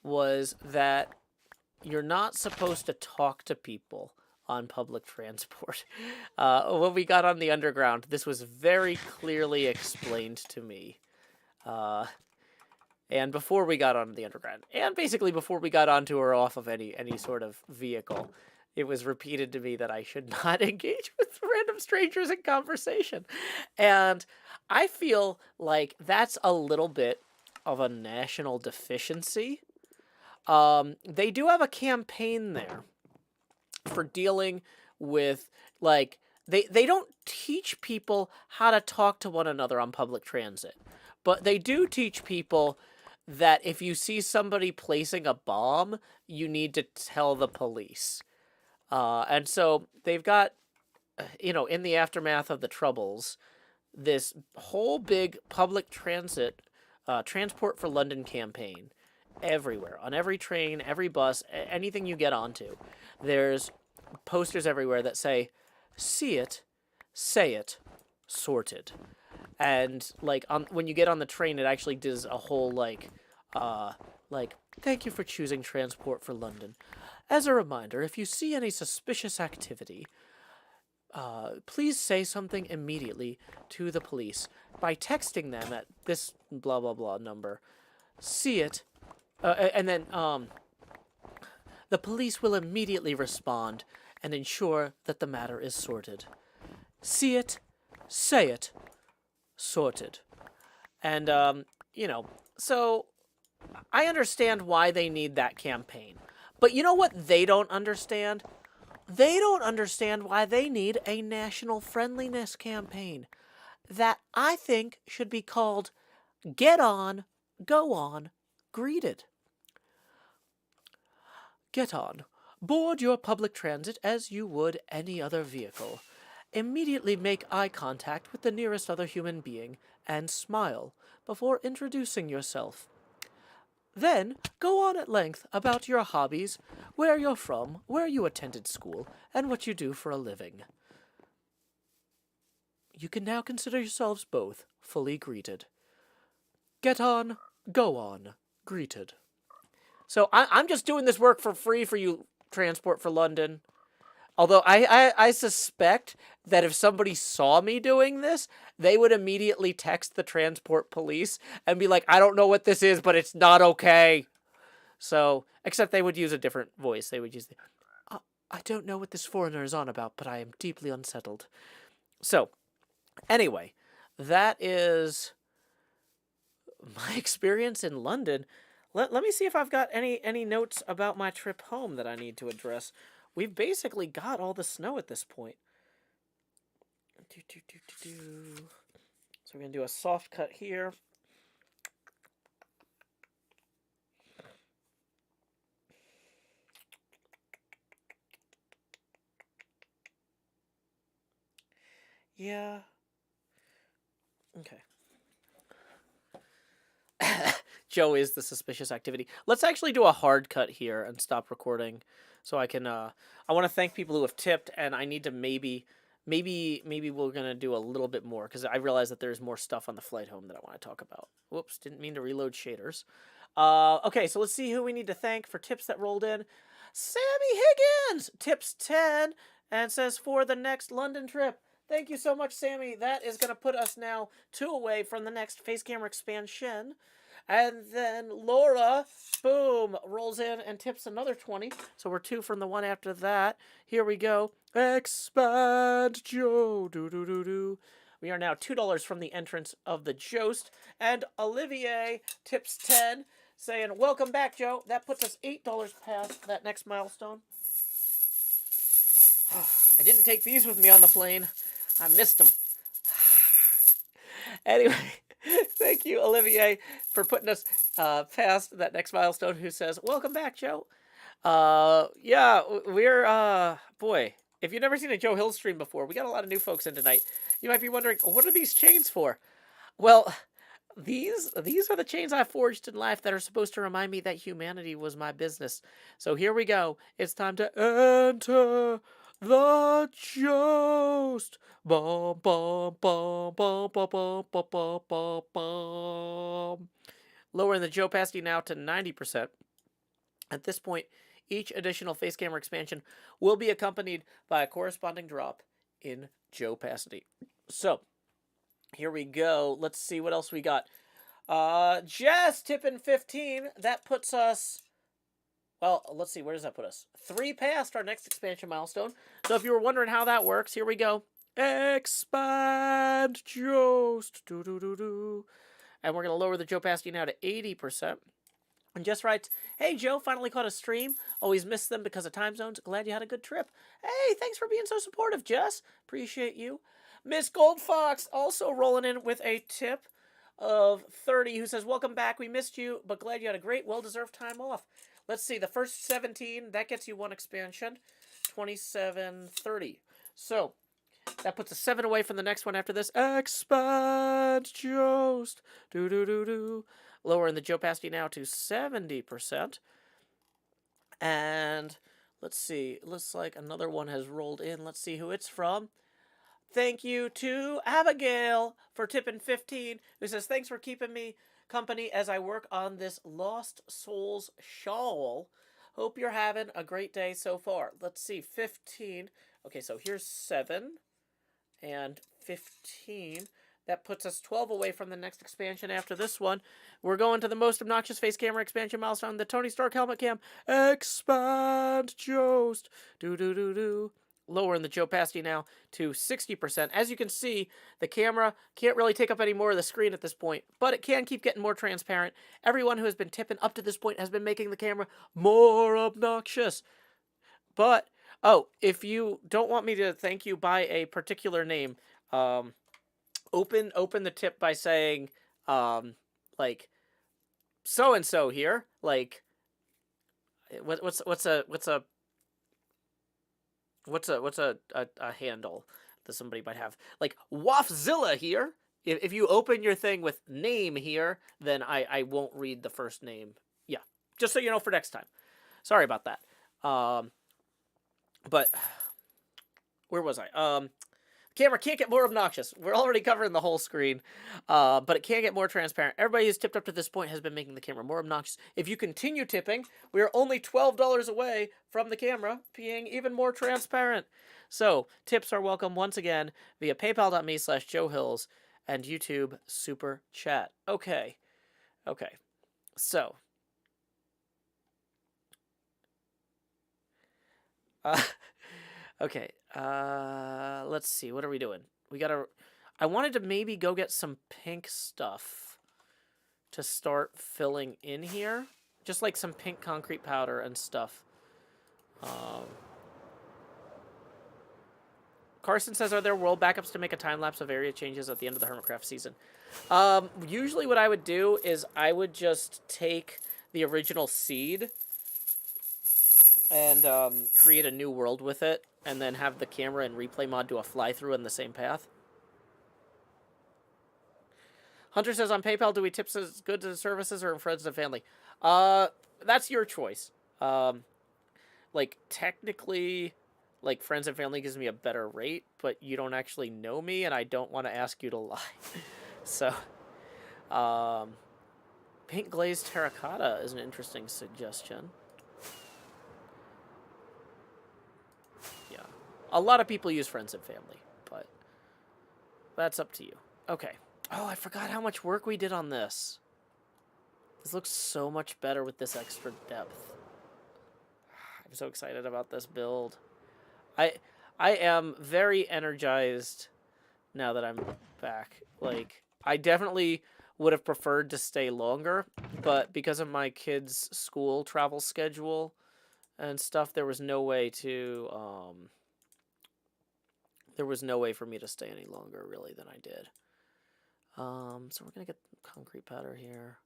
was that you're not supposed to talk to people on public transport. When we got on the Underground, this was very clearly explained to me. And before we got onto the Underground, and basically before we got onto or off of any sort of vehicle, it was repeated to me that I should not engage with random strangers in conversation. And I feel like that's a little bit of a national deficiency. They do have a campaign there for dealing with, they don't teach people how to talk to one another on public transit. But they do teach people that if you see somebody placing a bomb, you need to tell the police. And so they've got, in the aftermath of the Troubles, this whole big public transit, Transport for London campaign everywhere. On every train, every bus, anything you get onto. There's posters everywhere that say, see it, say it, sorted. And, when you get on the train, it actually does a whole, thank you for choosing Transport for London. As a reminder, if you see any suspicious activity, please say something immediately to the police by texting them at this blah, blah, blah number. See it, and then, the police will immediately respond and ensure that the matter is sorted. See it, Say it. Sorted. And, so I understand why they need that campaign. But you know what they don't understand? They don't understand why they need a national friendliness campaign that I think should be called Get On, Go On, Greeted. Get on. Board your public transit as you would any other vehicle. Immediately make eye contact with the nearest other human being and smile before introducing yourself. Then go on at length about your hobbies, where you're from, where you attended school, and what you do for a living. You can now consider yourselves both fully greeted. Get on, go on, greeted. So I'm just doing this work for free for you, Transport for London. Although I suspect that if somebody saw me doing this, they would immediately text the transport police and be like, I don't know what this is, but it's not okay. So, except they would use a different voice. They would use I don't know what this foreigner is on about, but I am deeply unsettled. So, anyway, that is my experience in London. Let me see if I've got any notes about my trip home that I need to address. We've basically got all the snow at this point. So we're going to do a soft cut here. Yeah. Okay. Joe is the suspicious activity. Let's actually do a hard cut here and stop recording so I can, I want to thank people who have tipped, and I need to maybe we're going to do a little bit more because I realize that there's more stuff on the flight home that I want to talk about. Whoops, didn't mean to reload shaders. Okay, so let's see who we need to thank for tips that rolled in. Sammy Higgins tips 10 and says for the next London trip. Thank you so much, Sammy. That is going to put us now 2 away from the next face camera expansion. And then Laura, boom, rolls in and tips another 20. So we're 2 from the one after that. Here we go. Expand Joe. Do. We are now $2 from the entrance of the Jost. And Olivier tips 10, saying, welcome back, Joe. That puts us $8 past that next milestone. I didn't take these with me on the plane. I missed them. Anyway, thank you, Olivier, for putting us past that next milestone, who says, welcome back, Joe. Yeah, we're, boy, if you've never seen a Joe Hill stream before, we got a lot of new folks in tonight. You might be wondering, what are these chains for? Well, these are the chains I forged in life that are supposed to remind me that humanity was my business. So here we go. It's time to enter the Jost. Bum, bum, bum, bum, bum, bum, bum, bum, bum, bum. Lowering the Joe opacity now to 90%. At this point, each additional face camera expansion will be accompanied by a corresponding drop in Joe opacity. So, here we go. Let's see what else we got. Jess tipping 15. That puts us... Well, let's see. Where does that put us? 3 past our next expansion milestone. So if you were wondering how that works, here we go. Expand Jost. Do. And we're going to lower the Joe opacity now to 80%. And Jess writes, hey, Joe, finally caught a stream. Always missed them because of time zones. Glad you had a good trip. Hey, thanks for being so supportive, Jess. Appreciate you. Miss Goldfox also rolling in with a tip of 30, who says, welcome back. We missed you, but glad you had a great, well-deserved time off. Let's see, the first 17, that gets you 1 expansion. 27.30. So, that puts a 7 away from the next one after this. Expand Jost. Do. Lowering the Joe opacity now to 70%. And let's see. Looks like another one has rolled in. Let's see who it's from. Thank you to Abigail for tipping 15, who says, thanks for keeping me company as I work on this Lost Souls shawl. Hope you're having a great day so far. Let's see, 15. Okay, so here's 7 and 15. That puts us 12 away from the next expansion after this one. We're going to the most obnoxious face camera expansion milestone, the Tony Stark helmet cam. Expand Jost. Do. lowering the opacity now to 60%. As you can see, the camera can't really take up any more of the screen at this point, but it can keep getting more transparent. Everyone who has been tipping up to this point has been making the camera more obnoxious. But, oh, if you don't want me to thank you by a particular name, open the tip by saying, like, so-and-so here, like, what's a handle that somebody might have? Like, Waffzilla here. If you open your thing with name here, then I won't read the first name. Yeah, just so you know for next time. Sorry about that. But where was I? Camera can't get more obnoxious. We're already covering the whole screen, but it can get more transparent. Everybody who's tipped up to this point has been making the camera more obnoxious. If you continue tipping, we are only $12 away from the camera being even more transparent. So, tips are welcome once again via paypal.me/JoeHills and YouTube Super Chat. Okay. So, okay. Let's see. What are we doing? I wanted to maybe go get some pink stuff to start filling in here. Just like some pink concrete powder and stuff. Carson says, are there world backups to make a time-lapse of area changes at the end of the HermitCraft season? Usually what I would do is I would just take the original seed and create a new world with it, and then have the camera and replay mod do a fly-through in the same path. Hunter says, on PayPal, do we tip as goods and services or in friends and family? That's your choice. Like, technically, like, friends and family gives me a better rate, but you don't actually know me, and I don't want to ask you to lie. So, pink glazed terracotta is an interesting suggestion. Yeah. A lot of people use friends and family, but that's up to you. Okay. Oh, I forgot how much work we did on this. This looks so much better with this extra depth. I'm so excited about this build. I am very energized now that I'm back. Like, I definitely would have preferred to stay longer, but because of my kids' school travel schedule and stuff, there was no way to there was no way for me to stay any longer really than I did. So we're gonna get concrete powder here.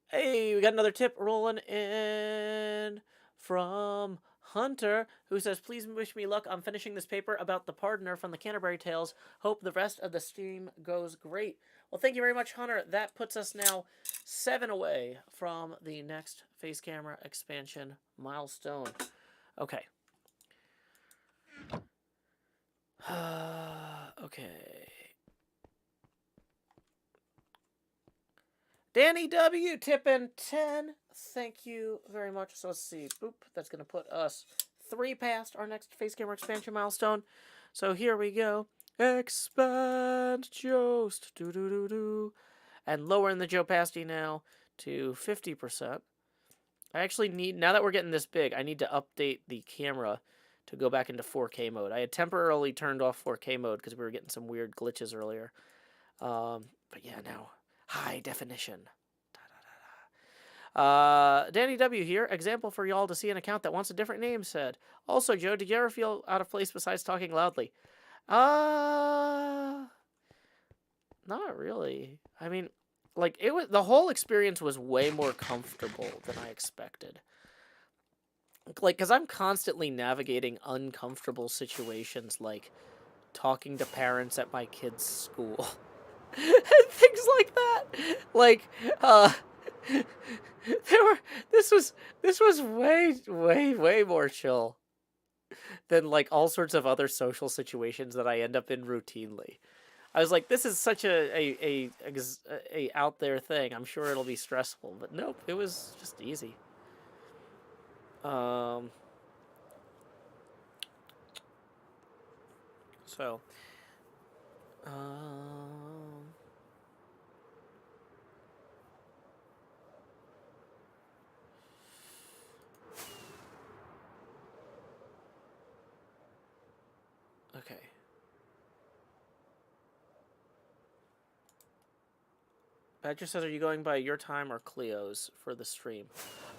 Hey, we got another tip rolling in from Hunter, who says, please wish me luck on finishing this paper about the Pardoner from the Canterbury Tales. Hope the rest of the stream goes great. Well, thank you very much, Hunter. That puts us now 7 away from the next face camera expansion milestone. Okay. Okay. Danny W. tipping 10. Thank you very much. So let's see. Boop. That's going to put us 3 past our next face camera expansion milestone. So here we go. Expand Jost. Do. And lowering the opacity now to 50%. I actually need, now that we're getting this big, I need to update the camera to go back into 4K mode. I had temporarily turned off 4K mode because we were getting some weird glitches earlier. But yeah, now high definition. Danny W. here. Example for y'all to see an account that wants a different name said. Also, Joe, did you ever feel out of place besides talking loudly? Not really. I mean, like, the whole experience was way more comfortable than I expected. Like, because I'm constantly navigating uncomfortable situations, like talking to parents at my kid's school. And things like that. Like, this was way more chill than, like, all sorts of other social situations that I end up in routinely. I was like, this is such a out there thing. I'm sure it'll be stressful, but nope, it was just easy. So, Okay. Badger says, are you going by your time or Cleo's for the stream?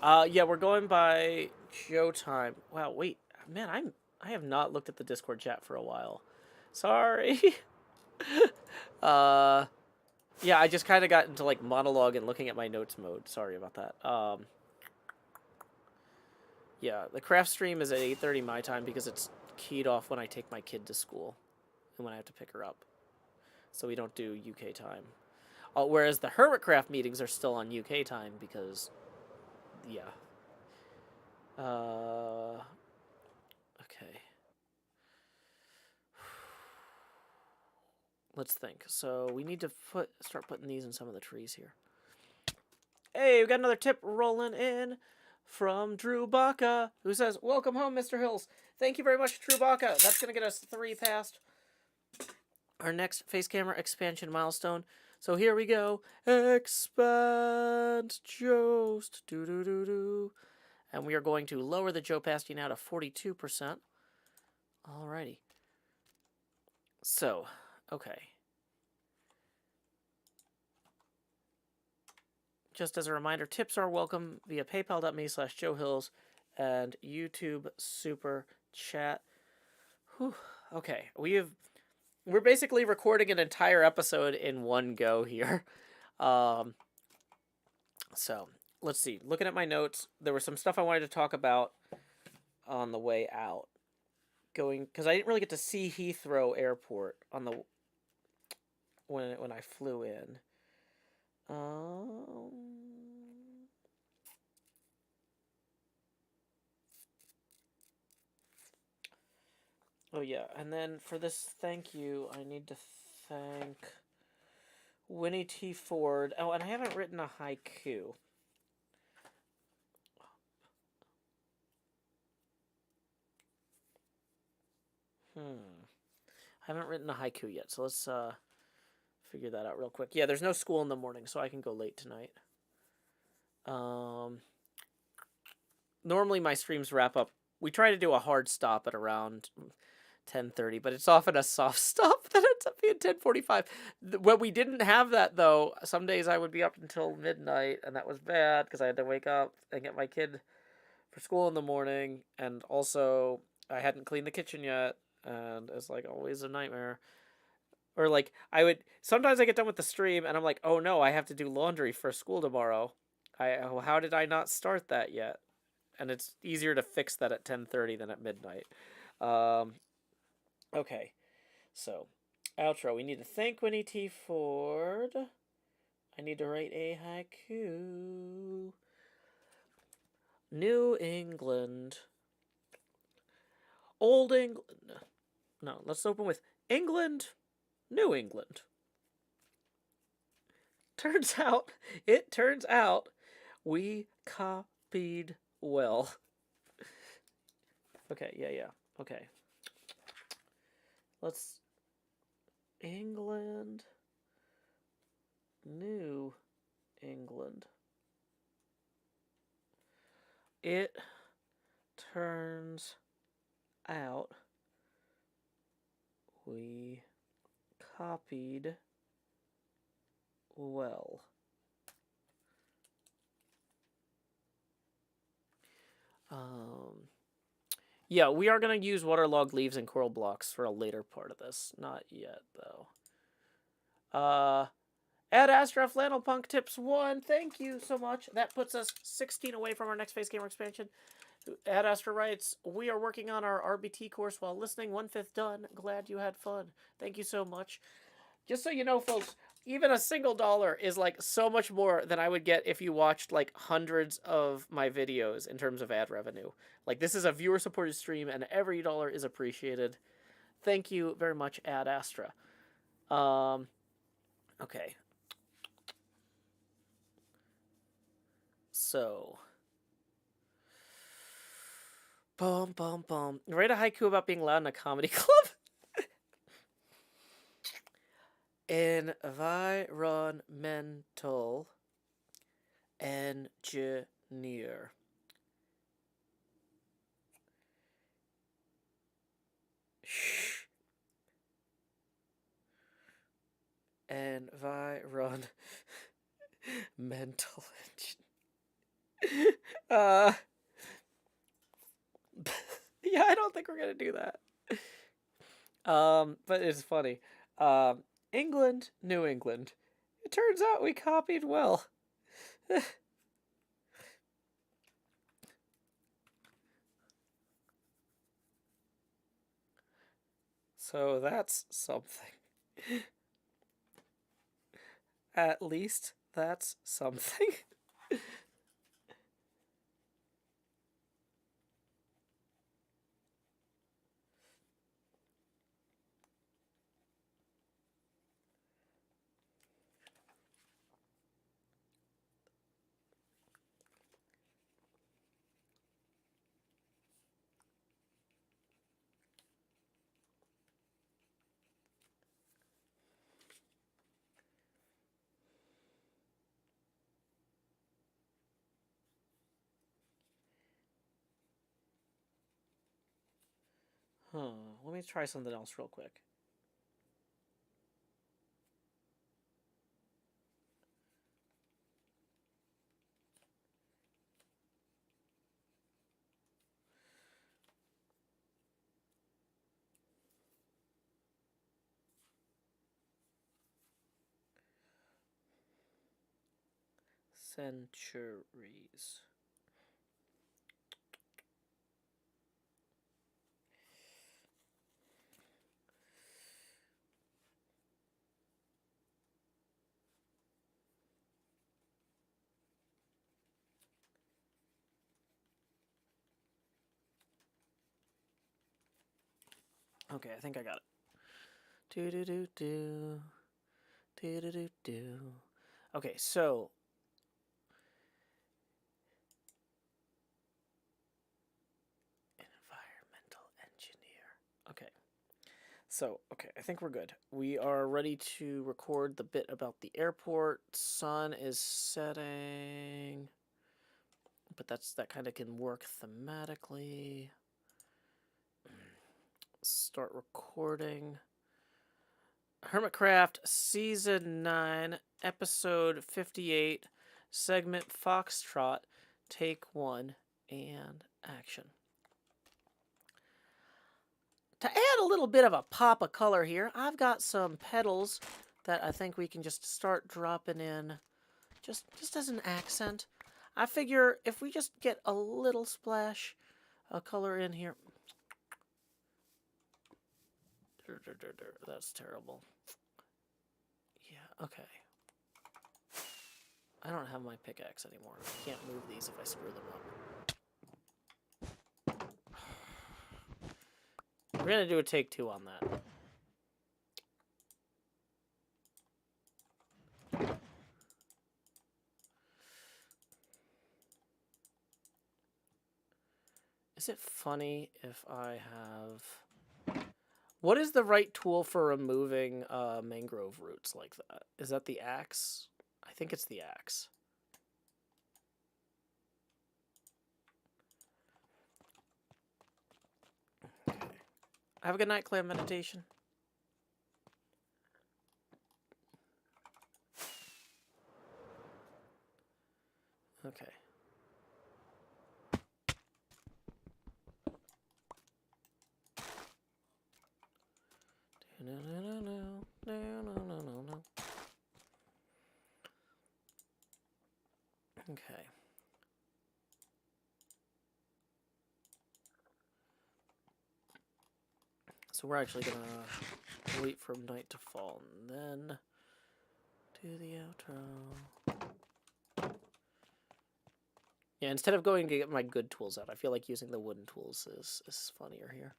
Yeah, we're going by Joe time. Wow, wait. Man, I have not looked at the Discord chat for a while. Sorry. Yeah, I just kind of got into like monologue and looking at my notes mode. Sorry about that. Yeah, the craft stream is at 8:30 my time because it's keyed off when I take my kid to school and when I have to pick her up. So we don't do UK time. Whereas the HermitCraft meetings are still on UK time because, yeah. Okay. Let's think. So we need to start putting these in some of the trees here. Hey, we got another tip rolling in from Drew Baca, who says, welcome home, Mr. Hills. Thank you very much, Drew Baca. That's going to get us 3 past our next face camera expansion milestone. So here we go. Expand Jost. Do-do-do-do. And we are going to lower the opacity now to 42%. Alrighty. So, okay. Just as a reminder, tips are welcome via paypal.me/JoeHills and YouTube Super Chat. Whew. Okay, we're basically recording an entire episode in one go here. So, let's see. Looking at my notes, there was some stuff I wanted to talk about on the way out. Because I didn't really get to see Heathrow Airport on the when I flew in. Oh yeah, and then for this thank you, I need to thank Winnie T. Ford. Oh, and I haven't written a haiku. I haven't written a haiku yet, so let's figure that out real quick. Yeah, there's no school in the morning, so I can go late tonight. Normally my streams wrap up. We try to do a hard stop at around 10:30, but it's often a soft stop that ends up being 10:45. When we didn't have that, though, some days I would be up until midnight, and that was bad because I had to wake up and get my kid for school in the morning, and also I hadn't cleaned the kitchen yet, and it's like always a nightmare. Or like sometimes I get done with the stream and I'm like, oh no, I have to do laundry for school tomorrow. How did I not start that yet? And it's easier to fix that at 10:30 than at midnight. Okay, so outro. We need to thank Winnie T. Ford. I need to write a haiku. New England. Old England. No, let's open with England, New England. Turns out, we copied well. Okay, yeah. Okay. Let's... England, New England. It turns out we copied well. Yeah, we are going to use waterlogged leaves and coral blocks for a later part of this. Not yet, though. Ad Astra Flannel Punk Tips 1. Thank you so much. That puts us 16 away from our next face gamer expansion. Ad Astra writes, we are working on our RBT course while listening. 1/5 done. Glad you had fun. Thank you so much. Just so you know, folks, even a single dollar is like so much more than I would get if you watched like hundreds of my videos in terms of ad revenue. Like, this is a viewer supported stream and every dollar is appreciated. Thank you very much, Ad Astra. Okay. So, bum. Write a haiku about being loud in a comedy club. Environmental engineer. Shh. Environmental engine. Uh, yeah, I don't think we're gonna do that. But it's funny. England, New England. It turns out we copied well. So that's something. At least that's something. Huh. Let me try something else real quick. Centuries. Okay, I think I got it. Do do do do. Do do do do. Okay, so environmental engineer. Okay. So, okay, I think we're good. We are ready to record the bit about the airport. Sun is setting. But that kind of can work thematically. Start recording. HermitCraft Season 9, Episode 58, Segment Foxtrot, Take 1, and action. To add a little bit of a pop of color here, I've got some petals that I think we can just start dropping in just as an accent. I figure if we just get a little splash of color in here. That's terrible. Yeah, okay. I don't have my pickaxe anymore. I can't move these if I screw them up. We're gonna do a take 2 on that. Is it funny if I have... What is the right tool for removing mangrove roots like that? Is that the axe? I think it's the axe. Okay. Have a good night, clam meditation. Okay. Okay. So we're actually gonna wait for night to fall and then do the outro. Yeah, instead of going to get my good tools out, I feel like using the wooden tools is funnier here.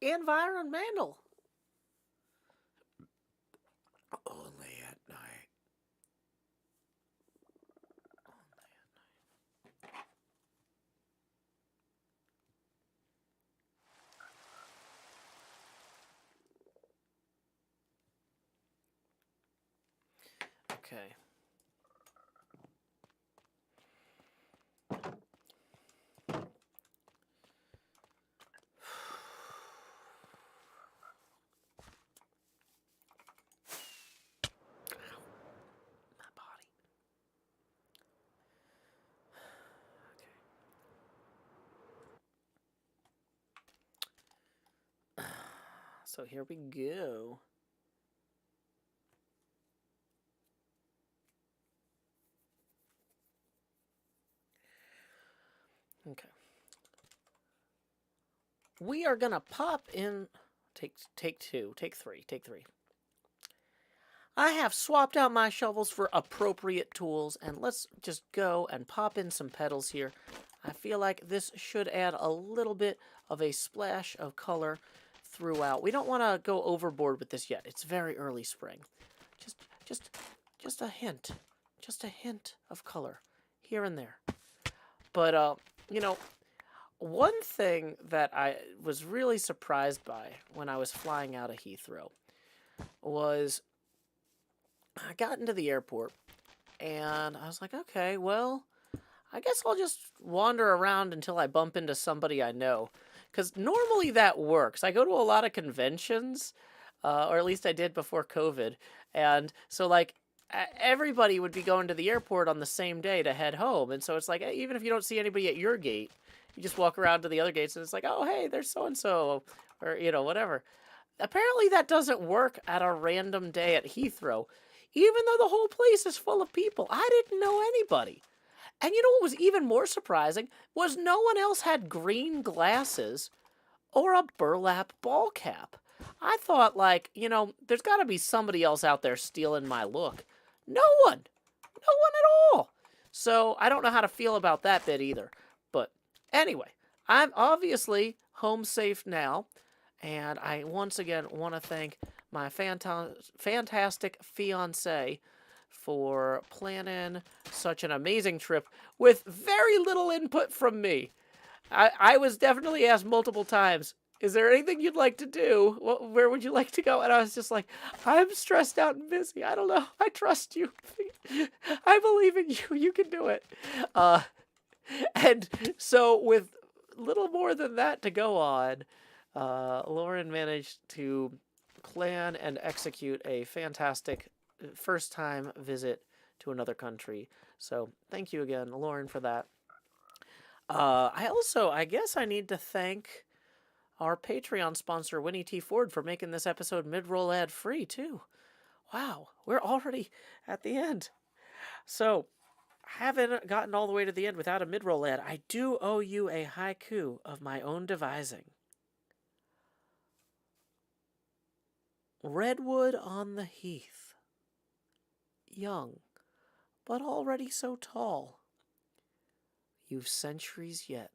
Environmental. Only at night. Only at night. Okay. My body. Okay. So here we go. Okay. We are gonna pop in. Take three. I have swapped out my shovels for appropriate tools, and let's just go and pop in some petals here. I feel like this should add a little bit of a splash of color throughout. We don't want to go overboard with this yet. It's very early spring. Just a hint. Just a hint of color here and there. But, you know, one thing that I was really surprised by when I was flying out of Heathrow was I got into the airport and I was like, okay, well, I guess I'll just wander around until I bump into somebody I know. Because normally that works. I go to a lot of conventions, or at least I did before COVID. And so, like, everybody would be going to the airport on the same day to head home. And so it's like, even if you don't see anybody at your gate, you just walk around to the other gates and it's like, oh, hey, there's so-and-so, or, you know, whatever. Apparently that doesn't work at a random day at Heathrow, even though the whole place is full of people. I didn't know anybody. And you know what was even more surprising was no one else had green glasses or a burlap ball cap. I thought, like, you know, there's got to be somebody else out there stealing my look. No one. No one at all. So I don't know how to feel about that bit either. But anyway, I'm obviously home safe now. And I once again want to thank my fantastic fiancé for planning such an amazing trip with very little input from me. I was definitely asked multiple times, is there anything you'd like to do? Where would you like to go? And I was just like, I'm stressed out and busy. I don't know. I trust you. I believe in you. You can do it. And so with little more than that to go on, Lauren managed to plan and execute a fantastic first-time visit to another country. So thank you again, Lauren, for that. I guess I need to thank our Patreon sponsor, Winnie T. Ford, for making this episode mid-roll ad-free, too. Wow, we're already at the end. So, I haven't gotten all the way to the end without a mid-roll ad. I do owe you a haiku of my own devising. Redwood on the heath, young, but already so tall. You've centuries yet.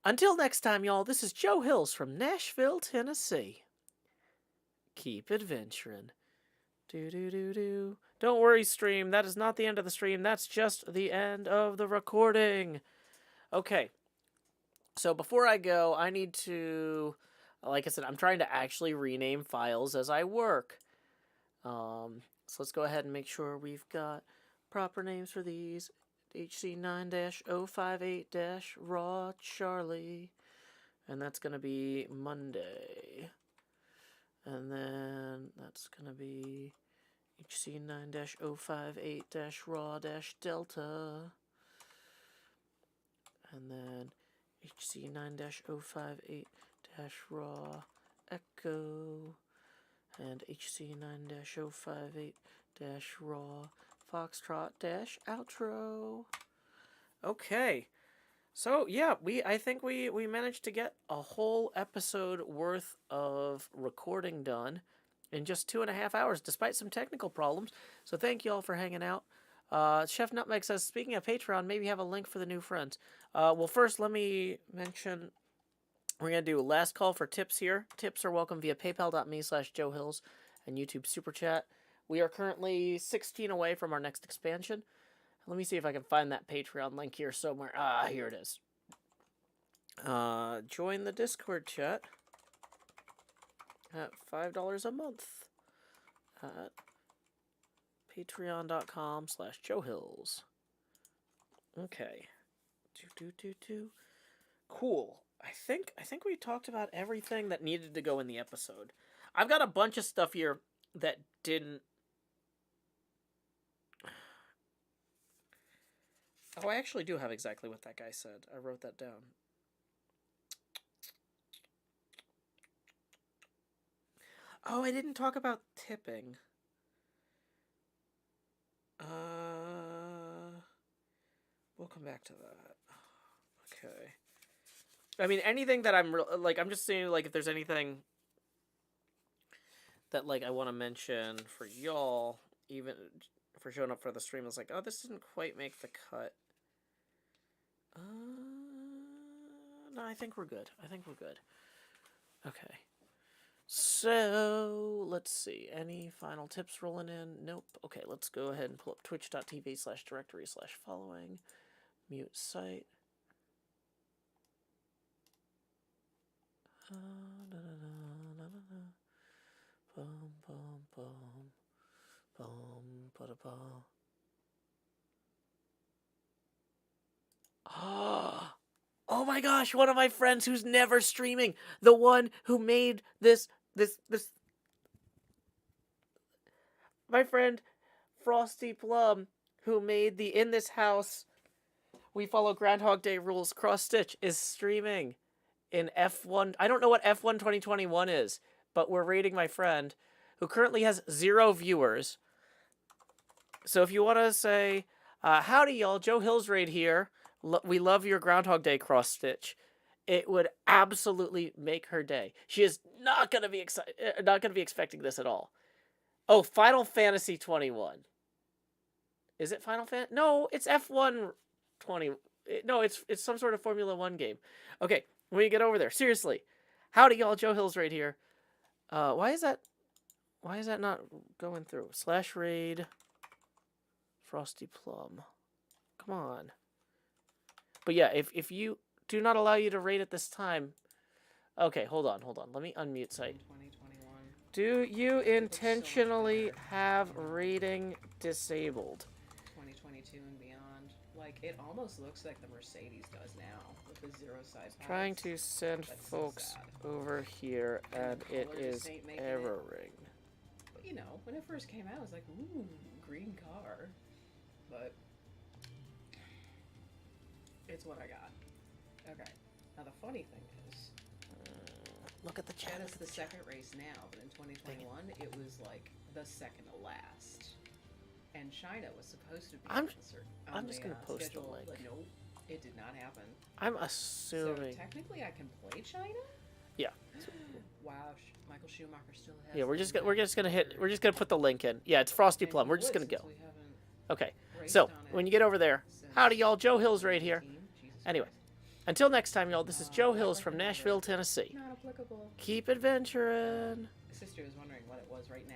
Until next time, y'all, this is Joe Hills from Nashville, Tennessee. Keep adventuring. Do-do-do-do. Don't worry, stream. That is not the end of the stream. That's just the end of the recording. Okay. So before I go, I need to... Like I said, I'm trying to actually rename files as I work. So let's go ahead and make sure we've got proper names for these. HC9-058- Charlie. And that's going to be Monday. And then that's going to be HC9-058-Raw-Delta. And then HC9-058-Raw Echo. And HC9-058-Raw Foxtrot-Outro. Okay. So, yeah, I think we managed to get a whole episode worth of recording done in just 2.5 hours, despite some technical problems. So thank you all for hanging out. Chef Nutmeg says, speaking of Patreon, maybe have a link for the new friends. Well, first, let me mention, we're going to do a last call for tips here. Tips are welcome via paypal.me/JoeHills and YouTube Super Chat. We are currently 16 away from our next expansion. Let me see if I can find that Patreon link here somewhere. Here it is. Join the Discord chat at $5 a month at Patreon.com/Joe Hills. Okay. Cool. I think we talked about everything that needed to go in the episode. I've got a bunch of stuff here that didn't. Oh, I actually do have exactly what that guy said. I wrote that down. Oh, I didn't talk about tipping. We'll come back to that. Okay. I mean, anything that I'm I'm just saying, like, if there's anything that, like, I want to mention for y'all, even for showing up for the stream, it's like, oh, this didn't quite make the cut. No, I think we're good. Okay. So, let's see. Any final tips rolling in? Nope. Okay, let's go ahead and pull up twitch.tv/directory/following. Mute site. Oh my gosh, one of my friends who's never streaming. The one who made this. My friend Frosty Plum, who made the In This House We Follow Groundhog Day Rules cross stitch, is streaming in F1. I don't know what F1 2021 is, but we're rating my friend who currently has 0 viewers. So if you want to say, howdy y'all, Joe Hills raid here. We love your Groundhog Day cross stitch. It would absolutely make her day. She is not going to be expecting this at all. Oh, Final Fantasy 21. Is it Final Fantasy? No, it's F1 20. No, it's some sort of Formula 1 game. Okay, when you get over there, seriously. Howdy y'all, Joe Hills right here. Why is that not going through? /raid Frosty Plum. Come on. But yeah, if you do not allow you to raid at this time. Okay, hold on. Let me unmute site. 2021. Do you intentionally have raiding disabled? 2022 and beyond. Like, it almost looks like the Mercedes does now with the 0 side. Trying to send folks over here and it is erroring. But you know, when it first came out, I was like, ooh, green car. But it's what I got. Okay. Now the funny thing is, look at the chat. that is the second race now, but in 2021 it was like the second to last. And China was supposed to be I'm just gonna post schedule, the link. but nope, it did not happen. I'm assuming. So technically, I can play China. Yeah. Wow, Michael Schumacher still has. Yeah, we're just gonna put the link in. Yeah, it's Frosty Plum. We're just gonna go. Okay. So when you get over there, howdy y'all, Joe Hills right here. Anyway, until next time, y'all. This is Joe Hills from Nashville, Tennessee. Not applicable. Keep adventuring. My sister was wondering what it was right now.